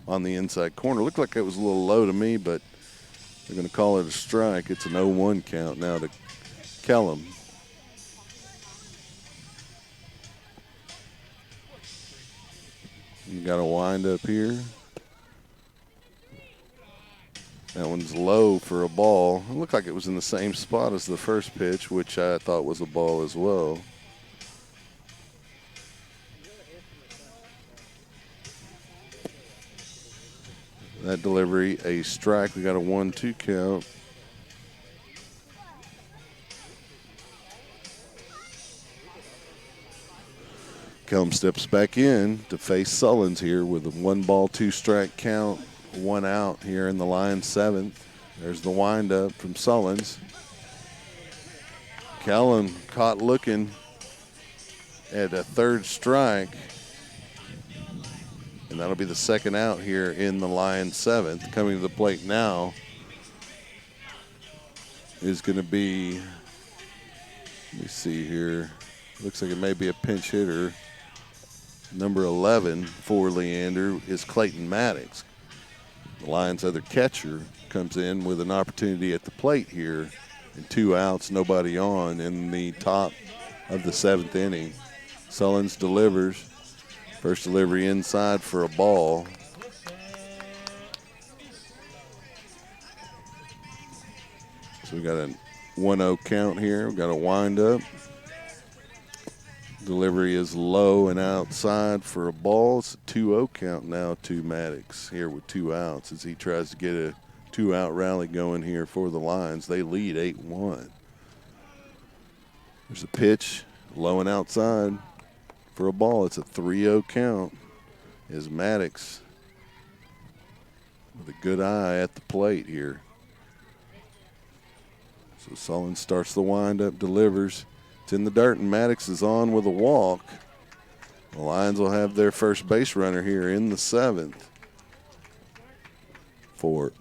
on the inside corner. Looked like it was a little low to me, but they're going to call it a strike. It's an 0-1 count now to Kellum. You got a wind up here. That one's low for a ball. It looked like it was in the same spot as the first pitch, which I thought was a ball as well. That delivery, a strike. We got a 1-2 count. Kellum steps back in to face Sullins here with a 1-ball, 2-strike count, 1 out here in the Lions 7th. There's the windup from Sullins. Kellum caught looking at a 3rd strike. And that'll be the 2nd out here in the Lions 7th. Coming to the plate now is going to be, let me see here. Looks like it may be a pinch hitter. Number 11 for Leander is Clayton Maddox. The Lions' other catcher comes in with an opportunity at the plate here. And 2 outs, nobody on in the top of the 7th inning. Sullins delivers. First delivery inside for a ball. So we got a 1-0 count here. We got a windup. Delivery is low and outside for a ball. It's a 2-0 count now to Maddox here with 2 outs as he tries to get a 2-out rally going here for the Lions. They lead 8-1. There's a pitch, low and outside for a ball. It's a 3-0 count as Maddox with a good eye at the plate here. So Sullen starts the windup, delivers. It's in the dirt, and Maddox is on with a walk. The Lions will have their first base runner here in the 7th. For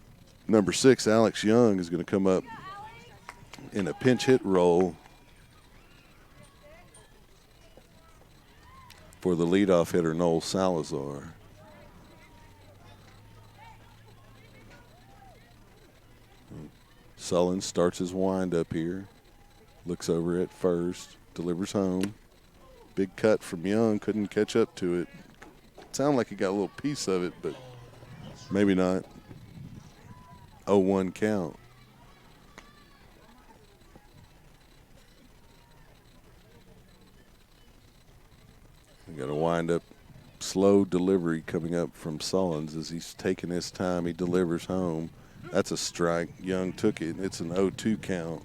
number 6, Alex Young is going to come up in a pinch hit role for the leadoff hitter, Noel Salazar. Sullen starts his windup here. Looks over at first, delivers home. Big cut from Young, couldn't catch up to it. Sounded like he got a little piece of it, but maybe not. 0-1 count. We got a windup, slow delivery coming up from Sullins as he's taking his time. He delivers home. That's a strike. Young took it. It's an 0-2 count.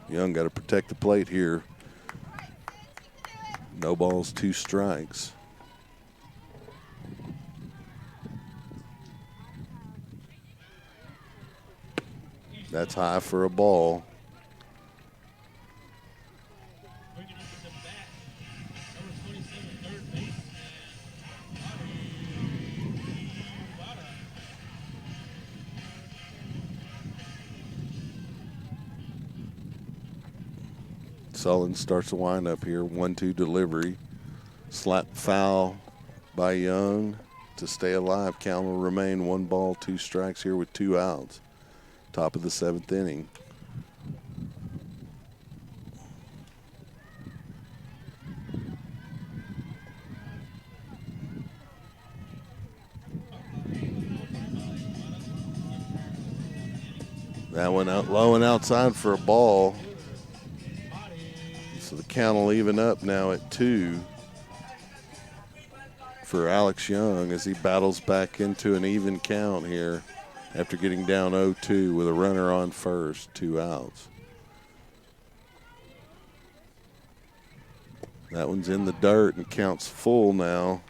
Young got to protect the plate here. No balls, 2 strikes. That's high for a ball. Sullen starts the windup here. 1-2 delivery. Slap foul by Young to stay alive. Count will remain 1 ball, 2 strikes here with 2 outs. Top of the 7th inning. That one out low and outside for a ball. So the count will even up now at 2 for Alex Young as he battles back into an even count here after getting down 0-2 with a runner on first, 2 outs. That one's in the dirt and counts full now.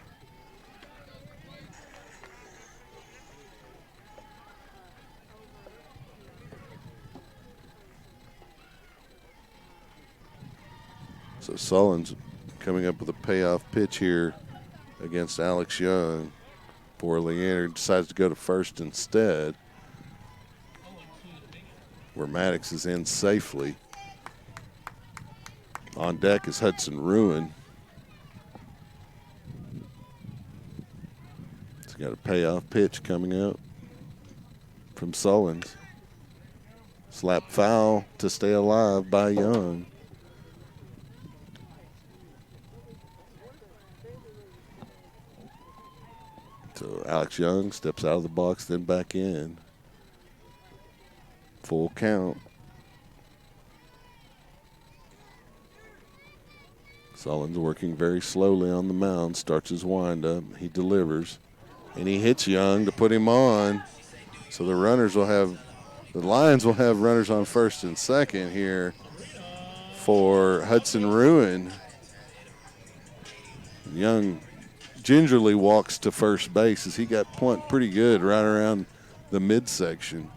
So Sullen's coming up with a payoff pitch here against Alex Young. For Leander decides to go to first instead, where Maddox is in safely. On deck is Hudson Ruin. He's got a payoff pitch coming up from Sullins. Slap foul to stay alive by Young. So Alex Young steps out of the box, then back in. Full count. Sullins working very slowly on the mound, starts his windup. He delivers, and he hits Young to put him on. So the Lions will have runners on first and second here for Hudson Ruin. Young gingerly walks to first base as he got plunked pretty good right around the midsection.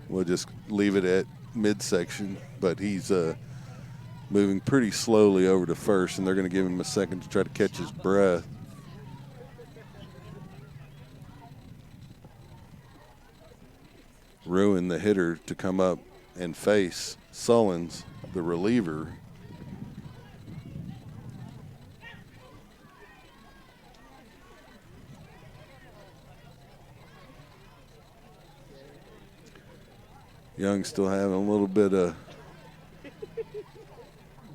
We'll just leave it at midsection, but he's moving pretty slowly over to first, and they're going to give him a second to try to catch his breath. Ruin, the hitter, to come up and face Sullins, the reliever. Young still having a little bit of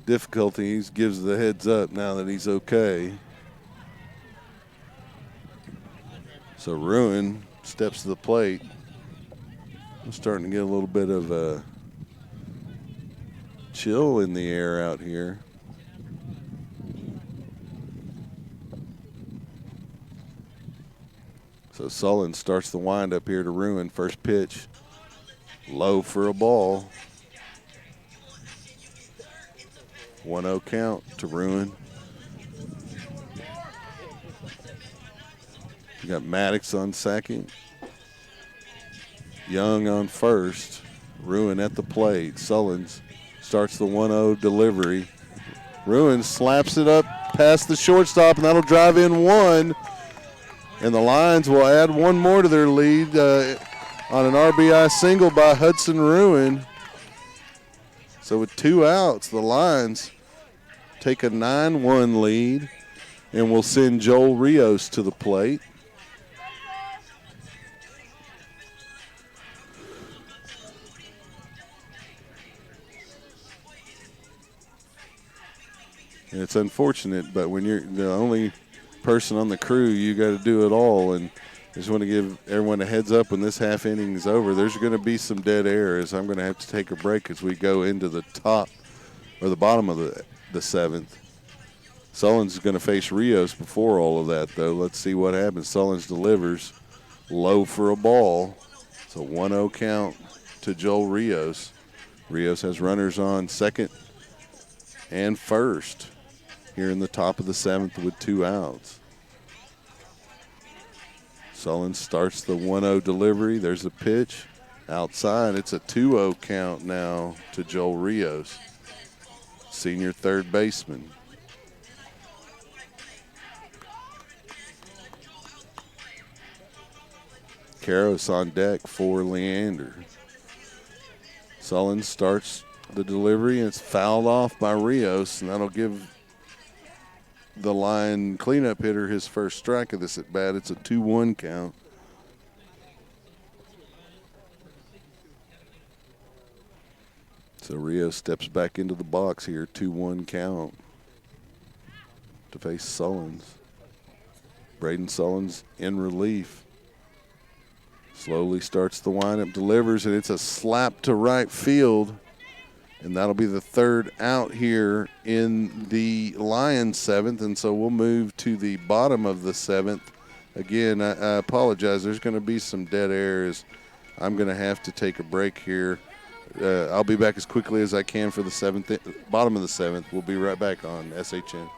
difficulty. He gives the heads up now that he's okay. So Ruin steps to the plate. I'm starting to get a little bit of a chill in the air out here. So Sullen starts the windup here to Ruin. First pitch, low for a ball. 1-0 count to Ruin. You got Maddox on second. Young on first. Ruin at the plate. Sullins starts the 1-0 delivery. Ruin slaps it up past the shortstop, and that'll drive in one. And the Lions will add one more to their lead on an RBI single by Hudson Ruin. So with 2 outs, the Lions take a 9-1 lead, and will send Joel Rios to the plate. And it's unfortunate, but when you're the only person on the crew, you got to do it all. And I just want to give everyone a heads up when this half inning is over. There's going to be some dead air as I'm going to have to take a break as we go into the top or the bottom of the 7th. Sullins is going to face Rios before all of that, though. Let's see what happens. Sullins delivers low for a ball. It's a 1-0 count to Joel Rios. Rios has runners on second and first here in the top of the 7th with 2 outs. Sullins starts the 1-0 delivery. There's a pitch outside. It's a 2-0 count now to Joel Rios, senior third baseman. Karros on deck for Leander. Sullins starts the delivery, and it's fouled off by Rios, and that'll give the line cleanup hitter his first strike of this at bat. It's a 2-1 count. So Rios steps back into the box here, 2-1 count to face Sullins. Braden Sullins in relief. Slowly starts the windup, delivers, and it's a slap to right field. And that'll be the 3rd out here in the Lions 7th. And so we'll move to the bottom of the 7th. Again, I apologize. There's going to be some dead air as I'm going to have to take a break here. I'll be back as quickly as I can for the bottom of the 7th. We'll be right back on SHN.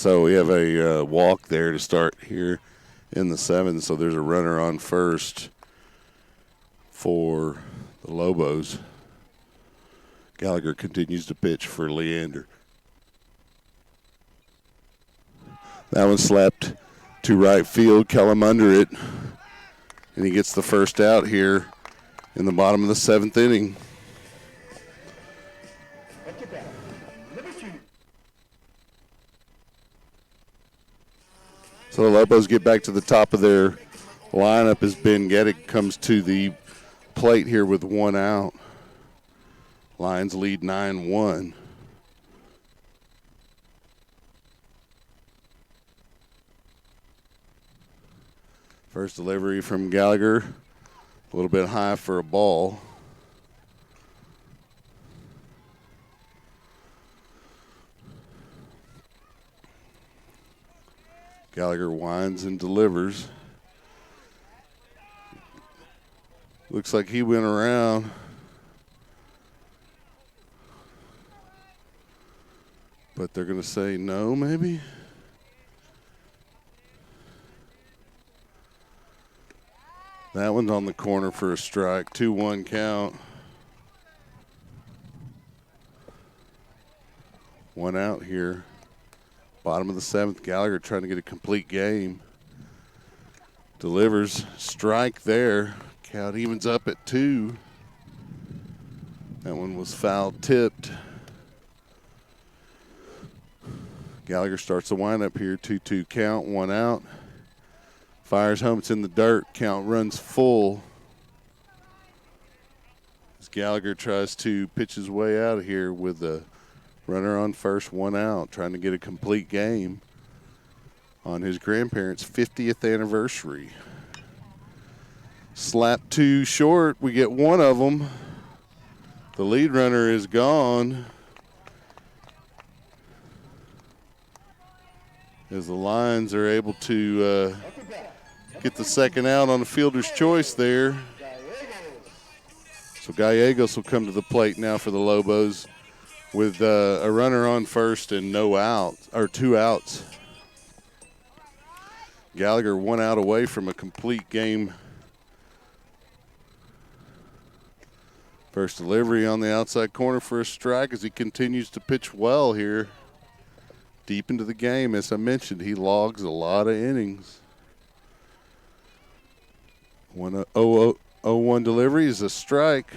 So we have a walk there to start here in the 7th. So there's a runner on first for the Lobos. Gallagher continues to pitch for Leander. That one slapped to right field. Kellum under it. And he gets the first out here in the bottom of the 7th inning. So the Lobos get back to the top of their lineup as Ben Gettig comes to the plate here with one out. Lions lead 9-1. First delivery from Gallagher, a little bit high for a ball. Gallagher winds and delivers. Looks like he went around. But they're going to say no, maybe? That one's on the corner for a strike. 2-1 count. One out here. Bottom of the 7th, Gallagher trying to get a complete game. Delivers, strike there. Count evens up at 2. That one was foul tipped. Gallagher starts the windup here. 2-2 count, one out. Fires home, it's in the dirt. Count runs full. As Gallagher tries to pitch his way out of here with a runner on first, one out, trying to get a complete game on his grandparents' 50th anniversary. Slap two short, we get one of them. The lead runner is gone. As the Lions are able to get the second out on the fielder's choice there. So Gallegos will come to the plate now for the Lobos with a runner on first and no out, or 2 outs. Gallagher 1 out away from a complete game. First delivery on the outside corner for a strike as he continues to pitch well here deep into the game. As I mentioned, he logs a lot of innings. 1-0-1 delivery is a strike.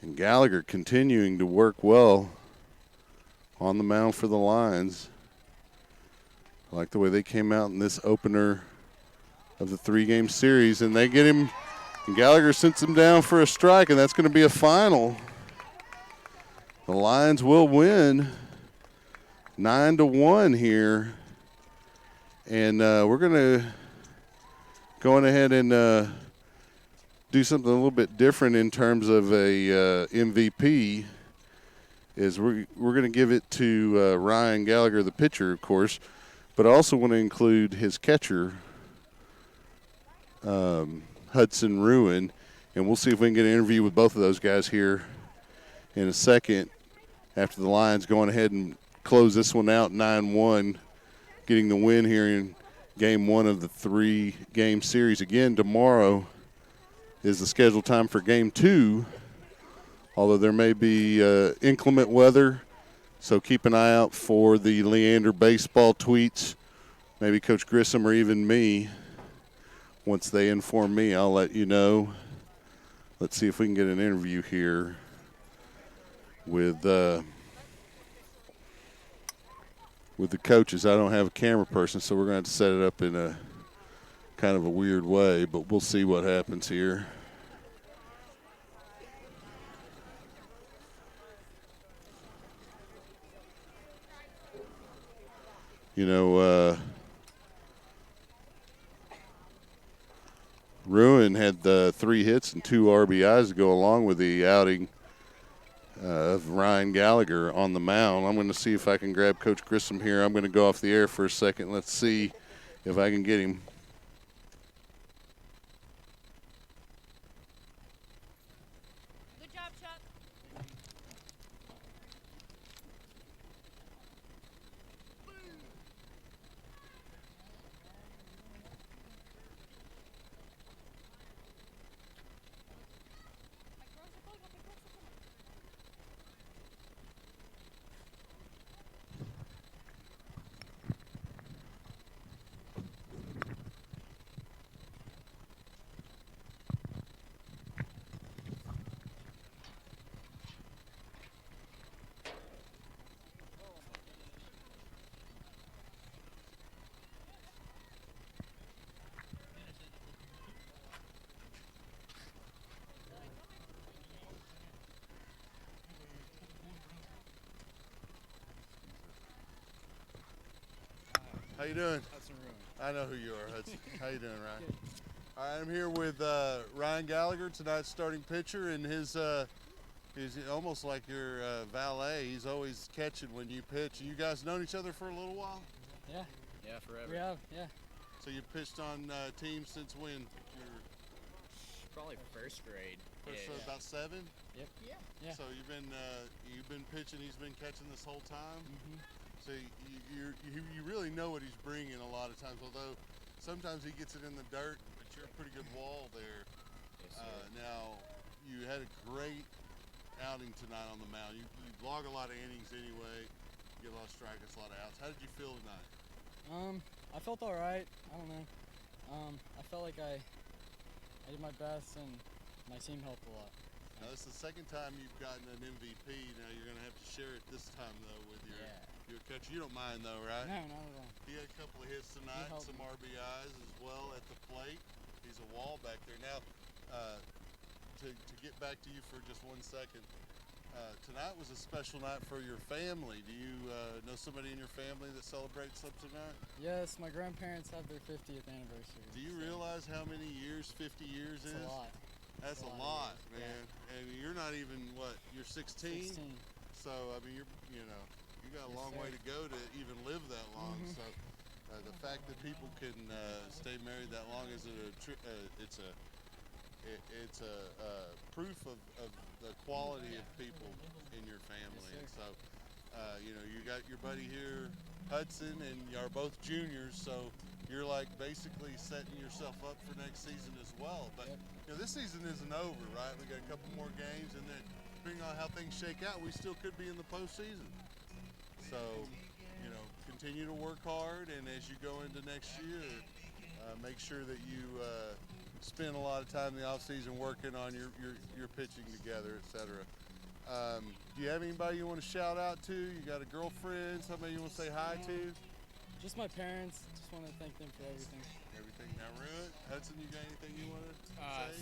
And Gallagher continuing to work well on the mound for the Lions. I like the way they came out in this opener of the 3-game series, and they get him, and Gallagher sends him down for a strike, and that's going to be a final. The Lions will win 9-1 here, and we're going to go on ahead and do something a little bit different in terms of a MVP. Is we're going to give it to Ryan Gallagher, the pitcher, of course, but I also want to include his catcher, Hudson Ruin, and we'll see if we can get an interview with both of those guys here in a second after the Lions going ahead and close this one out 9-1, getting the win here in game 1 of the 3-game series. Again, tomorrow is the scheduled time for game 2, although there may be inclement weather, so keep an eye out for the Leander baseball tweets, maybe Coach Grissom or even me. Once they inform me, I'll let you know. Let's see if we can get an interview here with the coaches. I don't have a camera person, so we're going to have to set it up in a kind of a weird way, but we'll see what happens here. You know, Ruin had the 3 hits and 2 RBIs to go along with the outing of Ryan Gallagher on the mound. I'm going to see if I can grab Coach Grissom here. I'm going to go off the air for a second. Let's see if I can get him. Good job, Chuck. How you doing? Hudson Ruin. I know who you are, Hudson. How you doing, Ryan? All right, I'm here with Ryan Gallagher, tonight's starting pitcher, and he's almost like your valet. He's always catching when you pitch. You guys known each other for a little while? Yeah. Yeah, forever. We have, yeah. So you pitched on teams since when? Probably first grade. So about 7? Yep. Yeah. So you've been pitching. He's been catching this whole time. Mm-hmm. So you really know what he's bringing a lot of times. Although sometimes he gets it in the dirt, but you're a pretty good wall there. Yes, sir. Now you had a great outing tonight on the mound. You log a lot of innings anyway. You get a lot of strikeouts, a lot of outs. How did you feel tonight? I felt all right. I don't know. I felt like I did my best, and my team helped a lot. Now, this is the second time you've gotten an MVP. Now you're going to have to share it this time, though, with your catcher. You don't mind, though, right? No, not at all. He had a couple of hits tonight, some RBIs as well at the plate. He's a wall back there. Now, to get back to you for just 1 second, tonight was a special night for your family. Do you know somebody in your family that celebrates up tonight? Yes, my grandparents have their 50th anniversary. Do you realize how many years 50 years is? It's a lot. That's a lot, man. Yeah. And you're not even, what, you're 16? 16. So, I mean, you got a long way to go to even live that long. Mm-hmm. So, the fact that people can stay married that long is it's a proof of the quality of people in your family. Yes, and so, you got your buddy here, Hudson, and you are both juniors. So, you're like basically setting yourself up for next season as well. But this season isn't over, right? We got a couple more games, and then depending on how things shake out, we still could be in the postseason. So, continue to work hard, and as you go into next year, make sure that you spend a lot of time in the off season working on your pitching together, etc. Do you have anybody you want to shout out to? You got a girlfriend? Somebody you want to say hi to? Just my parents. Just want to thank them for everything. Everything. Now, Ruin, Hudson, you got anything you want to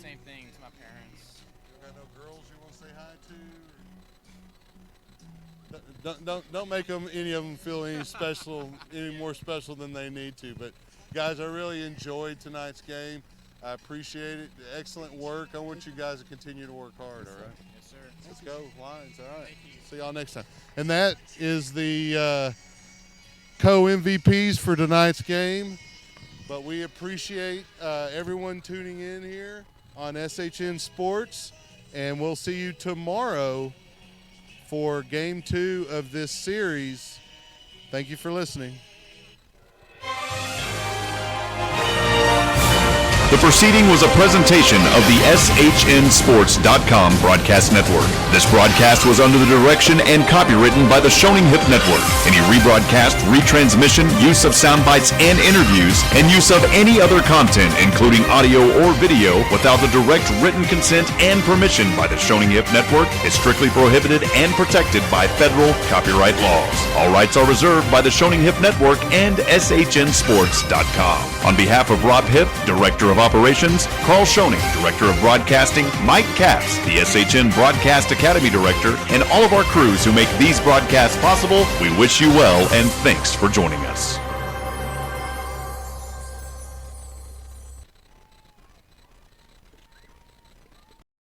say? Same thing to my parents. You got no girls you want to say hi to? Don't make any of them feel any more special than they need to. But guys, I really enjoyed tonight's game. I appreciate it. Excellent work. I want you guys to continue to work hard. All right. Yes, sir. Let's go, Lions. All right. See y'all next time. And that is the co-MVPs for tonight's game. But we appreciate everyone tuning in here on SHN Sports, and we'll see you tomorrow for Game 2 of this series. Thank you for listening. The proceeding was a presentation of the SHNSports.com broadcast network. This broadcast was under the direction and copywritten by the Shoning Hip Network. Any rebroadcast, retransmission, use of sound bites and interviews, and use of any other content, including audio or video, without the direct written consent and permission by the Shoning Hip Network is strictly prohibited and protected by federal copyright laws. All rights are reserved by the Shoning Hip Network and SHNSports.com. On behalf of Rob Hip, Director of Operations, Carl Shoning, Director of Broadcasting, Mike Capps, the SHN Broadcast Academy Director, and all of our crews who make these broadcasts possible, we wish you well and thanks for joining us.